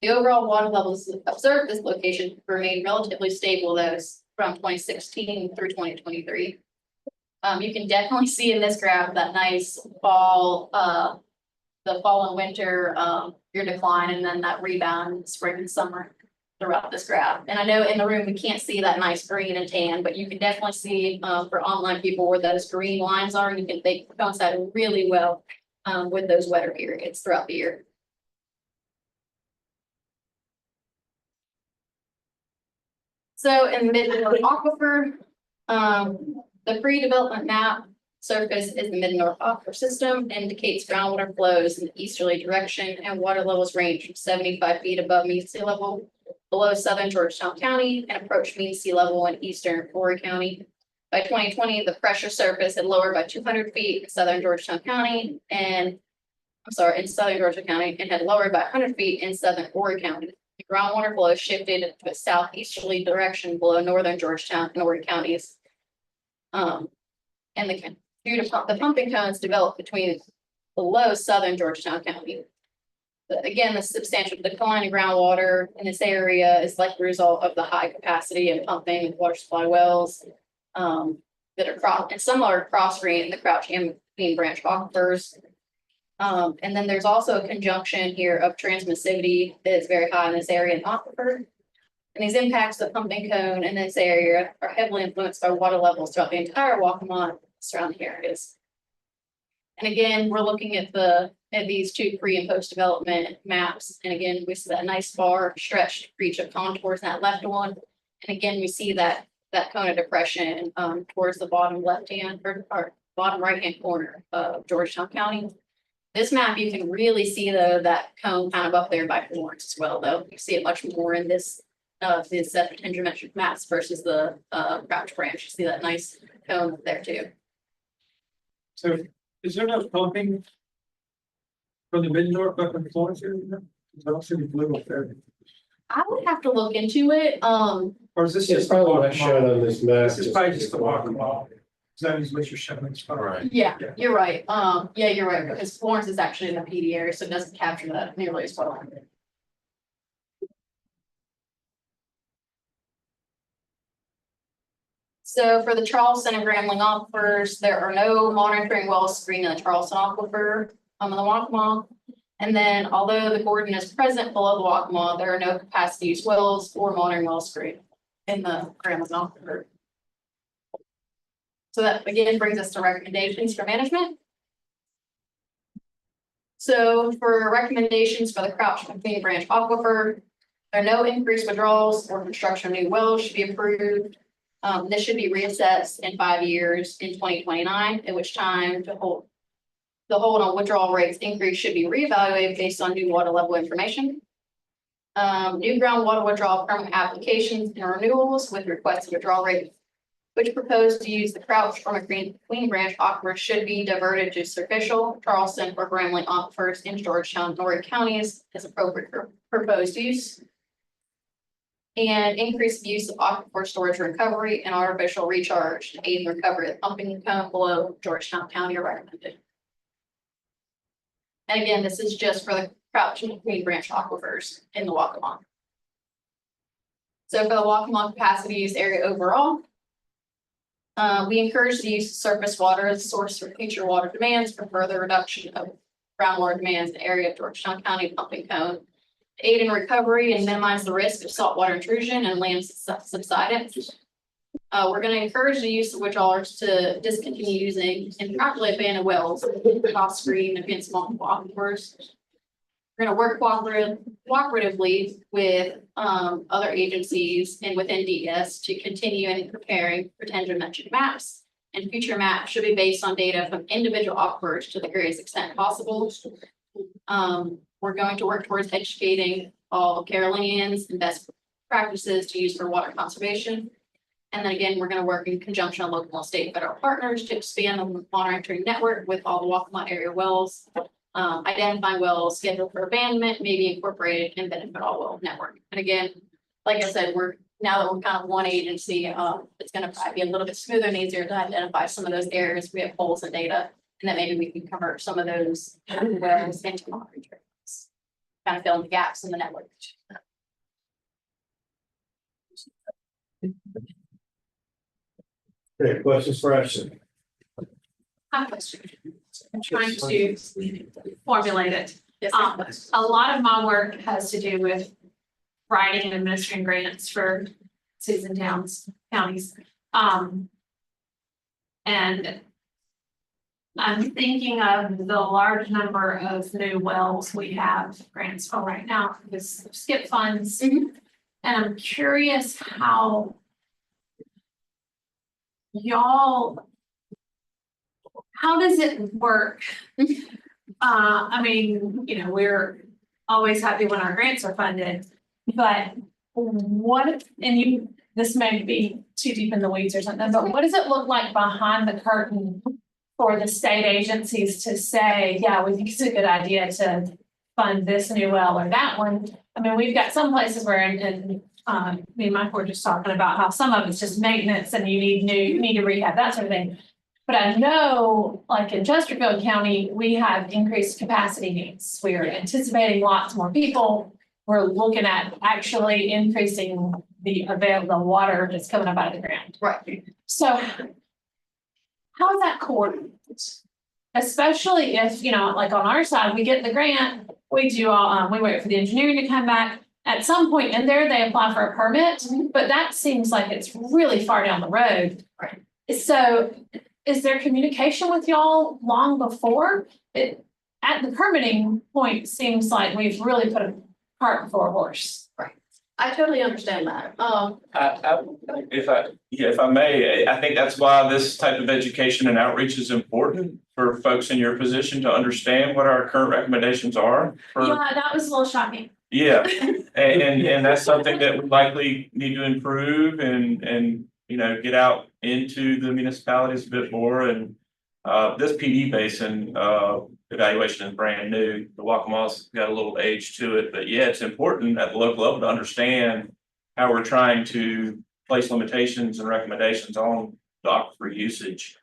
[SPEAKER 19] The overall water levels observed at this location remained relatively stable those from 2016 through 2023. You can definitely see in this graph that nice fall, the fall and winter, your decline, and then that rebound in spring and summer throughout this graph. And I know in the room, we can't see that nice green and tan, but you can definitely see for online people where those green lines are, and they coincide really well with those wetter periods throughout the year. So in the mid-north aquifer, the pre-development map surface is the mid-north aquifer system, indicates groundwater flows in the easterly direction and water levels range from 75 feet above mean sea level below southern Georgetown County and approach mean sea level in eastern Horry County. By 2020, the pressure surface had lowered by 200 feet in southern Georgetown County and in southern Georgetown County and had lowered by 100 feet in southern Horry County. The groundwater flow shifted to a southeasterly direction below northern Georgetown and Horry counties. And due to the pumping cones developed between below southern Georgetown County. Again, the substantial decline in groundwater in this area is like the result of the high capacity of pumping and water supply wells that are and some are cross-drain the Crouch and Bean Branch aquifers. And then there's also a conjunction here of transmissivity that is very high in this area in aquifer. And these impacts of pumping cone in this area are heavily influenced by water levels throughout the entire Waccamaw surrounding areas. And again, we're looking at these two pre and post development maps. And again, we see that nice bar stretched reach of contours in that left one. And again, we see that cone of depression towards the bottom left hand or bottom right hand corner of Georgetown County. This map, you can really see though that cone kind of up there by Florence as well, though. You see it much more in this potentiometric maps versus the Crouch Branch. You see that nice cone up there too.
[SPEAKER 9] So is there no pumping from the mid-north up in Florence area? I don't see the blue up there.
[SPEAKER 19] I would have to look into it.
[SPEAKER 9] Or is this
[SPEAKER 20] It's
[SPEAKER 9] just
[SPEAKER 20] probably not shown on this map.
[SPEAKER 9] This is probably just the Waccamaw. That is what you're showing. It's fine.
[SPEAKER 11] Right.
[SPEAKER 19] Yeah, you're right. Yeah, you're right, because Florence is actually in the PD area, so it doesn't capture that nearly as well. So for the Charleston and Grambling aquifers, there are no monitoring wells screened in the Charleston aquifer in the Waccamaw. And then although the Gordon is present below the Waccamaw, there are no capacity use wells or monitoring wells screened in the Grambling aquifer. So that again brings us to recommendations for management. So for recommendations for the Crouch and Bean Branch aquifer, there are no increased withdrawals or construction of new wells should be approved. This should be reassessed in 5 years in 2029, at which time the hold on withdrawal rates increase should be reevaluated based on new water level information. New groundwater withdrawal permit applications and renewals with requested withdrawal rate, which propose to use the Crouch or Queen Branch aquifer should be diverted to superficial, Charleston, or Grambling aquifers in Georgetown and Horry counties as appropriate for proposed use. And increased use of aquifer storage and recovery and artificial recharge to aid in the recovery of the pumping cone below Georgetown County are recommended. And again, this is just for the Crouch and Queen Branch aquifers in the Waccamaw. So for the Waccamaw capacity use area overall, we encourage the use of surface water as a source for future water demands for further reduction of groundwater demands in the area of Georgetown County pumping cone. Aid in recovery and minimize the risk of saltwater intrusion and land subsidence. We're going to encourage the use of withdrawals to discontinue using and properly abandon wells off screen against multiple aquifers. We're going to work cooperatively with other agencies and within DES to continue in preparing potentiometric maps. And future maps should be based on data from individual aquifers to the greatest extent possible. We're going to work towards educating all Carolinians and best practices to use for water conservation. And then again, we're going to work in conjunction with local, state, and federal partners to expand the monitoring network with all the Waccamaw area wells. Identifying wells scheduled for abandonment may be incorporated in benefit all well network. And again, like I said, now that we're kind of one agency, it's going to probably be a little bit smoother and easier to identify some of those areas we have holes in data, and then maybe we can convert some of those wells into monitoring trails. Kind of fill in the gaps in the network.
[SPEAKER 2] Okay, questions for Ashton?
[SPEAKER 6] I have a question. I'm trying to formulate it. A lot of my work has to do with writing and administering grants for cities and counties. And I'm thinking of the large number of new wells we have grants for right now because of SCIP funds. And I'm curious how how does it work? I mean, you know, we're always happy when our grants are funded, but this may be too deep in the weeds or something, but what does it look like behind the curtain for the state agencies to say, yeah, we think it's a good idea to fund this new well or that one? I mean, we've got some places where, me and Mike were just talking about how some of it's just maintenance and you need to rehab, that sort of thing. But I know, like in Chesterfield County, we have increased capacity needs. We are anticipating lots more people. We're looking at actually increasing the available water that's coming up out of the ground.
[SPEAKER 19] Right.
[SPEAKER 6] So how is that coordinated? Especially if, like on our side, we get the grant, we do all, we wait for the engineering to come back. At some point in there, they apply for a permit, but that seems like it's really far down the road.
[SPEAKER 19] Right.
[SPEAKER 6] So is there communication with y'all long before? At the permitting point, seems like we've really put a cart before a horse.
[SPEAKER 19] Right. I totally understand that.
[SPEAKER 17] If I may, I think that's why this type of education and outreach is important for folks in your position to understand what our current recommendations are.
[SPEAKER 6] Yeah, that was a little shocking.
[SPEAKER 17] Yeah, and that's something that we likely need to improve and get out into the municipalities a bit more. And this PD basin evaluation is brand new. The Waccama's got a little age to it, but yeah, it's important at the local level to understand how we're trying to place limitations and recommendations on the aquifer usage.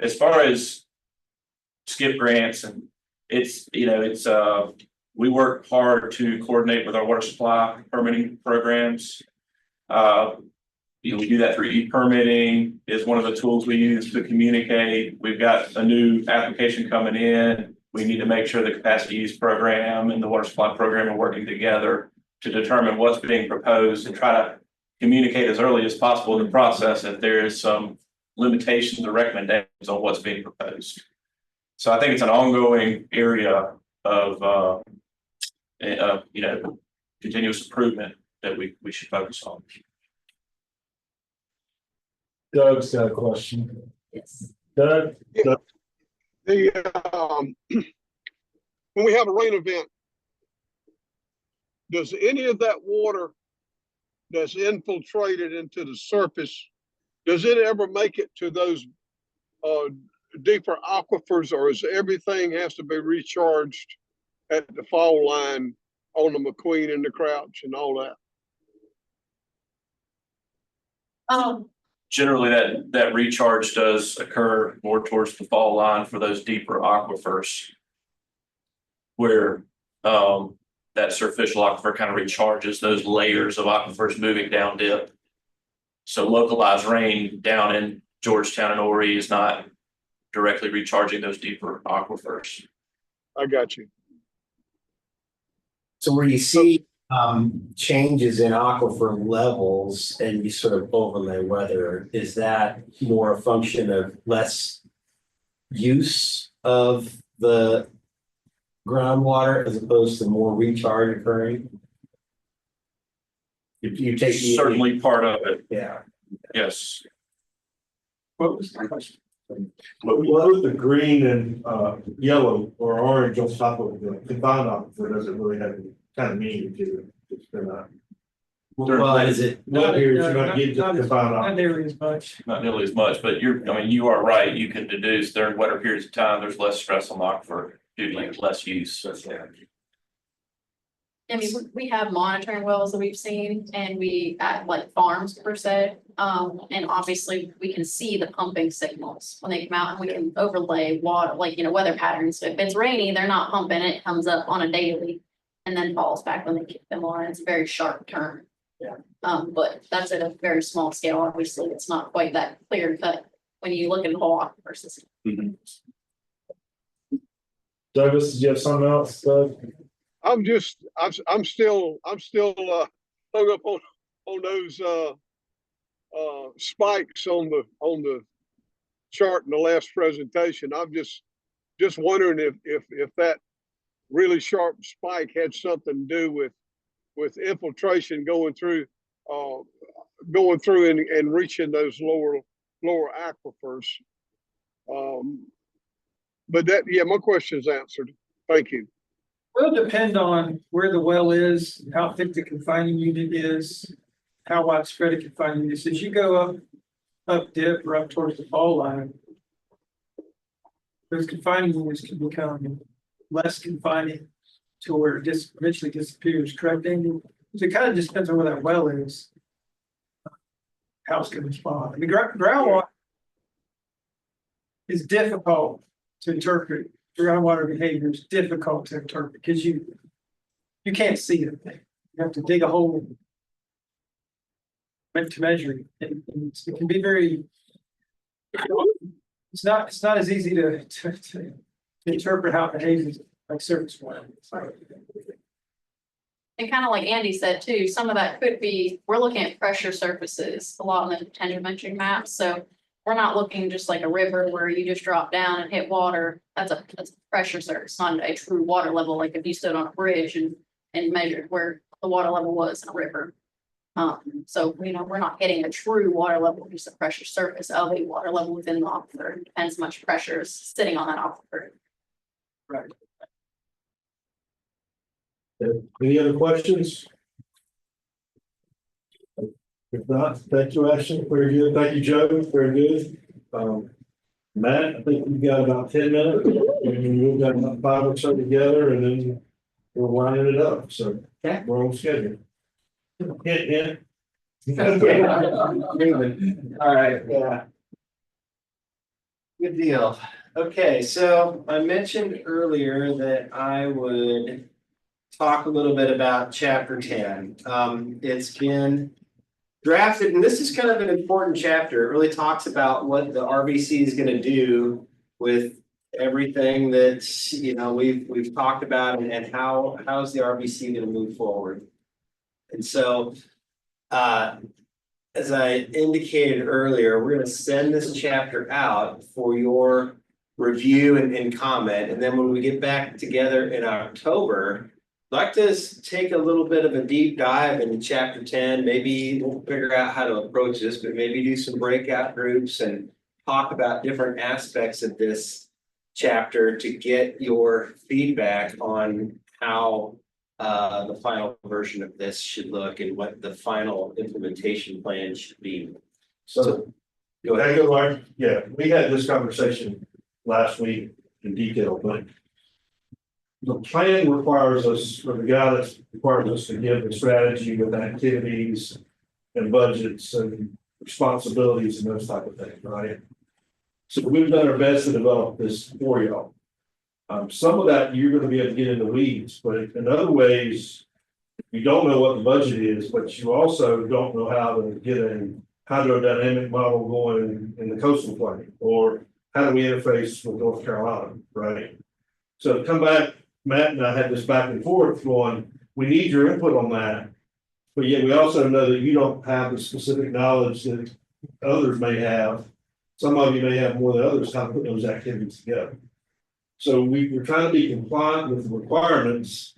[SPEAKER 17] As far as skip grants, and it's we work hard to coordinate with our water supply permitting programs. We do that through e-permitting is one of the tools we use to communicate. We've got a new application coming in. We need to make sure the capacity use program and the water supply program are working together to determine what's being proposed and try to communicate as early as possible in the process if there is some limitations or recommendations on what's being proposed. So I think it's an ongoing area of continuous improvement that we should focus on.
[SPEAKER 2] Doug's got a question.
[SPEAKER 19] Yes.
[SPEAKER 2] Doug?
[SPEAKER 16] When we have a rain event, does any of that water that's infiltrated into the surface, does it ever make it to those deeper aquifers, or is everything has to be recharged at the fall line on the McQueen and the Crouch and all that?
[SPEAKER 17] Generally, that recharge does occur more towards the fall line for those deeper aquifers, where that superficial aquifer kind of recharges those layers of aquifers moving down dip. So localized rain down in Georgetown and Horry is not directly recharging those deeper aquifers.
[SPEAKER 16] I got you.
[SPEAKER 5] So where you see changes in aquifer levels and you sort of overlay weather, is that more a function of less use of the groundwater as opposed to more recharge occurring? You take
[SPEAKER 17] certainly part of it.
[SPEAKER 5] Yeah.
[SPEAKER 17] Yes.
[SPEAKER 2] What was the question? But we put the green and yellow or orange on top of the confined aquifer, doesn't really have any kind of meaning to it. It's been
[SPEAKER 5] well, is it?
[SPEAKER 2] What areas you're not getting to the confined aquifer?
[SPEAKER 9] Not nearly as much.
[SPEAKER 17] Not nearly as much, but you are right. You can deduce during wetter periods of time, there's less stress on the aquifer due to less use.
[SPEAKER 19] I mean, we have monitoring wells that we've seen, and we at like farms per se. And obviously we can see the pumping signals when they come out, and we can overlay water, weather patterns. So if it's rainy, they're not pumping, it comes up on a daily and then falls back when they kick them on. It's a very sharp turn.
[SPEAKER 5] Yeah.
[SPEAKER 19] But that's at a very small scale. Obviously, it's not quite that clear cut when you look at the whole aquifer system.
[SPEAKER 2] Douglas, did you have something else, Doug?
[SPEAKER 16] I'm still hung up on those spikes on the chart in the last presentation. I'm just wondering if that really sharp spike had something to do with infiltration going through and reaching those lower aquifers. But my question's answered. Thank you.
[SPEAKER 9] Will depend on where the well is, how thick the confining unit is, how widespread a confining unit is. As you go up dip or up towards the fall line, those confining units can become less confining to where it just eventually disappears. Correct, Andy? So it kind of just depends on where that well is, how it's going to respond. I mean, groundwater is difficult to interpret. Groundwater behavior is difficult to interpret because you can't see it. You have to dig a hole to measure it. And it can be very, it's not as easy to interpret how it behaves like surface water.
[SPEAKER 19] And kind of like Andy said too, some of that could be, we're looking at pressure surfaces a lot on the 10-dimensional map. So we're not looking just like a river where you just drop down and hit water. That's a pressure surface, not a true water level. Like if you stood on a bridge and measured where the water level was in a river. So, you know, we're not hitting a true water level, just a pressure surface of a water level within the aquifer. It depends how much pressure is sitting on that aquifer.
[SPEAKER 9] Right.
[SPEAKER 2] Any other questions? If not, thank you, Ashley. Very good. Thank you, Joe. Very good. Matt, I think we've got about 10 minutes. And we've got about 5 or so together, and then we're winding it up. So we're on schedule. Yeah.
[SPEAKER 5] All right, yeah. Good deal. Okay, so I mentioned earlier that I would talk a little bit about chapter 10. It's been drafted, and this is kind of an important chapter. It really talks about what the RBC is going to do with everything that, you know, we've talked about, and how's the RBC going to move forward. And so as I indicated earlier, we're going to send this chapter out for your review and comment. And then when we get back together in October, I'd like to take a little bit of a deep dive into chapter 10. Maybe we'll figure out how to approach this, but maybe do some breakout groups and talk about different aspects of this chapter to get your feedback on how the final version of this should look and what the final implementation plan should be.
[SPEAKER 2] So
[SPEAKER 5] go ahead.
[SPEAKER 2] Hang on, Mike. Yeah, we had this conversation last week in detail, but the plan requires us, or the guidance requires us to give a strategy with activities and budgets and responsibilities and those type of things, right? So we've done our best to develop this for y'all. Some of that you're gonna be able to get in the weeds, but in other ways, you don't know what the budget is, but you also don't know how to get a hydrodynamic model going in the coastal plain, or how do we interface with North Carolina, right? So come back, Matt and I had this back and forth going, we need your input on that. But yet we also know that you don't have the specific knowledge that others may have. Some of you may have more than others how to put those activities together. So we're trying to be compliant with the requirements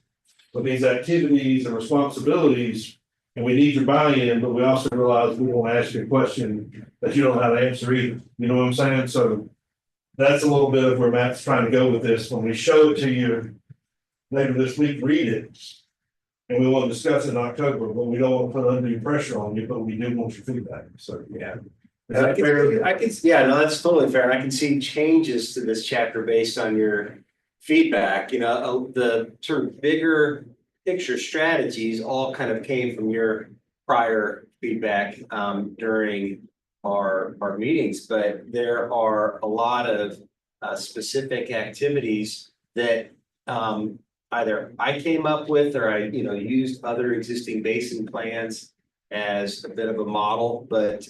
[SPEAKER 2] of these activities and responsibilities, and we need your buy-in, but we also realize we won't ask you a question that you don't know how to answer either. You know what I'm saying? So that's a little bit of where Matt's trying to go with this. When we show it to you later this week, read it. And we want to discuss it in October, but we don't want to put undue pressure on you, but we do want your feedback. So, yeah.
[SPEAKER 5] I can, yeah, no, that's totally fair. And I can see changes to this chapter based on your feedback. You know, the sort of bigger picture strategies all kind of came from your prior feedback during our meetings, but there are a lot of specific activities that either I came up with or I, you know, used other existing basin plans as a bit of a model, but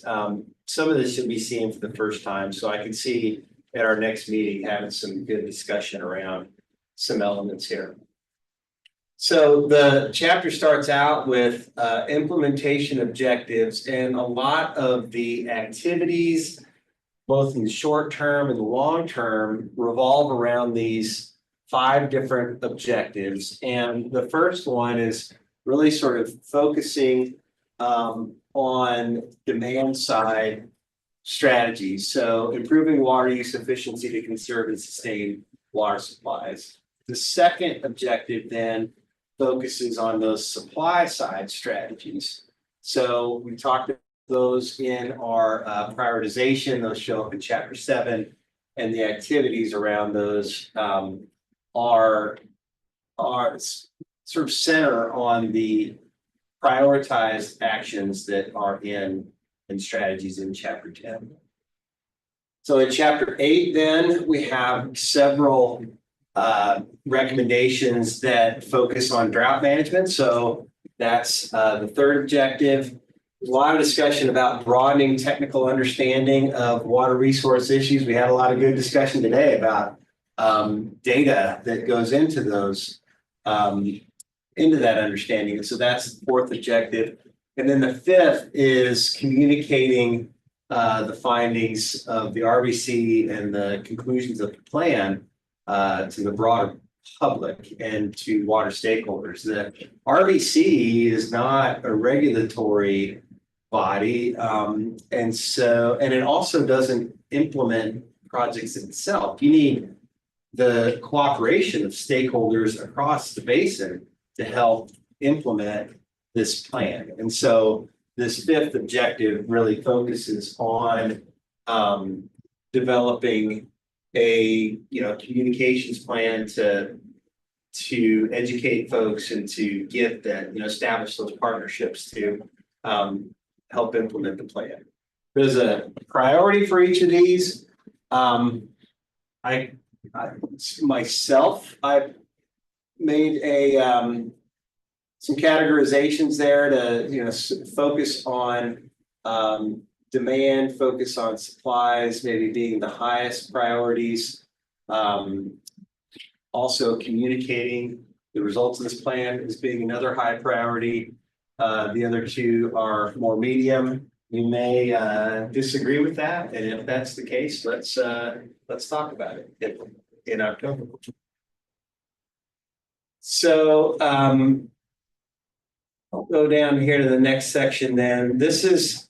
[SPEAKER 5] some of this should be seen for the first time. So I can see at our next meeting having some good discussion around some elements here. So the chapter starts out with implementation objectives, and a lot of the activities, both in the short term and the long term, revolve around these 5 different objectives. And the first one is really sort of focusing on demand side strategies. So improving water use efficiency to conserve and sustain water supplies. The second objective then focuses on those supply side strategies. So we talked about those in our prioritization. Those show up in chapter 7, and the activities around those are sort of center on the prioritized actions that are in strategies in chapter 10. So in chapter 8, then we have several recommendations that focus on drought management. So that's the third objective. A lot of discussion about broadening technical understanding of water resource issues. We had a lot of good discussion today about data that goes into those, into that understanding. And so that's the fourth objective. And then the fifth is communicating the findings of the RBC and the conclusions of the plan to the broader public and to water stakeholders. The RBC is not a regulatory body, and it also doesn't implement projects itself. You need the cooperation of stakeholders across the basin to help implement this plan. And so this fifth objective really focuses on developing a communications plan to educate folks and to get that, establish those partnerships to help implement the plan. There's a priority for each of these. I've made some categorizations there to focus on demand, focus on supplies, maybe being the highest priorities. Also communicating the results of this plan as being another high priority. The other two are more medium. You may disagree with that, and if that's the case, let's talk about it in October. So I'll go down here to the next section. Then this is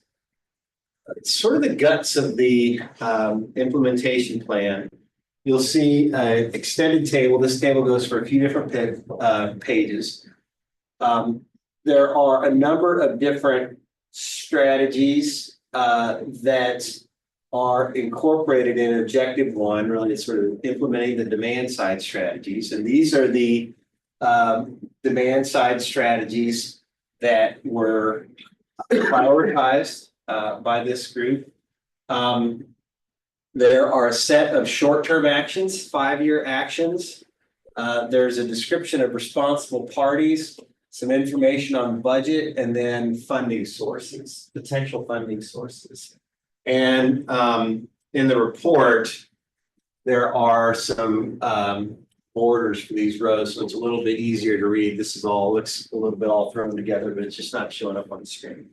[SPEAKER 5] sort of the guts of the implementation plan. You'll see an extended table. This table goes for a few different pages. There are a number of different strategies that are incorporated in objective 1, really it's sort of implementing the demand side strategies. And these are the demand side strategies that were prioritized by this group. There are a set of short-term actions, 5-year actions. There's a description of responsible parties, some information on budget, and then funding sources, potential funding sources. And in the report, there are some borders for these rows, so it's a little bit easier to read. This is all looks a little bit all thrown together, but it's just not showing up on the screen.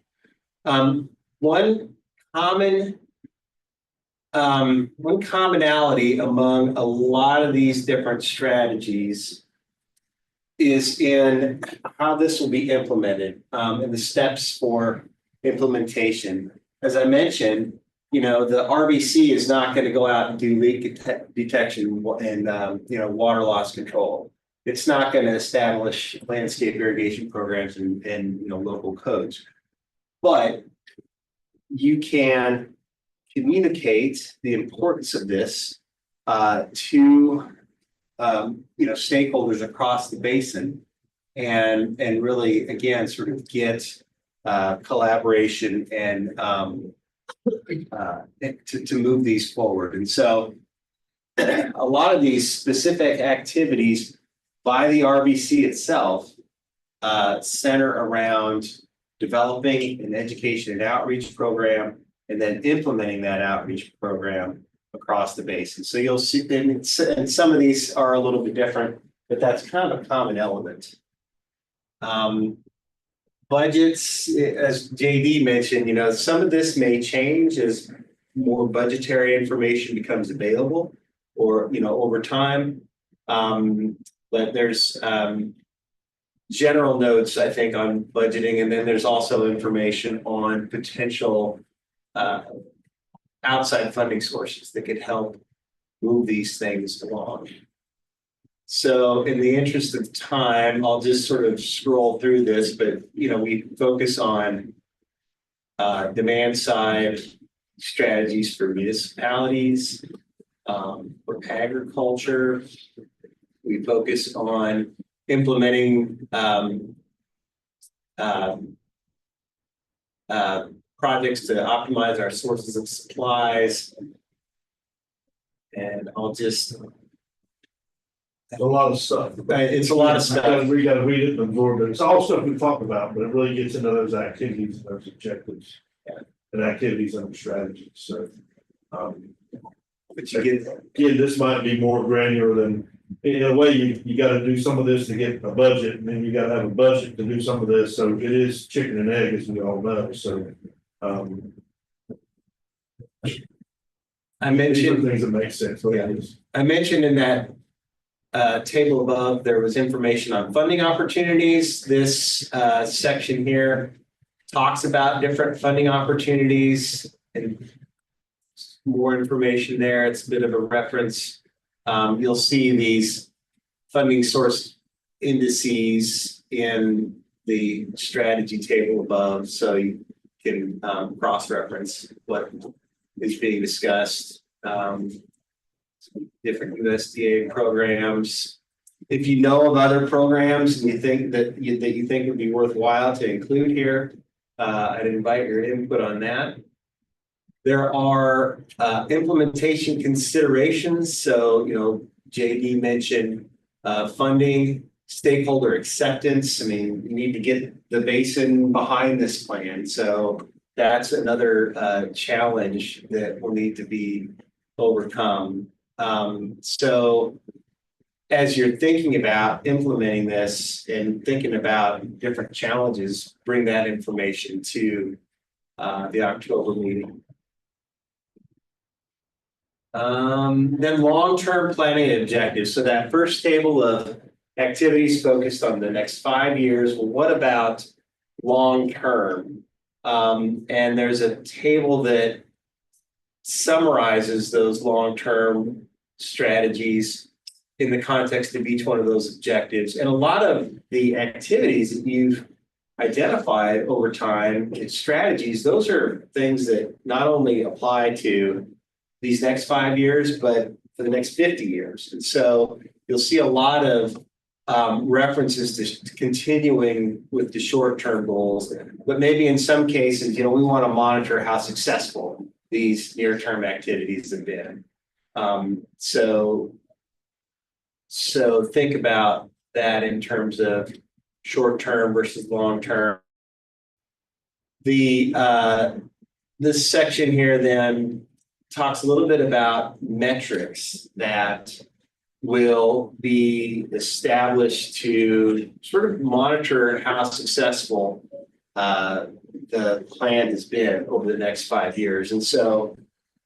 [SPEAKER 5] One commonality among a lot of these different strategies is in how this will be implemented and the steps for implementation. As I mentioned, the RBC is not going to go out and do leak detection and water loss control. It's not going to establish landscape irrigation programs and local codes, but you can communicate the importance of this to stakeholders across the basin, and really again sort of get collaboration and to move these forward. And so a lot of these specific activities by the RBC itself center around developing an education and outreach program and then implementing that outreach program across the basin. So you'll see, and some of these are a little bit different, but that's kind of a common element. Budgets, as JD mentioned, some of this may change as more budgetary information becomes available or, over time. But there's general notes, I think, on budgeting, and then there's also information on potential outside funding sources that could help move these things along. So in the interest of time, I'll just sort of scroll through this, but we focus on demand side strategies for municipalities, for agriculture. We focus on implementing projects to optimize our sources of supplies. And I'll just,
[SPEAKER 2] A lot of stuff.
[SPEAKER 5] It's a lot of stuff.
[SPEAKER 2] We gotta read it and absorb it. It's all stuff we talked about, but it really gets into those activities, and those objectives. And activities and strategies, so.
[SPEAKER 5] But you get,
[SPEAKER 2] Again, this might be more granular than, in a way, you gotta do some of this to get a budget, and then you gotta have a budget to do some of this, so it is chicken and egg, as we all know, so.
[SPEAKER 5] I
[SPEAKER 2] These are
[SPEAKER 5] mentioned,
[SPEAKER 2] things that make sense, so yeah.
[SPEAKER 5] I mentioned in that table above, there was information on funding opportunities. This section here talks about different funding opportunities and more information there. It's a bit of a reference. You'll see these funding source indices in the strategy table above, so you can cross-reference what is being discussed. Different USDA programs. If you know of other programs and you think that you think would be worthwhile to include here, I'd invite your input on that. There are implementation considerations. So, JD mentioned funding, stakeholder acceptance. I mean, you need to get the basin behind this plan. So that's another challenge that will need to be overcome. So as you're thinking about implementing this and thinking about different challenges, bring that information to the October meeting. Then long-term planning objectives. So that first table of activities focused on the next 5 years. Well, what about long-term? And there's a table that summarizes those long-term strategies in the context of each one of those objectives. And a lot of the activities that you've identified over time, strategies, those are things that not only apply to these next 5 years, but for the next 50 years. And so you'll see a lot of references to continuing with the short-term goals, but maybe in some cases, we want to monitor how successful these near-term activities have been. So think about that in terms of short-term versus long-term. This section here then talks a little bit about metrics that will be established to sort of monitor how successful the plan has been over the next 5 years. And so,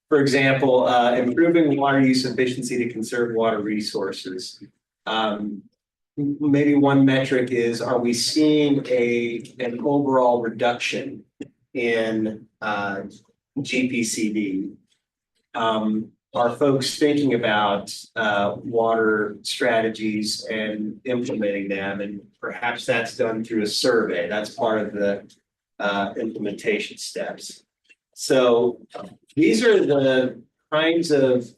[SPEAKER 5] for example, improving water use efficiency to conserve water resources. Maybe one metric is, are we seeing an overall reduction in GPCD? Are folks thinking about water strategies and implementing them? And perhaps that's done through a survey. That's part of the implementation steps. So these are the kinds of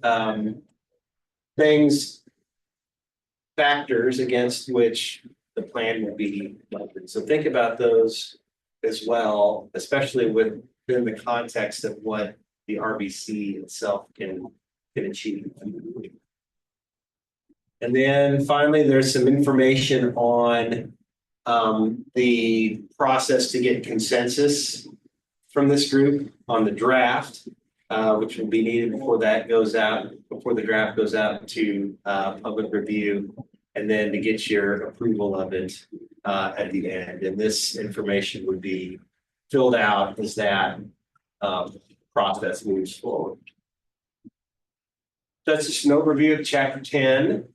[SPEAKER 5] factors against which the plan will be conducted. So think about those as well, especially within the context of what the RBC itself can achieve. And then finally, there's some information on the process to get consensus from this group on the draft, which will be needed before the draft goes out to public review, and then to get your approval of it at the end. And this information would be filled out as that process moves forward. That's just an overview of chapter 10.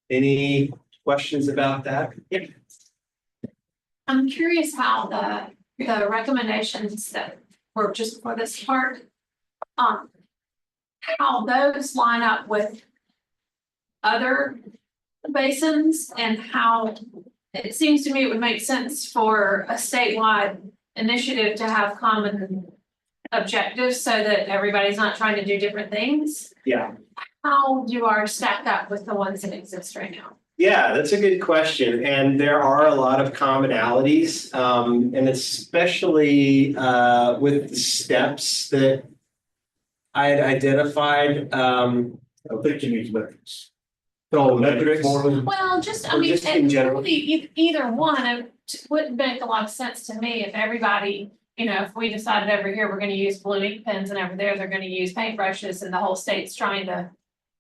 [SPEAKER 5] Any questions about that? Yeah.
[SPEAKER 6] I'm curious how the recommendations that were just for this part, how those line up with other basins, and how it seems to me it would make sense for a statewide initiative to have common objectives so that everybody's not trying to do different things.
[SPEAKER 5] Yeah.
[SPEAKER 6] How do ours stack up with the ones that exist right now?
[SPEAKER 5] Yeah, that's a good question. And there are a lot of commonalities, and especially with the steps that I had identified.
[SPEAKER 1] I think you need metrics. So metrics more than.
[SPEAKER 6] Well, just, I
[SPEAKER 5] Or
[SPEAKER 6] mean,
[SPEAKER 5] just in
[SPEAKER 6] and
[SPEAKER 5] general?
[SPEAKER 6] really, either one, it wouldn't make a lot of sense to me if everybody, you know, if we decided over here, we're gonna use blue ink pens and over there, they're gonna use paintbrushes and the whole state's trying to.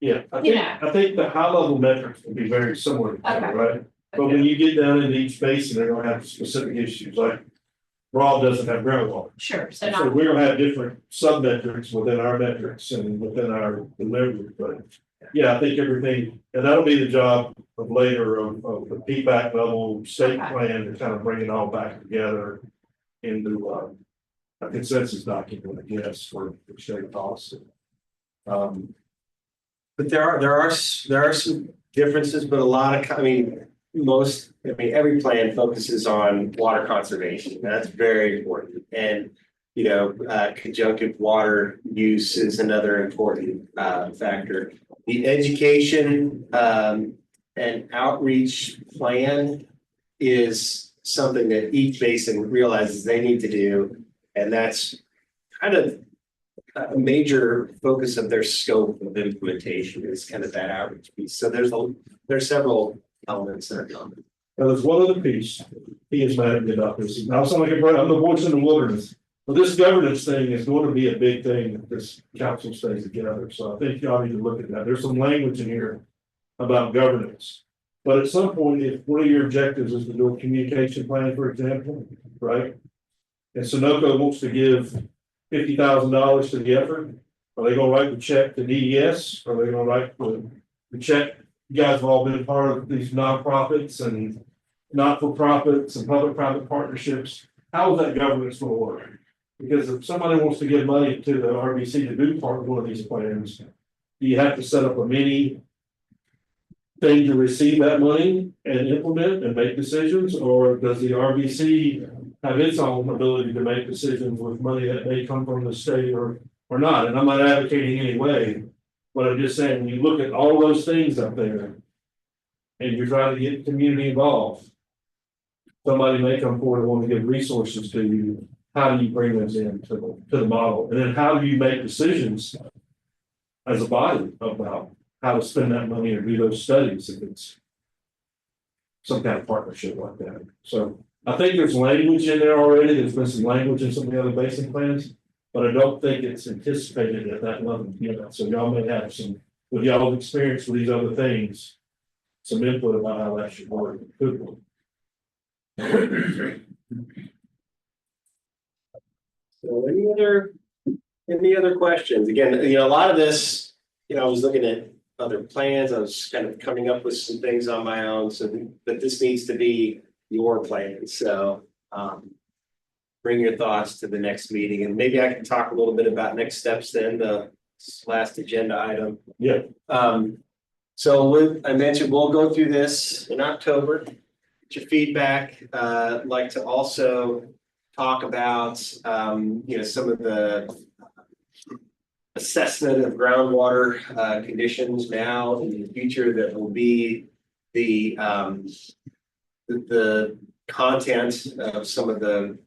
[SPEAKER 1] Yeah,
[SPEAKER 6] Yeah.
[SPEAKER 1] I think the high level metrics will be very similar, to that,
[SPEAKER 6] Okay.
[SPEAKER 1] right? But when you get down into each basin, they're gonna have specific issues, like Rob doesn't have groundwater.
[SPEAKER 6] Sure, so
[SPEAKER 1] So
[SPEAKER 6] not,
[SPEAKER 1] we're gonna have different sub metrics within our metrics and within our delivery, but yeah, I think everything, and that'll be the job of later of the feedback level state
[SPEAKER 6] Okay.
[SPEAKER 1] plan to kind of bring it all back together into a consensus document, I guess, for state policy.
[SPEAKER 5] But there are some differences, but a lot of, every plan focuses on water conservation. That's very important. And, conjunctive water use is another important factor. The education and outreach plan is something that each basin realizes they need to do. And that's kind of a major focus of their scope of implementation is kind of that outreach piece. So there's several elements that are common.
[SPEAKER 1] Now, there's one other piece, he is mad at me about this, now sound like I'm the voice in the wilderness. But this governance thing is going to be a big thing if this council stays together, so I think y'all need to look at that, there's some language in here about governance. But at some point, if one of your objectives is to do a communication plan, for example, right? And Sunoco wants to give $50,000 to the effort, are they gonna write the check to DES, are they gonna write the check? You guys have all been part of these nonprofits and not-for-profits and public-private partnerships. How is that governance gonna work? Because if somebody wants to give money to the RBC to do part of one of these plans, do you have to set up a mini thing to receive that money and implement and make decisions, or does the RBC have its own ability to make decisions with money that may come from the state or not? And I'm not advocating any way, but I'm just saying, when you look at all those things up there and you're trying to get community involved, somebody may come forward and want to give resources to you. How do you bring those in to the model? And then how do you make decisions as a body about how to spend that money or do those studies if it's some kind of partnership like that? So I think there's language in there already. There's been some language in some of the other basin plans, but I don't think it's anticipated at that level. So y'all may have some, with y'all's experience with these other things, some input about how that should work. Could work.
[SPEAKER 5] So any other questions? Again, a lot of this, I was looking at other plans, I was kind of coming up with some things on my own, but this needs to be your plan, so bring your thoughts to the next meeting, and maybe I can talk a little bit about next steps then, the last agenda item.
[SPEAKER 1] Yeah.
[SPEAKER 5] So I mentioned we'll go through this in October, get your feedback. I'd like to also talk about, some of the assessment of groundwater conditions now in the future that will be the content of some of the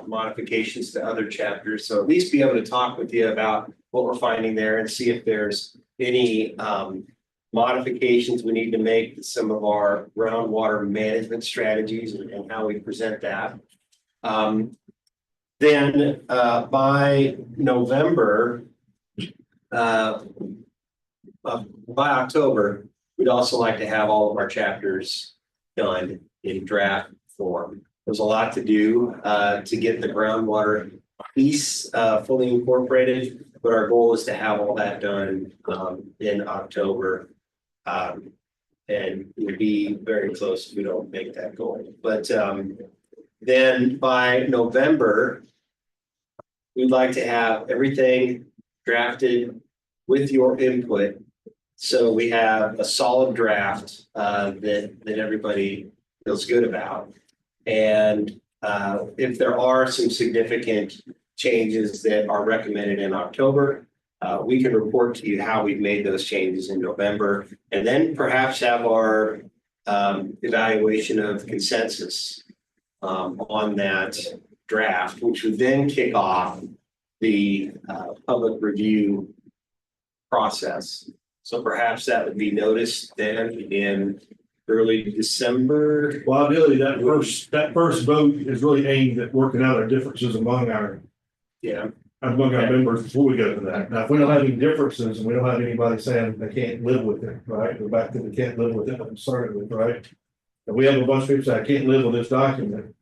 [SPEAKER 5] modifications to other chapters. So at least be able to talk with you about what we're finding there and see if there's any modifications we need to make to some of our groundwater management strategies and how we present that. Then by November, by October, we'd also like to have all of our chapters done in draft form. There's a lot to do to get the groundwater piece fully incorporated, but our goal is to have all that done in October. And we'll be very close if we don't make that goal. But then by November, we'd like to have everything drafted with your input. So we have a solid draft that everybody feels good about. And if there are some significant changes that are recommended in October, we can report to you how we've made those changes in November, and then perhaps have our evaluation of consensus on that draft, which would then kick off the public review process. So perhaps that would be noticed then in early December.
[SPEAKER 1] Well, ideally, that first vote is really aimed at working out our differences among our members before we go to that. Now, if we don't have any differences and we don't have anybody saying they can't live with it, right? Go back to the can't live with it, I'm sorry with, right? If we have a bunch of people say, I can't live with this document,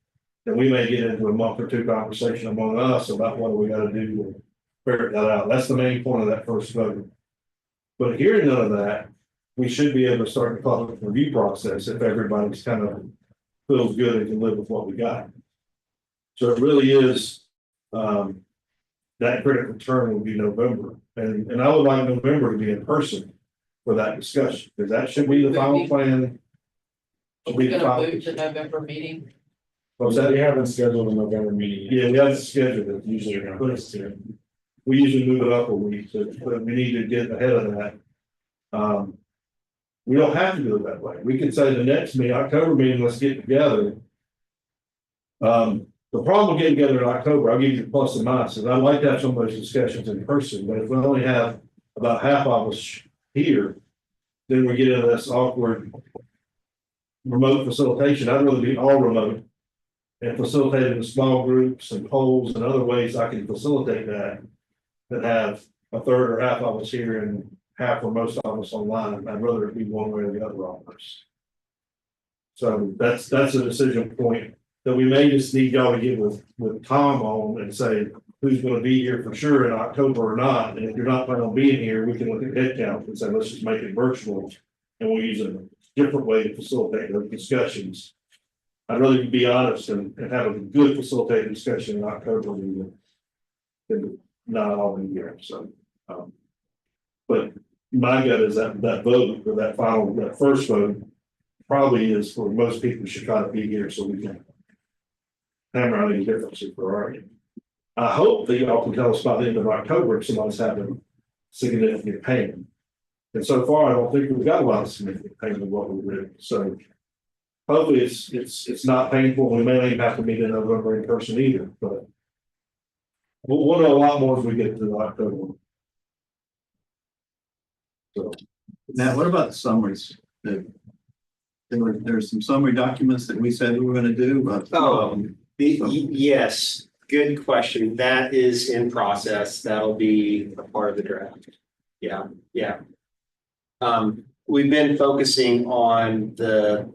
[SPEAKER 1] then we may get into a month or two conversation among us about what we gotta do to figure that out. That's the main point of that first vote. But hearing none of that, we should be able to start the public review process if everybody's kind of feels good and can live with what we got. So it really is, that critical term will be November, and I would like November to be in person for that discussion, because that should be the final plan. Should be the final.
[SPEAKER 21] Move to November meeting.
[SPEAKER 1] What's that?
[SPEAKER 8] We haven't scheduled a November meeting.
[SPEAKER 1] Yeah, we haven't scheduled it usually. We usually move it up a week, but we need to get ahead of that. We don't have to do it that way. We could say the next meeting, October meeting, let's get together. The problem with getting together in October, I'll give you the plus and minuses. I'd like to have some of those discussions in person, but if we only have about half of us here, then we get into this awkward remote facilitation. I'd rather be all remote and facilitate in small groups and polls and other ways I can facilitate that, that have a third or half of us here and half or most of us online. I'd rather it be one way or the other almost. So that's a decision point that we may just need y'all to get with Tom on and say who's going to be here for sure in October or not. And if you're not planning on being here, we can look at head count and say, let's just make it virtual. And we'll use a different way to facilitate those discussions. I'd rather be honest and have a good facilitated discussion in October than not all be here. So, but my gut is that vote or that first vote probably is for most people should try to be here so we can hammer out any differences for argument. I hope that y'all can tell us by the end of October if somebody's having significant pain. And so far, I don't think we've got a lot of significant pain in what we've written. So hopefully it's not painful. We may not even have to meet in November in person either, but we'll know a lot more as we get to October. So
[SPEAKER 12] Now, what about the summaries? There's some summary documents that we said we were gonna do, but.
[SPEAKER 5] Yes, good question. That is in process. That'll be a part of the draft. Yeah. We've been focusing on the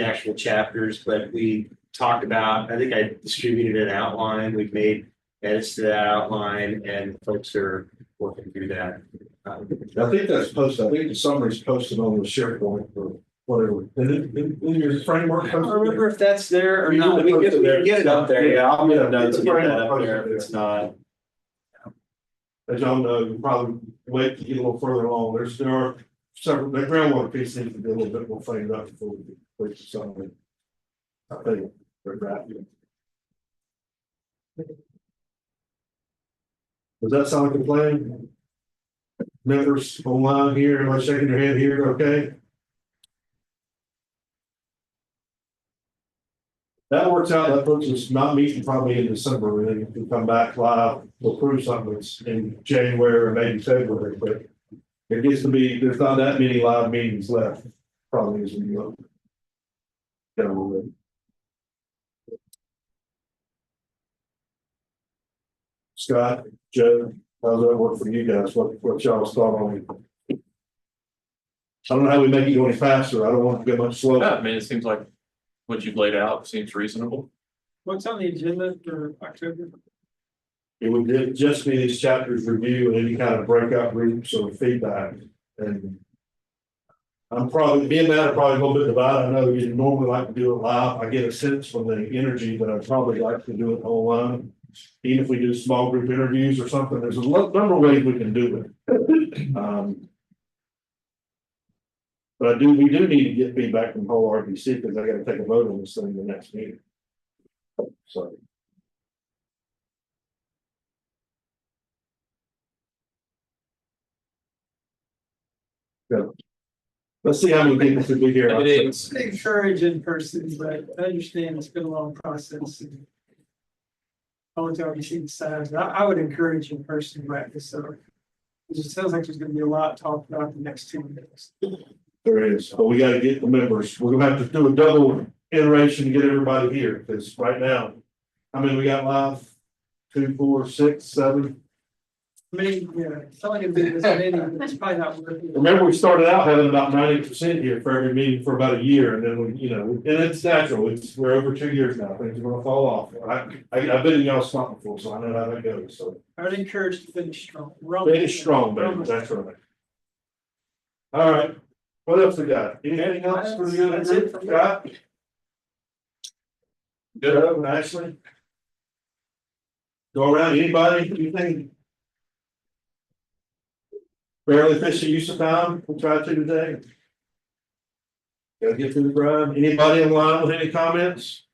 [SPEAKER 5] actual chapters, but we talked about, I think I distributed an outline. We've made edits to that outline and folks are working through that.
[SPEAKER 1] I think that's posted. I think the summary is posted on the SharePoint or whatever. In your framework.
[SPEAKER 5] I don't remember if that's there or not. We get it up there. Yeah, I'll make a note to get that up there if it's not.
[SPEAKER 1] As y'all know, you probably wait to get a little further along. There are several, the groundwater piece needs to be a little bit more cleaned up before we wait for something. I think they're drafting. Does that sound like a plan? Members online here, everybody shaking their head here, okay? That works out, that puts us not meeting probably in December, and then if we come back live, we'll prove something that's in January or maybe February, but it gets to be, there's not that many live meetings left, probably as we look. Scott, Joe, how's that work for you guys? What y'all's thought on it? I don't know how we make it go any faster. I don't want to go much slower.
[SPEAKER 17] Yeah, I mean, it seems like what you've laid out seems reasonable.
[SPEAKER 9] What's on the agenda for October?
[SPEAKER 1] It would just be these chapters review and any kind of breakout groups or feedback. And I'm probably being that I'm probably a little bit divided. I know you normally like to do it live. I get a sense from the energy that I'd probably like to do it online. Even if we do small group interviews or something, there's a number of ways we can do it. But we do need to get feedback from whole RBC because I got to take a vote on this thing in the next meeting. So. Yeah. Let's see how many people should be here.
[SPEAKER 9] Encourage in person, but I understand it's been a long process. And I want to already see the size. I would encourage in person practice. So It sounds like there's gonna be a lot talked about the next 2 minutes.
[SPEAKER 1] There is, but we gotta get the members. We're gonna have to do a double iteration to get everybody here, because right now, I mean, we got live 2, 4, 6, 7.
[SPEAKER 9] Yeah, telling him that this meeting, it's probably not working.
[SPEAKER 1] Remember, we started out having about 90% here for every meeting for about a year, and then we, you know, and it's natural. We're over 2 years now. Things are gonna fall off. I've been in y'all's spot before, so I know how that goes. So
[SPEAKER 9] I'd encourage to finish strong.
[SPEAKER 1] finish strong, baby. That's right. All right. What else we got? Anything else for the good?
[SPEAKER 9] That's it for me.
[SPEAKER 1] Scott? Good, Ashley? Go around, anybody, anything? Fairly efficient use of time, we'll try to today. Gotta get through the grind. Anybody in line with any comments?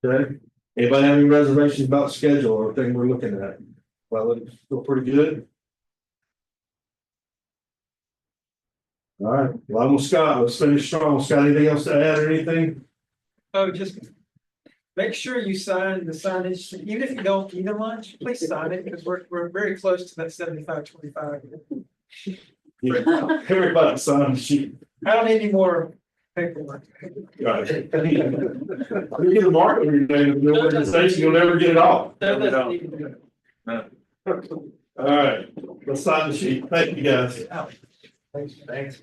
[SPEAKER 1] Okay, anybody have any reservations about schedule or thing we're looking at? Well, it's still pretty good. All right, well, I'm with Scott. Let's finish strong. Scott, anything else to add or anything?
[SPEAKER 9] Oh, just make sure you sign the signage, even if you don't eat a lunch, please sign it, because we're very close to that 75-25.
[SPEAKER 1] Yeah, everybody sign the sheet.
[SPEAKER 9] I don't need any more paperwork.
[SPEAKER 1] Right. You get a mark on your name of the organization, you'll never get it off.
[SPEAKER 9] That doesn't need to do it.
[SPEAKER 1] All right, let's sign the sheet. Thank you, guys.
[SPEAKER 9] Thanks.